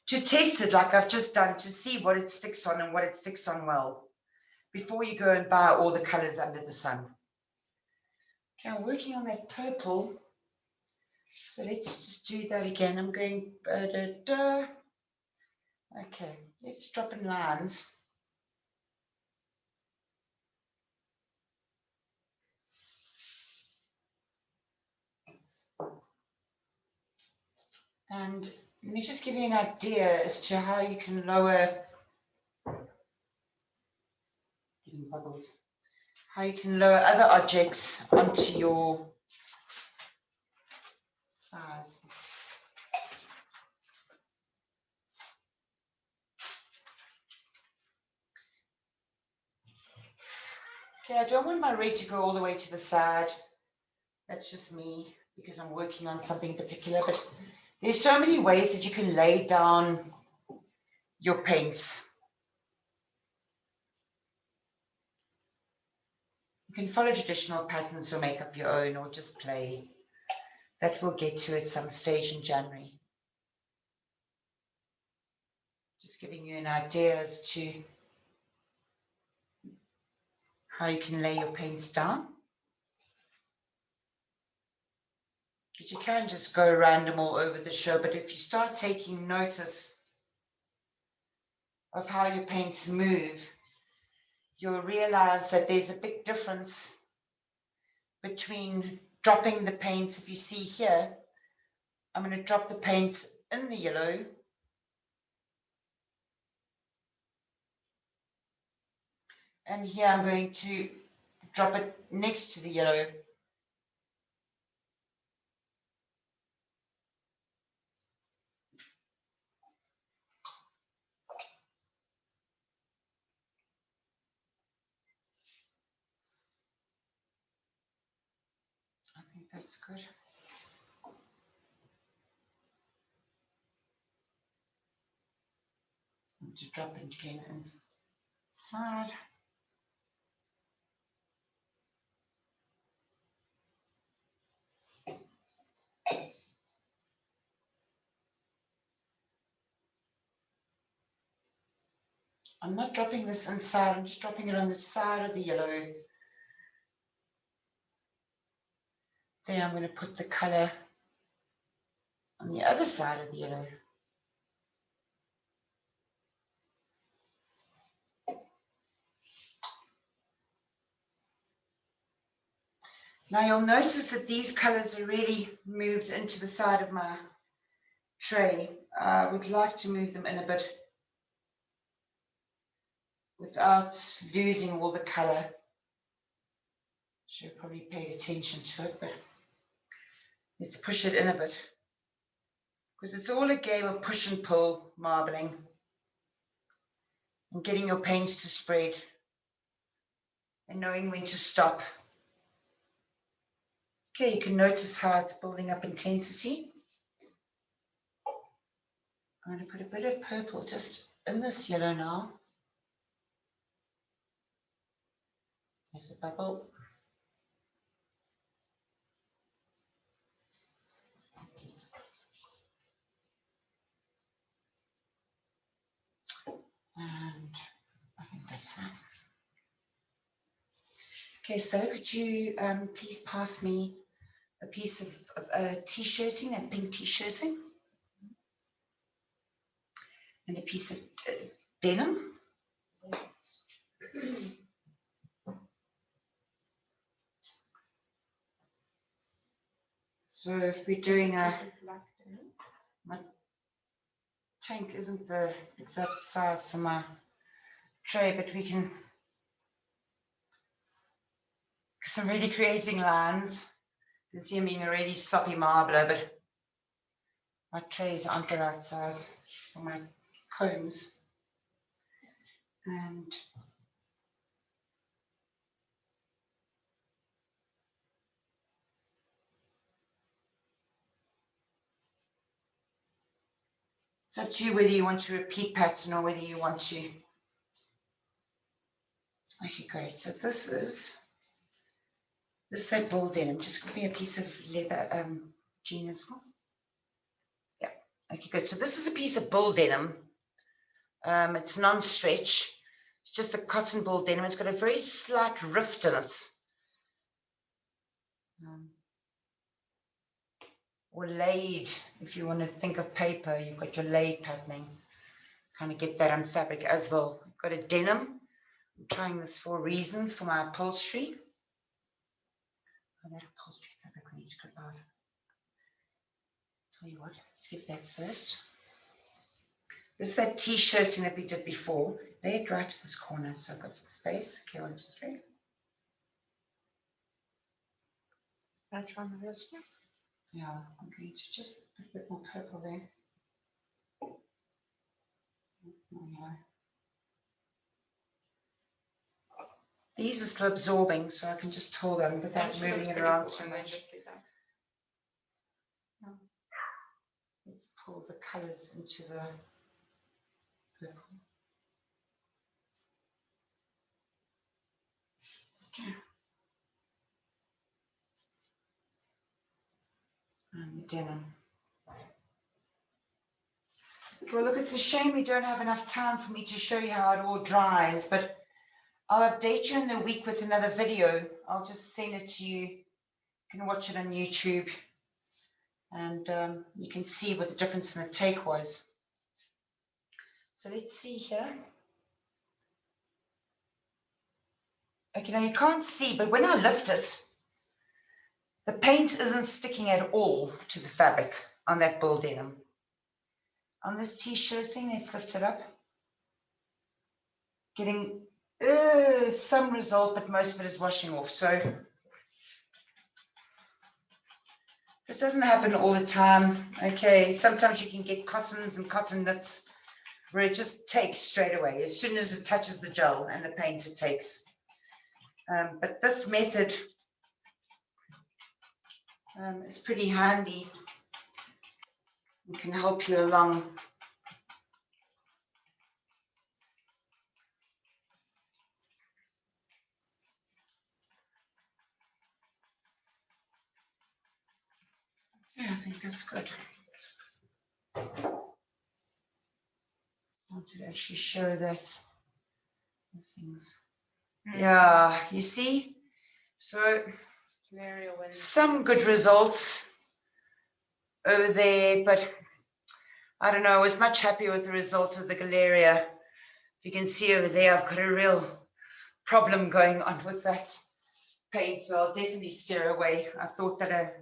to test it like I've just done, to see what it sticks on and what it sticks on well, before you go and buy all the colors under the sun. Okay, I'm working on that purple. So let's just do that again. I'm going, okay, let's drop in lines. And let me just give you an idea as to how you can lower, bubbles, how you can lower other objects onto your size. Okay, I don't want my red to go all the way to the side. That's just me, because I'm working on something particular, but there's so many ways that you can lay down your paints. You can follow traditional patterns or make up your own, or just play. That we'll get to at some stage in January. Just giving you an idea as to how you can lay your paints down. Because you can just go random all over the show, but if you start taking notice of how your paints move, you'll realize that there's a big difference between dropping the paints. If you see here, I'm going to drop the paints in the yellow, and here I'm going to drop it next to the yellow. I think that's good. To drop it again inside. I'm not dropping this inside, I'm just dropping it on the side of the yellow. Then I'm going to put the color on the other side of the yellow. Now you'll notice that these colors are really moved into the side of my tray. I would like to move them in a bit without losing all the color. Should have probably paid attention to it, but let's push it in a bit. Because it's all a game of push and pull marbling and getting your paints to spread and knowing when to stop. Okay, you can notice how it's building up intensity. I'm going to put a bit of purple just in this yellow now. There's a bubble. And I think that's it. Okay, so could you please pass me a piece of t-shirting, that pink t-shirting, and a piece of denim. So if we're doing my tank isn't the exact size for my tray, but we can, because I'm really creating lines. You can see I'm being a really sloppy marbler, but my trays aren't the right size for my combs. And it's up to you whether you want to repeat pattern or whether you want to. Okay, great. So this is that ball denim. Just give me a piece of leather jean as well. Yeah. Okay, good. So this is a piece of bull denim. It's non-stretch. It's just a cotton bull denim. It's got a very slight rift in it. Or laid, if you want to think of paper, you've got your laid patterning. Kind of get that on fabric as well. I've got a denim. I'm trying this for reasons for my upholstery. Oh, that upholstery fabric we need to grip out. Tell you what, let's give that first. This is that t-shirting that we did before. Lay it right to this corner, so I've got some space. Okay, 1, 2, 3. Can I try my first one? Yeah, I'm going to just put a bit more purple there. Yeah. These are still absorbing, so I can just hold them without moving it around too much. Let's pull the colors into the purple. Okay. And the denim. Well, look, it's a shame we don't have enough time for me to show you how it all dries, but I'll update you in the week with another video. I'll just send it to you. You can watch it on YouTube, and you can see what the difference in the take was. So let's see here. Okay, now you can't see, but when I lift it, the paint isn't sticking at all to the fabric on that bull denim. On this t-shirting, let's lift it up. Getting some result, but most of it is washing off. So this doesn't happen all the time. Okay, sometimes you can get cottons and cotton knits where it just takes straight away. As soon as it touches the gel and the paint, it takes. But this method is pretty handy. It can help you along. Yeah, I think that's good. I wanted to actually show that things. Yeah, you see? So some good results over there, but I don't know, I was much happier with the results of the Galeria. If you can see over there, I've got a real problem going on with that paint, so I'll definitely steer away. I thought that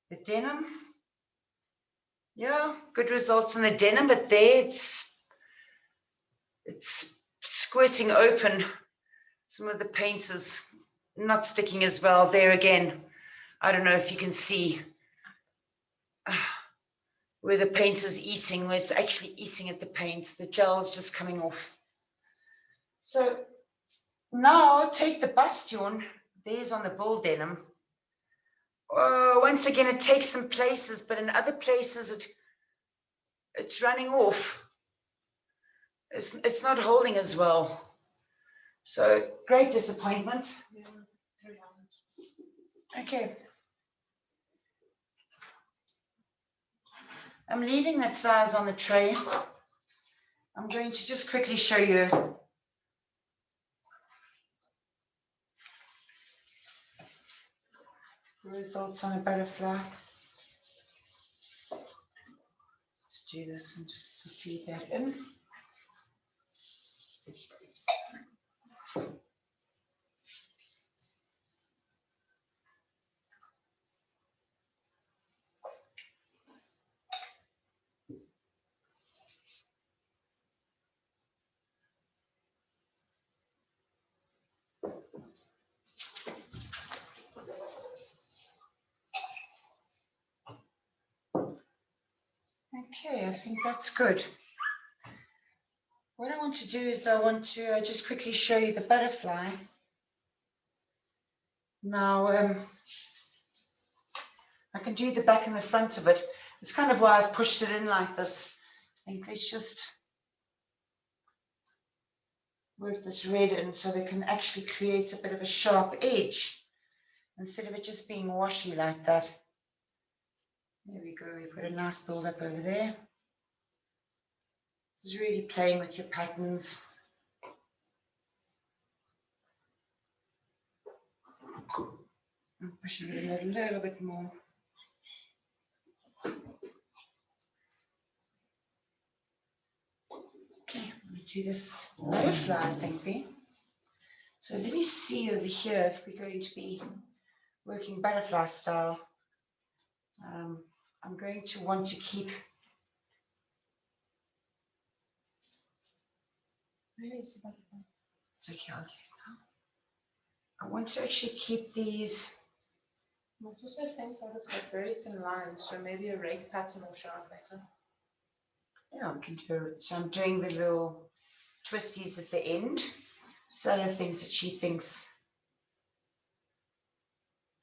the denim, yeah, good results in the denim, but there it's squirting open. Some of the paint is not sticking as well. There again, I don't know if you can see where the paint is eating, where it's actually eating at the paint. The gel is just coming off. So now take the Bastion. There's on the bull denim. Once again, it takes some places, but in other places it's running off. It's not holding as well. So great disappointment. Okay. I'm leaving that size on the tray. I'm going to just quickly show you the results on a butterfly. Let's do this and just feed that in. Okay, I think that's good. What I want to do is I want to just quickly show you the butterfly. Now, I can do the back and the front of it. It's kind of why I've pushed it in like this. I think let's just work this red in so they can actually create a bit of a sharp edge instead of it just being washy like that. There we go. We've got a nice build up over there. This is really playing with your patterns. I'm pushing it in a little bit more. Okay, I'm going to do this butterfly thing there. So let me see over here if we're going to be working butterfly style. I'm going to want to keep. Where is the butterfly? It's okay, I'll get it now. I want to actually keep these. I also think that it's got very thin lines, so maybe a rake pattern will show up better. Yeah, we can do it. So I'm doing the little twisties at the end. Stella thinks that she thinks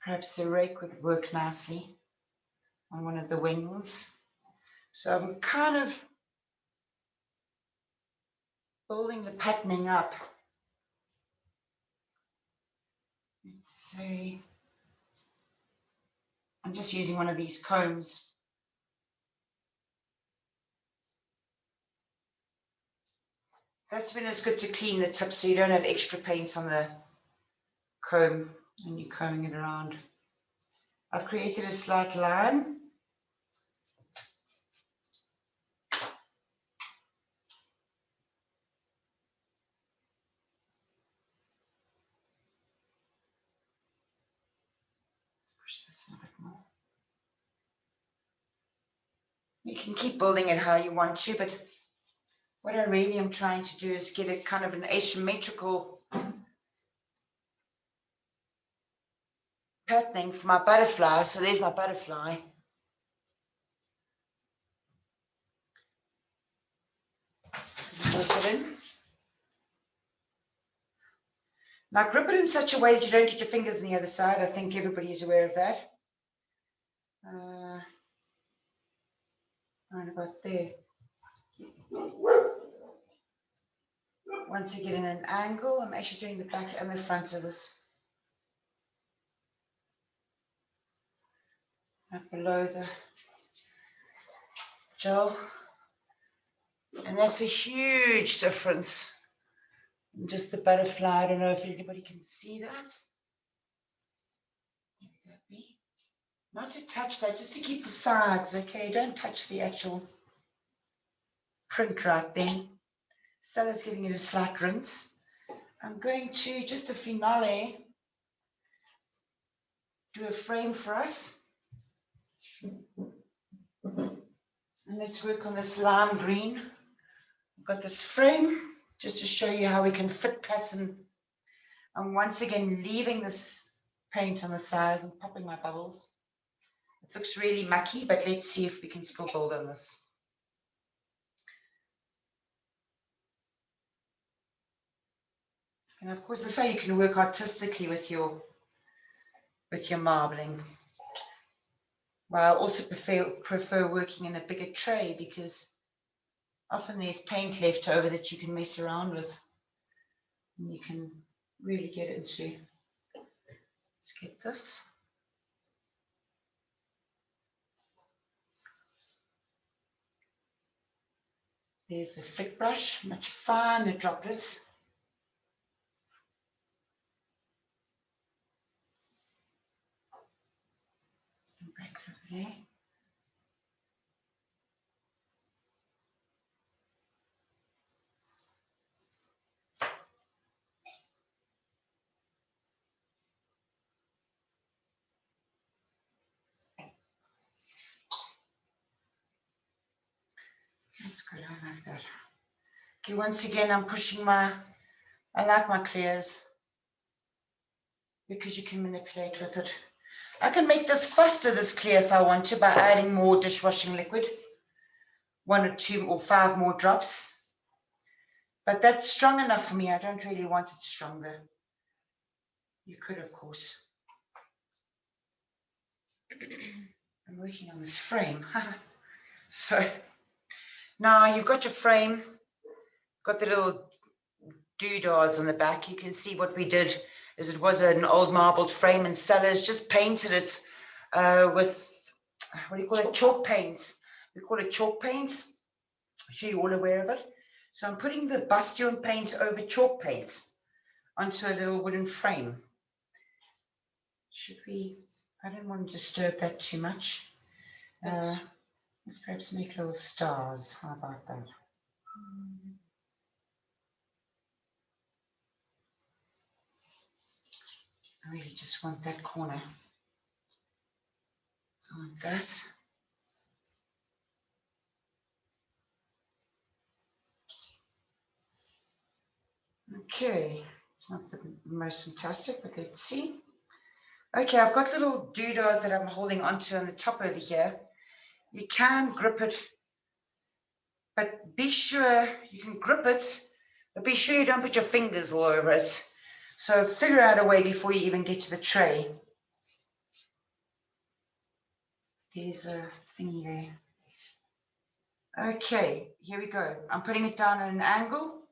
perhaps the rake would work nicely on one of the wings. So I'm kind of building the patterning up. Let's say I'm just using one of these combs. That's when it's good to clean the tip so you don't have extra paint on the comb when you're combing it around. I've created a slight line. Push this a bit more. You can keep building it how you want to, but what I really am trying to do is give it kind of an asymmetrical patterning for my butterfly. So there's my butterfly. Work it in. Now grip it in such a way that you don't get your fingers on the other side. I think everybody is aware of that. Right about there. Once you get in an angle, I'm actually doing the back and the front of this. Right below the gel. And that's a huge difference. And just the butterfly, I don't know if anybody can see that. Let that be. Not to touch that, just to keep the sides, okay? Don't touch the actual print right then. Stella's giving it a slight rinse. I'm going to, just a finale, do a frame for us. And let's work on this lime green. I've got this frame just to show you how we can fit pattern. And once again, leaving this paint on the sides and popping my bubbles. It looks really mucky, but let's see if we can still build on this. And of course, this is how you can work artistically with your marbling. Well, I also prefer working in a bigger tray because often there's paint left over that you can mess around with. And you can really get into. Let's get this. There's the thick brush, much finer droplets. And break it over there. That's good, I like that. Okay, once again, I'm pushing I like my clears because you can manipulate with it. I can make this faster, this clear, if I want to, by adding more dishwashing liquid, 1 or 2 or 5 more drops. But that's strong enough for me. I don't really want it stronger. You could, of course. I'm working on this frame. So now you've got your frame, got the little doodads on the back. You can see what we did is it was an old marbled frame, and Stella's just painted it with what do you call it? Chalk paint. We call it chalk paint. I'm sure you're all aware of it. So I'm putting the Bastion paint over chalk paint onto a little wooden frame. Should we? I don't want to disturb that too much. Let's perhaps make little stars. How about that? I really just want that corner. I want that. Okay, it's not the most fantastic, but let's see. Okay, I've got little doodahs that I'm holding onto on the top over here. You can grip it, but be sure you can grip it, but be sure you don't put your fingers all over it. So figure out a way before you even get to the tray. There's a thingy there. Okay, here we go. I'm putting it down at an angle.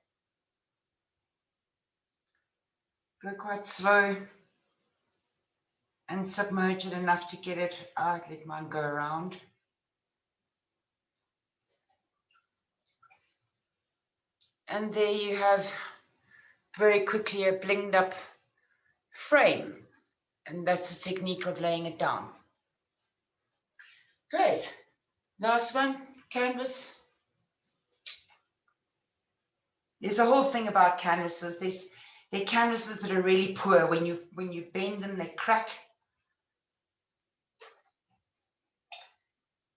Go quite slow and submerge it enough to get it out. Let mine go around. And there you have very quickly a blinged up frame. And that's the technique of laying it down. Great. Last one, canvas. There's a whole thing about canvases. There are canvases that are really poor. When you bend them, they crack.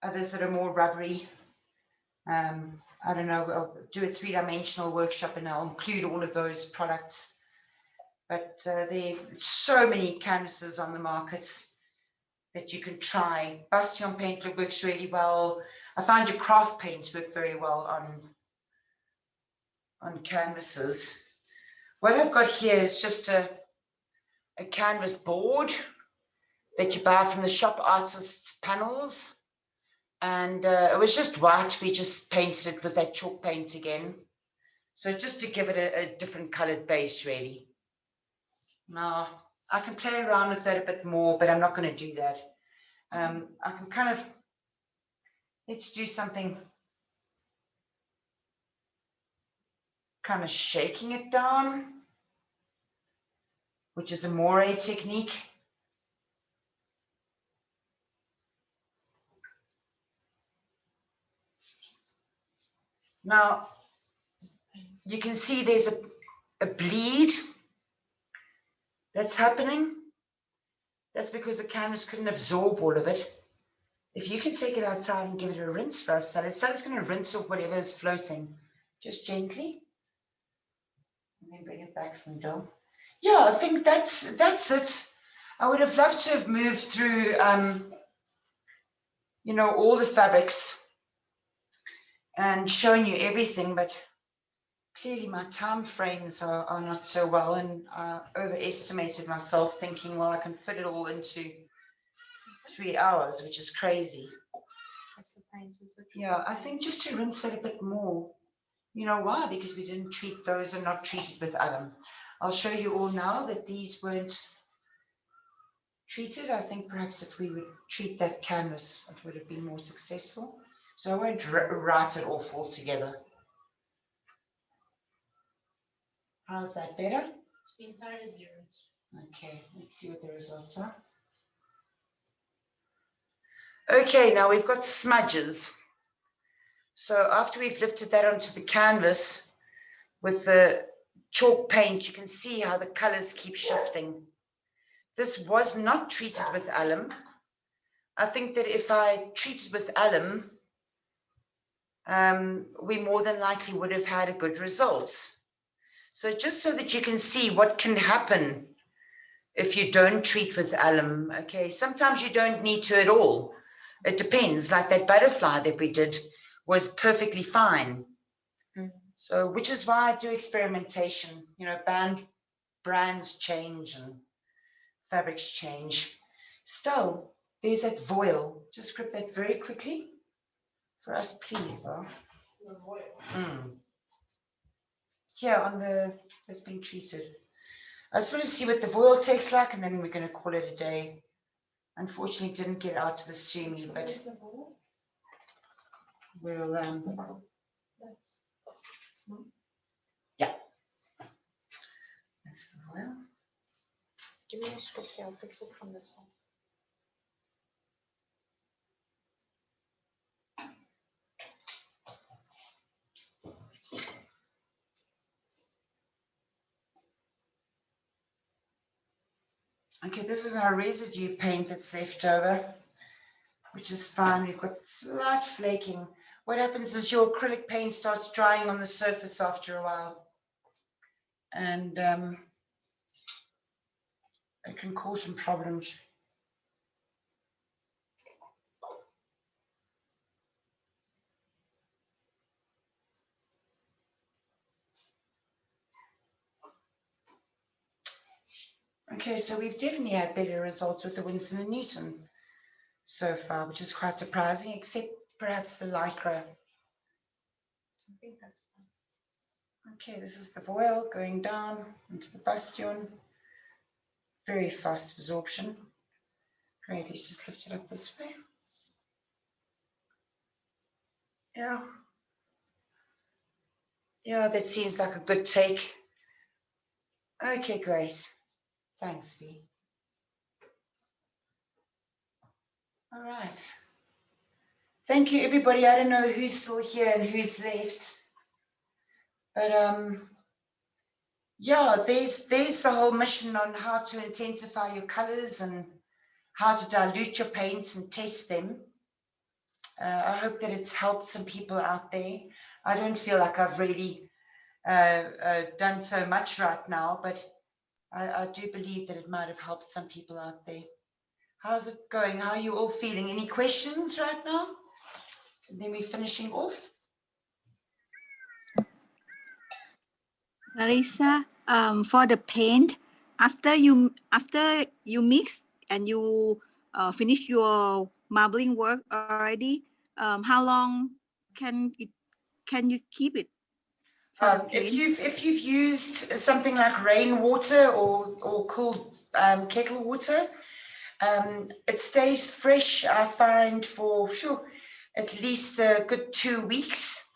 Others that are more rubbery. I don't know, I'll do a 3-dimensional workshop and I'll include all of those products. But there are so many canvases on the market that you can try. Bastion Paint works really well. I find your craft paints work very well on canvases. What I've got here is just a canvas board that you buy from the shop artist's panels. And it was just white. We just painted it with that chalk paint again. So just to give it a different colored base, really. Now, I can play around with that a bit more, but I'm not going to do that. I can kind of, let's do something kind of shaking it down, which is a moire technique. Now, you can see there's a bleed that's happening. That's because the canvas couldn't absorb all of it. If you can take it outside and give it a rinse for us, Sally's going to rinse off whatever is floating, just gently. And then bring it back from the door. Yeah, I think that's it. I would have loved to have moved through, you know, all the fabrics and shown you everything, but clearly my time frames are not so well, and I overestimated myself thinking, well, I can fit it all into 3 hours, which is crazy. Yeah, I think just to rinse it a bit more. You know why? Because we didn't treat those and not treated with alum. I'll show you all now that these weren't treated. I think perhaps if we would treat that canvas, it would have been more successful. So I won't write it off altogether. How's that better? It's been thoroughly rinsed. Okay, let's see what the results are. Okay, now we've got smudges. So after we've lifted that onto the canvas with the chalk paint, you can see how the colors keep shifting. This was not treated with alum. I think that if I treated with alum, we more than likely would have had a good result. So just so that you can see what can happen if you don't treat with alum, okay? Sometimes you don't need to at all. It depends, like that butterfly that we did was perfectly fine. So, which is why I do experimentation. You know, brands change and fabrics change. Still, there's that voile. Just grip that very quickly for us, please, Bob. The voile. Here on the that's been treated. I just want to see what the voile takes like, and then we're going to call it a day. Unfortunately, it didn't get out to the Sumi, but we'll, yeah. That's the oil. Give me a strip here, I'll fix it from this one. Okay, this is our residue paint that's left over, which is fine. We've got slight flaking. What happens is your acrylic paint starts drying on the surface after a while. And it can cause some problems. Okay, so we've definitely had better results with the Winston & Newton so far, which is quite surprising, except perhaps the Lycra. I think that's fine. Okay, this is the foil going down into the Bastion. Very fast absorption. Great, let's just lift it up this way. Yeah. Yeah, that seems like a good take. Okay, great. Thanks, V. All right. Thank you, everybody. I don't know who's still here and who's left. But yeah, there's the whole mission on how to intensify your colors and how to dilute your paints and test them. I hope that it's helped some people out there. I don't feel like I've really done so much right now, but I do believe that it might have helped some people out there. How's it going? How are you all feeling? Any questions right now? And then we're finishing off. Larissa, for the paint, after you mix and you finish your marbling work already, how long can you keep it for the paint? If you've used something like rainwater or cool kettle water, it stays fresh, I find, for at least a good 2 weeks.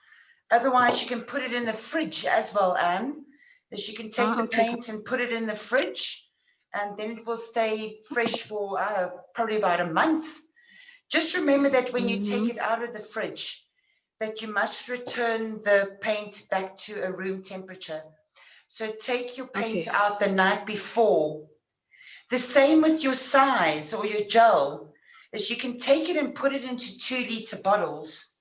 Otherwise, you can put it in the fridge as well, Anne. Is you can take the paint and put it in the fridge, and then it will stay fresh for probably about a month. Just remember that when you take it out of the fridge, that you must return the paint back to a room temperature. So take your paint out the night before. The same with your size or your gel, is you can take it and put it into 2-liter bottles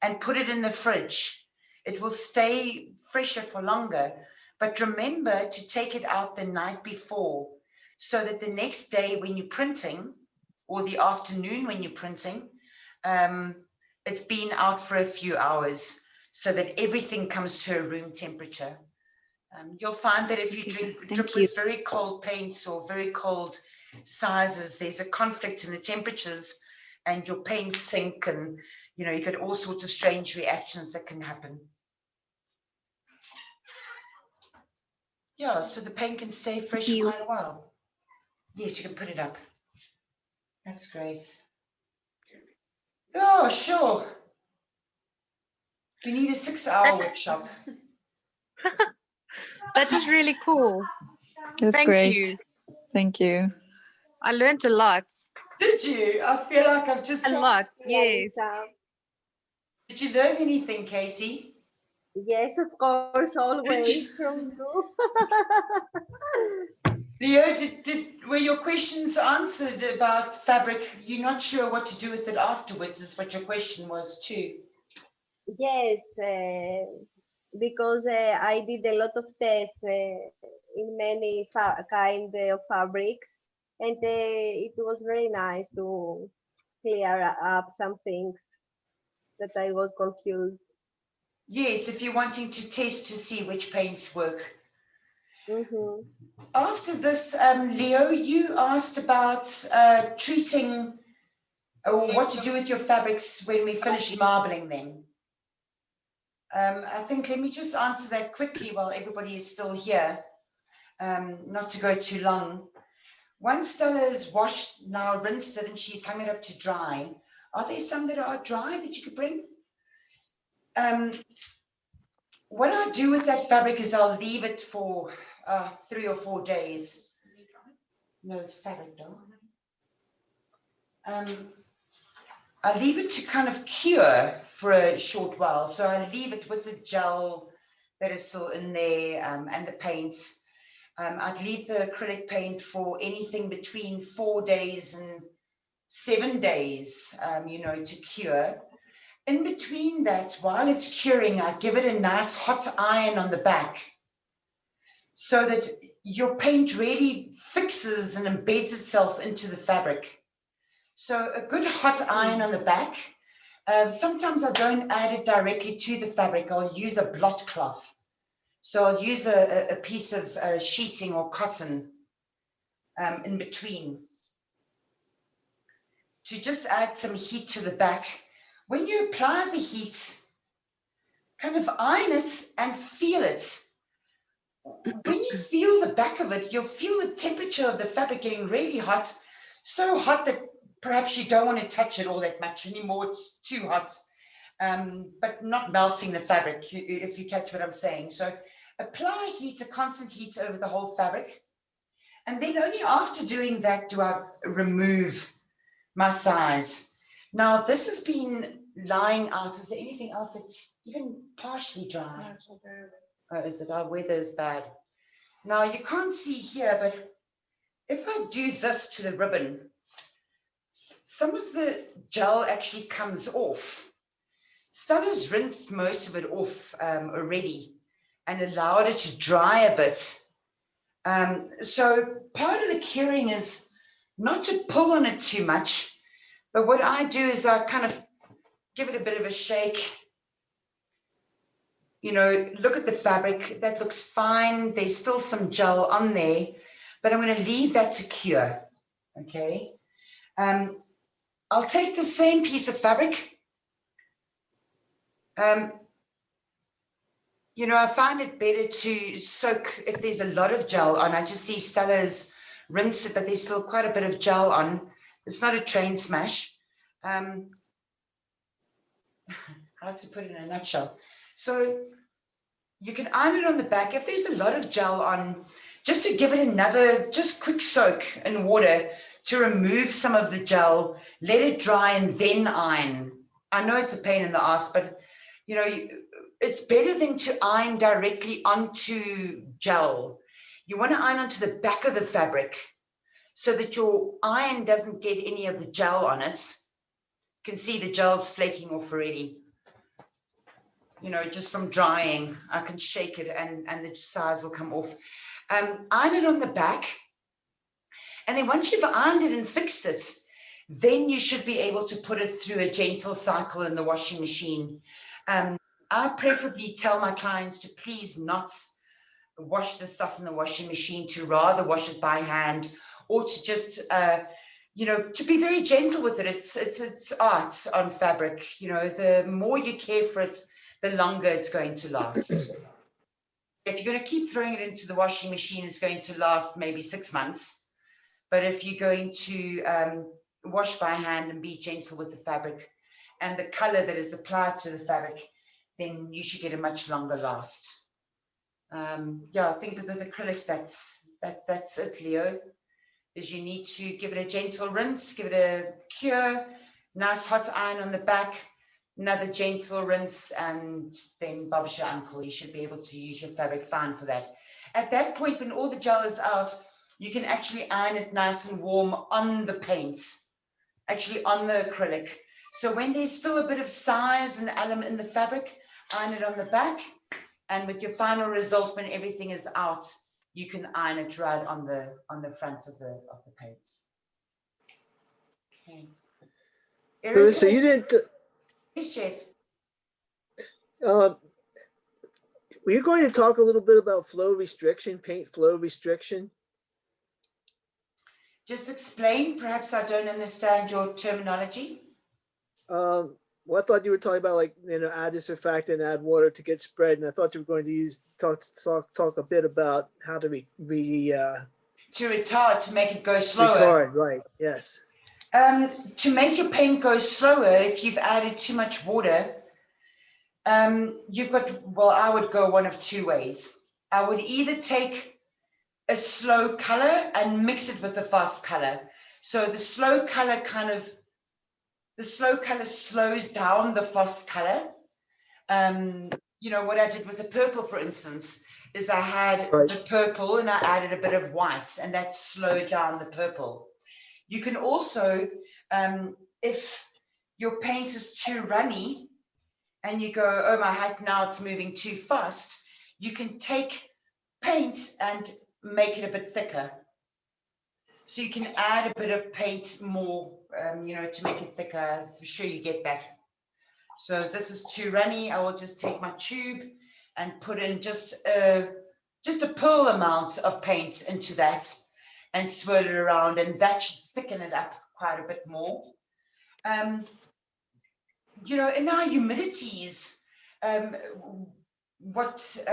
and put it in the fridge. It will stay fresher for longer. But remember to take it out the night before, so that the next day when you're printing, or the afternoon when you're printing, it's been out for a few hours, so that everything comes to a room temperature. You'll find that if you drip with very cold paints or very cold sizes, there's a conflict in the temperatures and your paints sink, and you get all sorts of strange reactions that can happen. Yeah, so the paint can stay fresh for quite a while. Yes, you can put it up. That's great. Oh, sure. We need a 6-hour workshop. That was really cool. It's great. Thank you. I learned a lot. Did you? I feel like I've just... A lot, yes. Did you learn anything, Katie? Yes, of course, always from you. Leo, were your questions answered about fabric? You're not sure what to do with it afterwards, is what your question was too. Yes, because I did a lot of tests in many kind of fabrics, and it was very nice to clear up some things that I was confused. Yes, if you're wanting to test to see which paints work. After this, Leo, you asked about treating or what to do with your fabrics when we finish marbling them. I think, let me just answer that quickly while everybody is still here, not to go too long. Once Stella is washed, now rinsed it, and she's hung it up to dry, are there some that are dry that you could bring? What I do with that fabric is I'll leave it for 3 or 4 days. No, fabric, no. I leave it to kind of cure for a short while. So I leave it with the gel that is still in there and the paints. I'd leave the acrylic paint for anything between 4 days and 7 days, you know, to cure. In between that, while it's curing, I give it a nice hot iron on the back so that your paint really fixes and embeds itself into the fabric. So a good hot iron on the back. Sometimes I don't add it directly to the fabric. I'll use a blot cloth. So I'll use a piece of sheeting or cotton in between to just add some heat to the back. When you apply the heat, kind of iron it and feel it. When you feel the back of it, you'll feel the temperature of the fabric getting really hot, so hot that perhaps you don't want to touch it all that much anymore. It's too hot, but not melting the fabric, if you catch what I'm saying. So apply heat, a constant heat over the whole fabric. And then only after doing that do I remove my size. Now, this has been lying out. Is there anything else that's even partially dry? Oh, is it? Our weather is bad. Now, you can't see here, but if I do this to the ribbon, some of the gel actually comes off. Stella's rinsed most of it off already and allowed it to dry a bit. So part of the curing is not to pull on it too much, but what I do is I kind of give it a bit of a shake. You know, look at the fabric, that looks fine. There's still some gel on there, but I'm going to leave that to cure, okay? I'll take the same piece of fabric. You know, I find it better to soak if there's a lot of gel on. I just see Stella's rinse it, but there's still quite a bit of gel on. It's not a train smash. How to put it in a nutshell. So you can iron it on the back. If there's a lot of gel on, just to give it another, just quick soak in water to remove some of the gel, let it dry and then iron. I know it's a pain in the ass, but you know, it's better than to iron directly onto gel. You want to iron onto the back of the fabric so that your iron doesn't get any of the gel on it. You can see the gel's flaking off already. You know, just from drying, I can shake it and the size will come off. Iron it on the back. And then once you've ironed it and fixed it, then you should be able to put it through a gentle cycle in the washing machine. I preferably tell my clients to please not wash the stuff in the washing machine, to rather wash it by hand, or to just, you know, to be very gentle with it. It's art on fabric. You know, the more you care for it, the longer it's going to last. If you're going to keep throwing it into the washing machine, it's going to last maybe 6 months. But if you're going to wash by hand and be gentle with the fabric and the color that is applied to the fabric, then you should get a much longer last. Yeah, I think with the acrylics, that's it, Leo, is you need to give it a gentle rinse, give it a cure, nice hot iron on the back, another gentle rinse, and then Bob's your uncle. You should be able to use your fabric fine for that. At that point, when all the gel is out, you can actually iron it nice and warm on the paints, actually on the acrylic. So when there's still a bit of size and alum in the fabric, iron it on the back, and with your final result, when everything is out, you can iron it right on the front of the paints. Okay. Larissa, you didn't. Yes, Jeff. Were you going to talk a little bit about flow restriction, paint flow restriction? Just explain. Perhaps I don't understand your terminology. Well, I thought you were talking about, like, you know, add this surfactant, add water to get spread, and I thought you were going to talk a bit about how to To retard, to make it go slower. Retard, right, yes. To make your paint go slower, if you've added too much water, you've got, well, I would go one of two ways. I would either take a slow color and mix it with a fast color. So the slow color slows down the fast color. You know, what I did with the purple, for instance, is I had the purple and I added a bit of white, and that slowed down the purple. You can also, if your paint is too runny and you go, oh my heck, now it's moving too fast, you can take paint and make it a bit thicker. So you can add a bit of paint more, you know, to make it thicker. For sure you get that. So if this is too runny, I will just take my tube and put in just a pearl amount of paint into that and swirl it around, and that should thicken it up quite a bit more. You know, in our humidities, what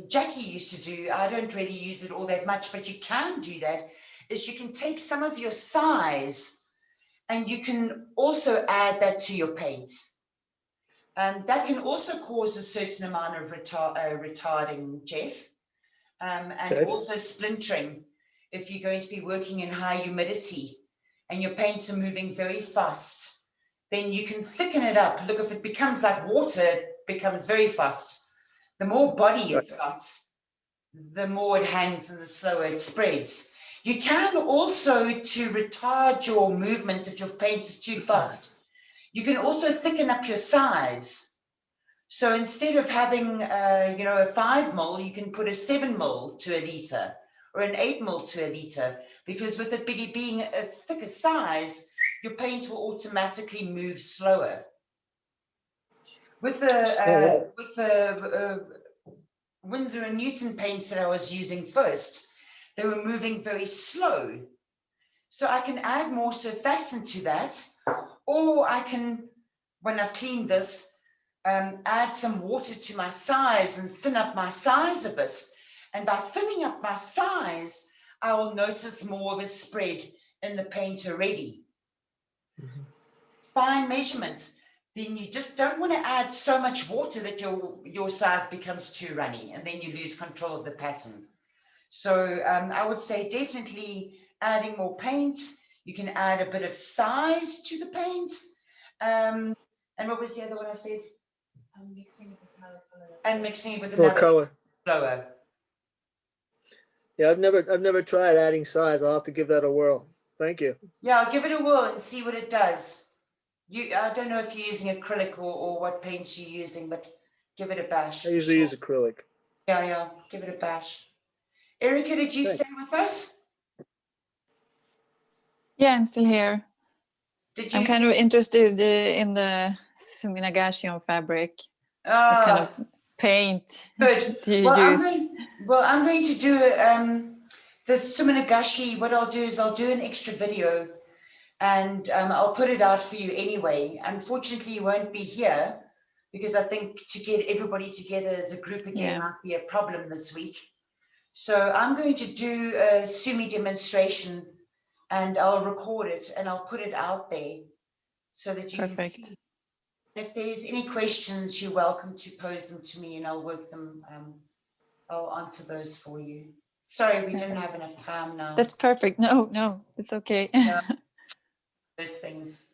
Jackie used to do, I don't really use it all that much, but you can do that, is you can take some of your size and you can also add that to your paint. That can also cause a certain amount of retarding, Jeff, and also splintering. If you're going to be working in high humidity and your paints are moving very fast, then you can thicken it up. Look, if it becomes like water, it becomes very fast. The more body it's got, the more it hangs and the slower it spreads. You can also, to retard your movement if your paint is too fast, you can also thicken up your size. So instead of having, you know, a 5 mil, you can put a 7 mil to a liter or an 8 mil to a liter, because with it being a thicker size, your paint will automatically move slower. With the Winsor and Newton paints that I was using first, they were moving very slow. So I can add more surfactant to that, or I can, when I've cleaned this, add some water to my size and thin up my size a bit. And by thinning up my size, I will notice more of a spread in the paint already. Fine measurements. Then you just don't want to add so much water that your size becomes too runny, and then you lose control of the pattern. So I would say definitely adding more paint. You can add a bit of size to the paint. And what was the other one I said? Mixing it with another color. And mixing it with another color. Slower. Yeah, I've never tried adding size. I'll have to give that a whirl. Thank you. Yeah, I'll give it a whirl and see what it does. I don't know if you're using acrylic or what paints you're using, but give it a bash. I usually use acrylic. Yeah, give it a bash. Erica, did you stay with us? Yeah, I'm still here. I'm kind of interested in the Suminagashi fabric. What kind of paint do you use? I'm going to do the Suminagashi. What I'll do is I'll do an extra video, and I'll put it out for you anyway. Unfortunately, you won't be here because I think to get everybody together as a group again might be a problem this week. So I'm going to do a Sumi demonstration, and I'll record it and I'll put it out there so that you can see. If there's any questions, you're welcome to pose them to me and I'll work them. I'll answer those for you. Sorry, we didn't have enough time now. That's perfect. No, it's okay. Those things.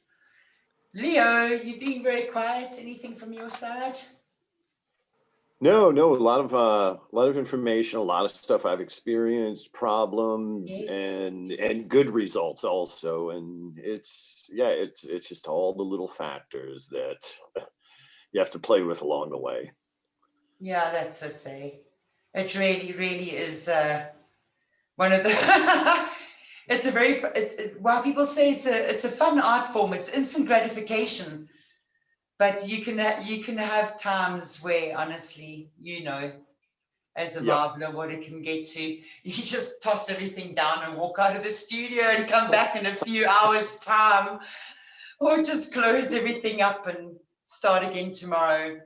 Leo, you're being very quiet. Anything from your side? No, a lot of information, a lot of stuff I've experienced, problems, and good results also. And it's just all the little factors that you have to play with along the way. Yeah, that's it. It really is one of the. It's a very while people say it's a fun art form. It's instant gratification. But you can have times where, honestly, you know, as a marbler, what it can get to. You just toss everything down and walk out of the studio and come back in a few hours' time, or just close everything up and start again tomorrow,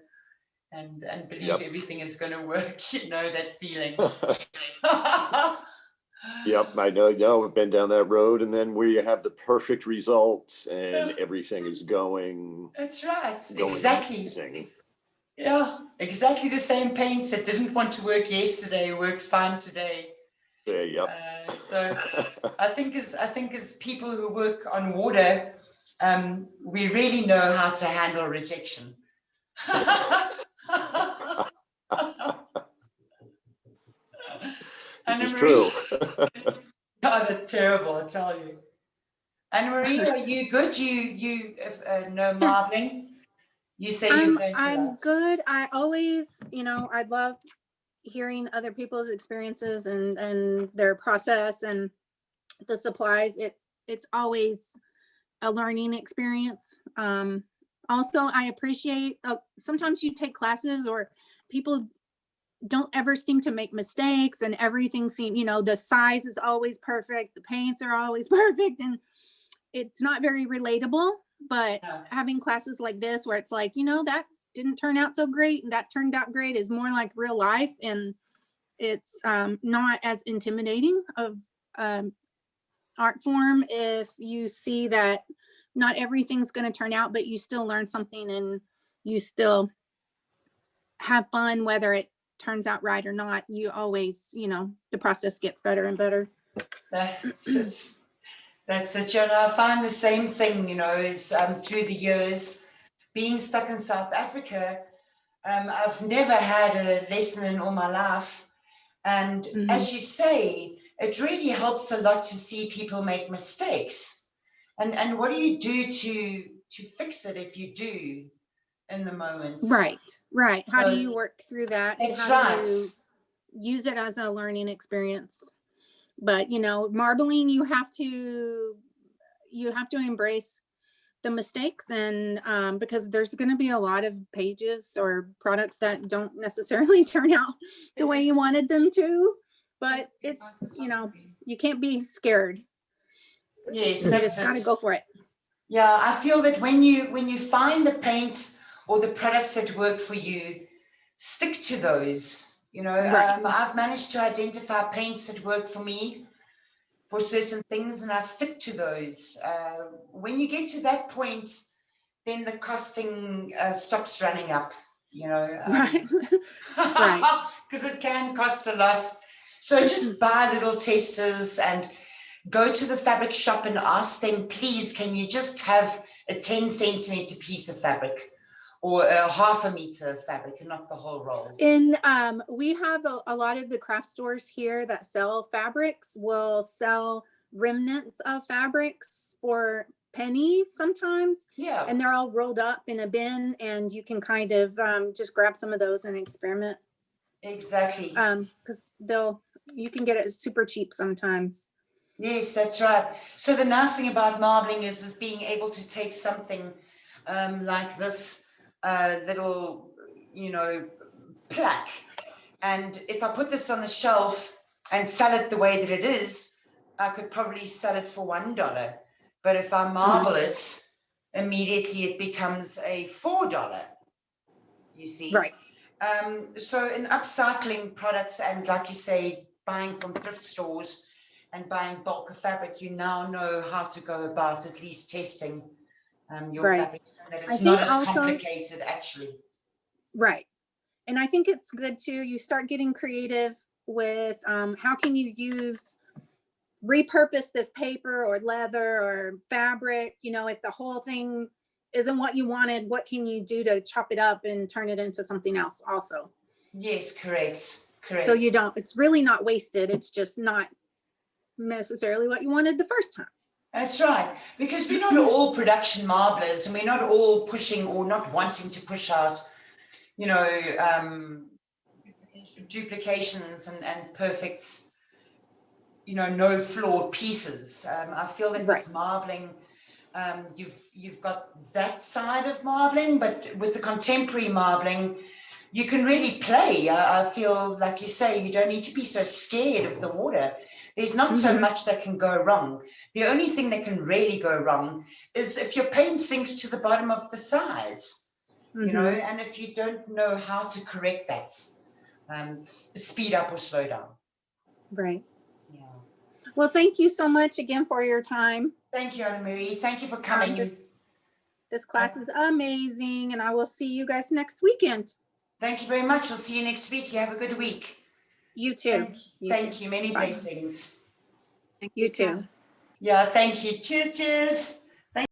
and believe everything is going to work. You know that feeling. Yep, I know. We've been down that road, and then we have the perfect results, and everything is going. That's right. Going Exactly. amazing. Yeah, exactly the same paints that didn't want to work yesterday worked fine today. Yeah, yep. So I think as people who work on water, we really know how to handle rejection. This is true. Oh, that's terrible, I tell you. Anne-Marie, are you good? You know marbling? You say you've learned a lot. I'm good. I always, I love hearing other people's experiences and their process and the supplies. It's always a learning experience. Also, I appreciate sometimes you take classes or people don't ever seem to make mistakes and everything the size is always perfect, the paints are always perfect, and it's not very relatable. But having classes like this where it's like, that didn't turn out so great and that turned out great is more like real life, and it's not as intimidating of art form if you see that not everything's going to turn out, but you still learn something and you still have fun, whether it turns out right or not. You always, the process gets better and better. That's it, Jonah. I find the same thing, is through the years being stuck in South Africa. I've never had a lesson in all my life. And as you say, it really helps a lot to see people make mistakes. And what do you do to fix it if you do in the moment? Right. How do you work through that? That's how right. Do you use it as a learning experience? But marbling, you have to embrace the mistakes, and because there's going to be a lot of pages or products that don't necessarily turn out the way you wanted them to, but it's you can't be scared. Yes, you just got to go for it. Yeah, I feel that when you find the paints or the products that work for you, stick to those. I've managed to identify paints that work for me for certain things, and I stick to those. When you get to that point, then the costing stops running up, Right. because it can cost a lot. So just buy little testers and go to the fabric shop and ask them, please, can you just have a 10 centimeter piece of fabric or a half a meter of fabric and not the whole roll? And we have a lot of the craft stores here that sell fabrics will sell remnants of fabrics for pennies sometimes. Yeah. And they're all rolled up in a bin, and you can kind of just grab some of those and experiment. Exactly. Because you can get it super cheap sometimes. Yes, that's right. So the nice thing about marbling is being able to take something like this little, plaque. And if I put this on the shelf and sell it the way that it is, I could probably sell it for $1. But if I marble it, immediately it becomes a $4. You see? Right. So in upcycling products and, like you say, buying from thrift stores and buying bulk of fabric, you now know how to go about at least testing your fabrics, and that it's not as complicated actually. Right. And I think it's good too, you start getting creative with how can you repurpose this paper or leather or fabric, if the whole thing isn't what you wanted, what can you do to chop it up and turn it into something else also? Yes, correct. So it's really not wasted, it's just not necessarily what you wanted the first time. That's right, because we're not all production marblers, and we're not all pushing or not wanting to push out, duplications and perfect, no flawed pieces. I feel that with marbling, you've got that side of marbling, but with the contemporary marbling, you can really play. I feel like you say, you don't need to be so scared of the water. There's not so much that can go wrong. The only thing that can really go wrong is if your paint sinks to the bottom of the size, and if you don't know how to correct that, speed up or slow down. Right. Yeah. Well, thank you so much again for your time. Thank you, Anna Marie. Thank you for coming. This class is amazing, and I will see you guys next weekend. Thank you very much. We'll see you next week. You have a good week. You too. Thank you. Many blessings. You too. Yeah, thank you. Cheers, cheers.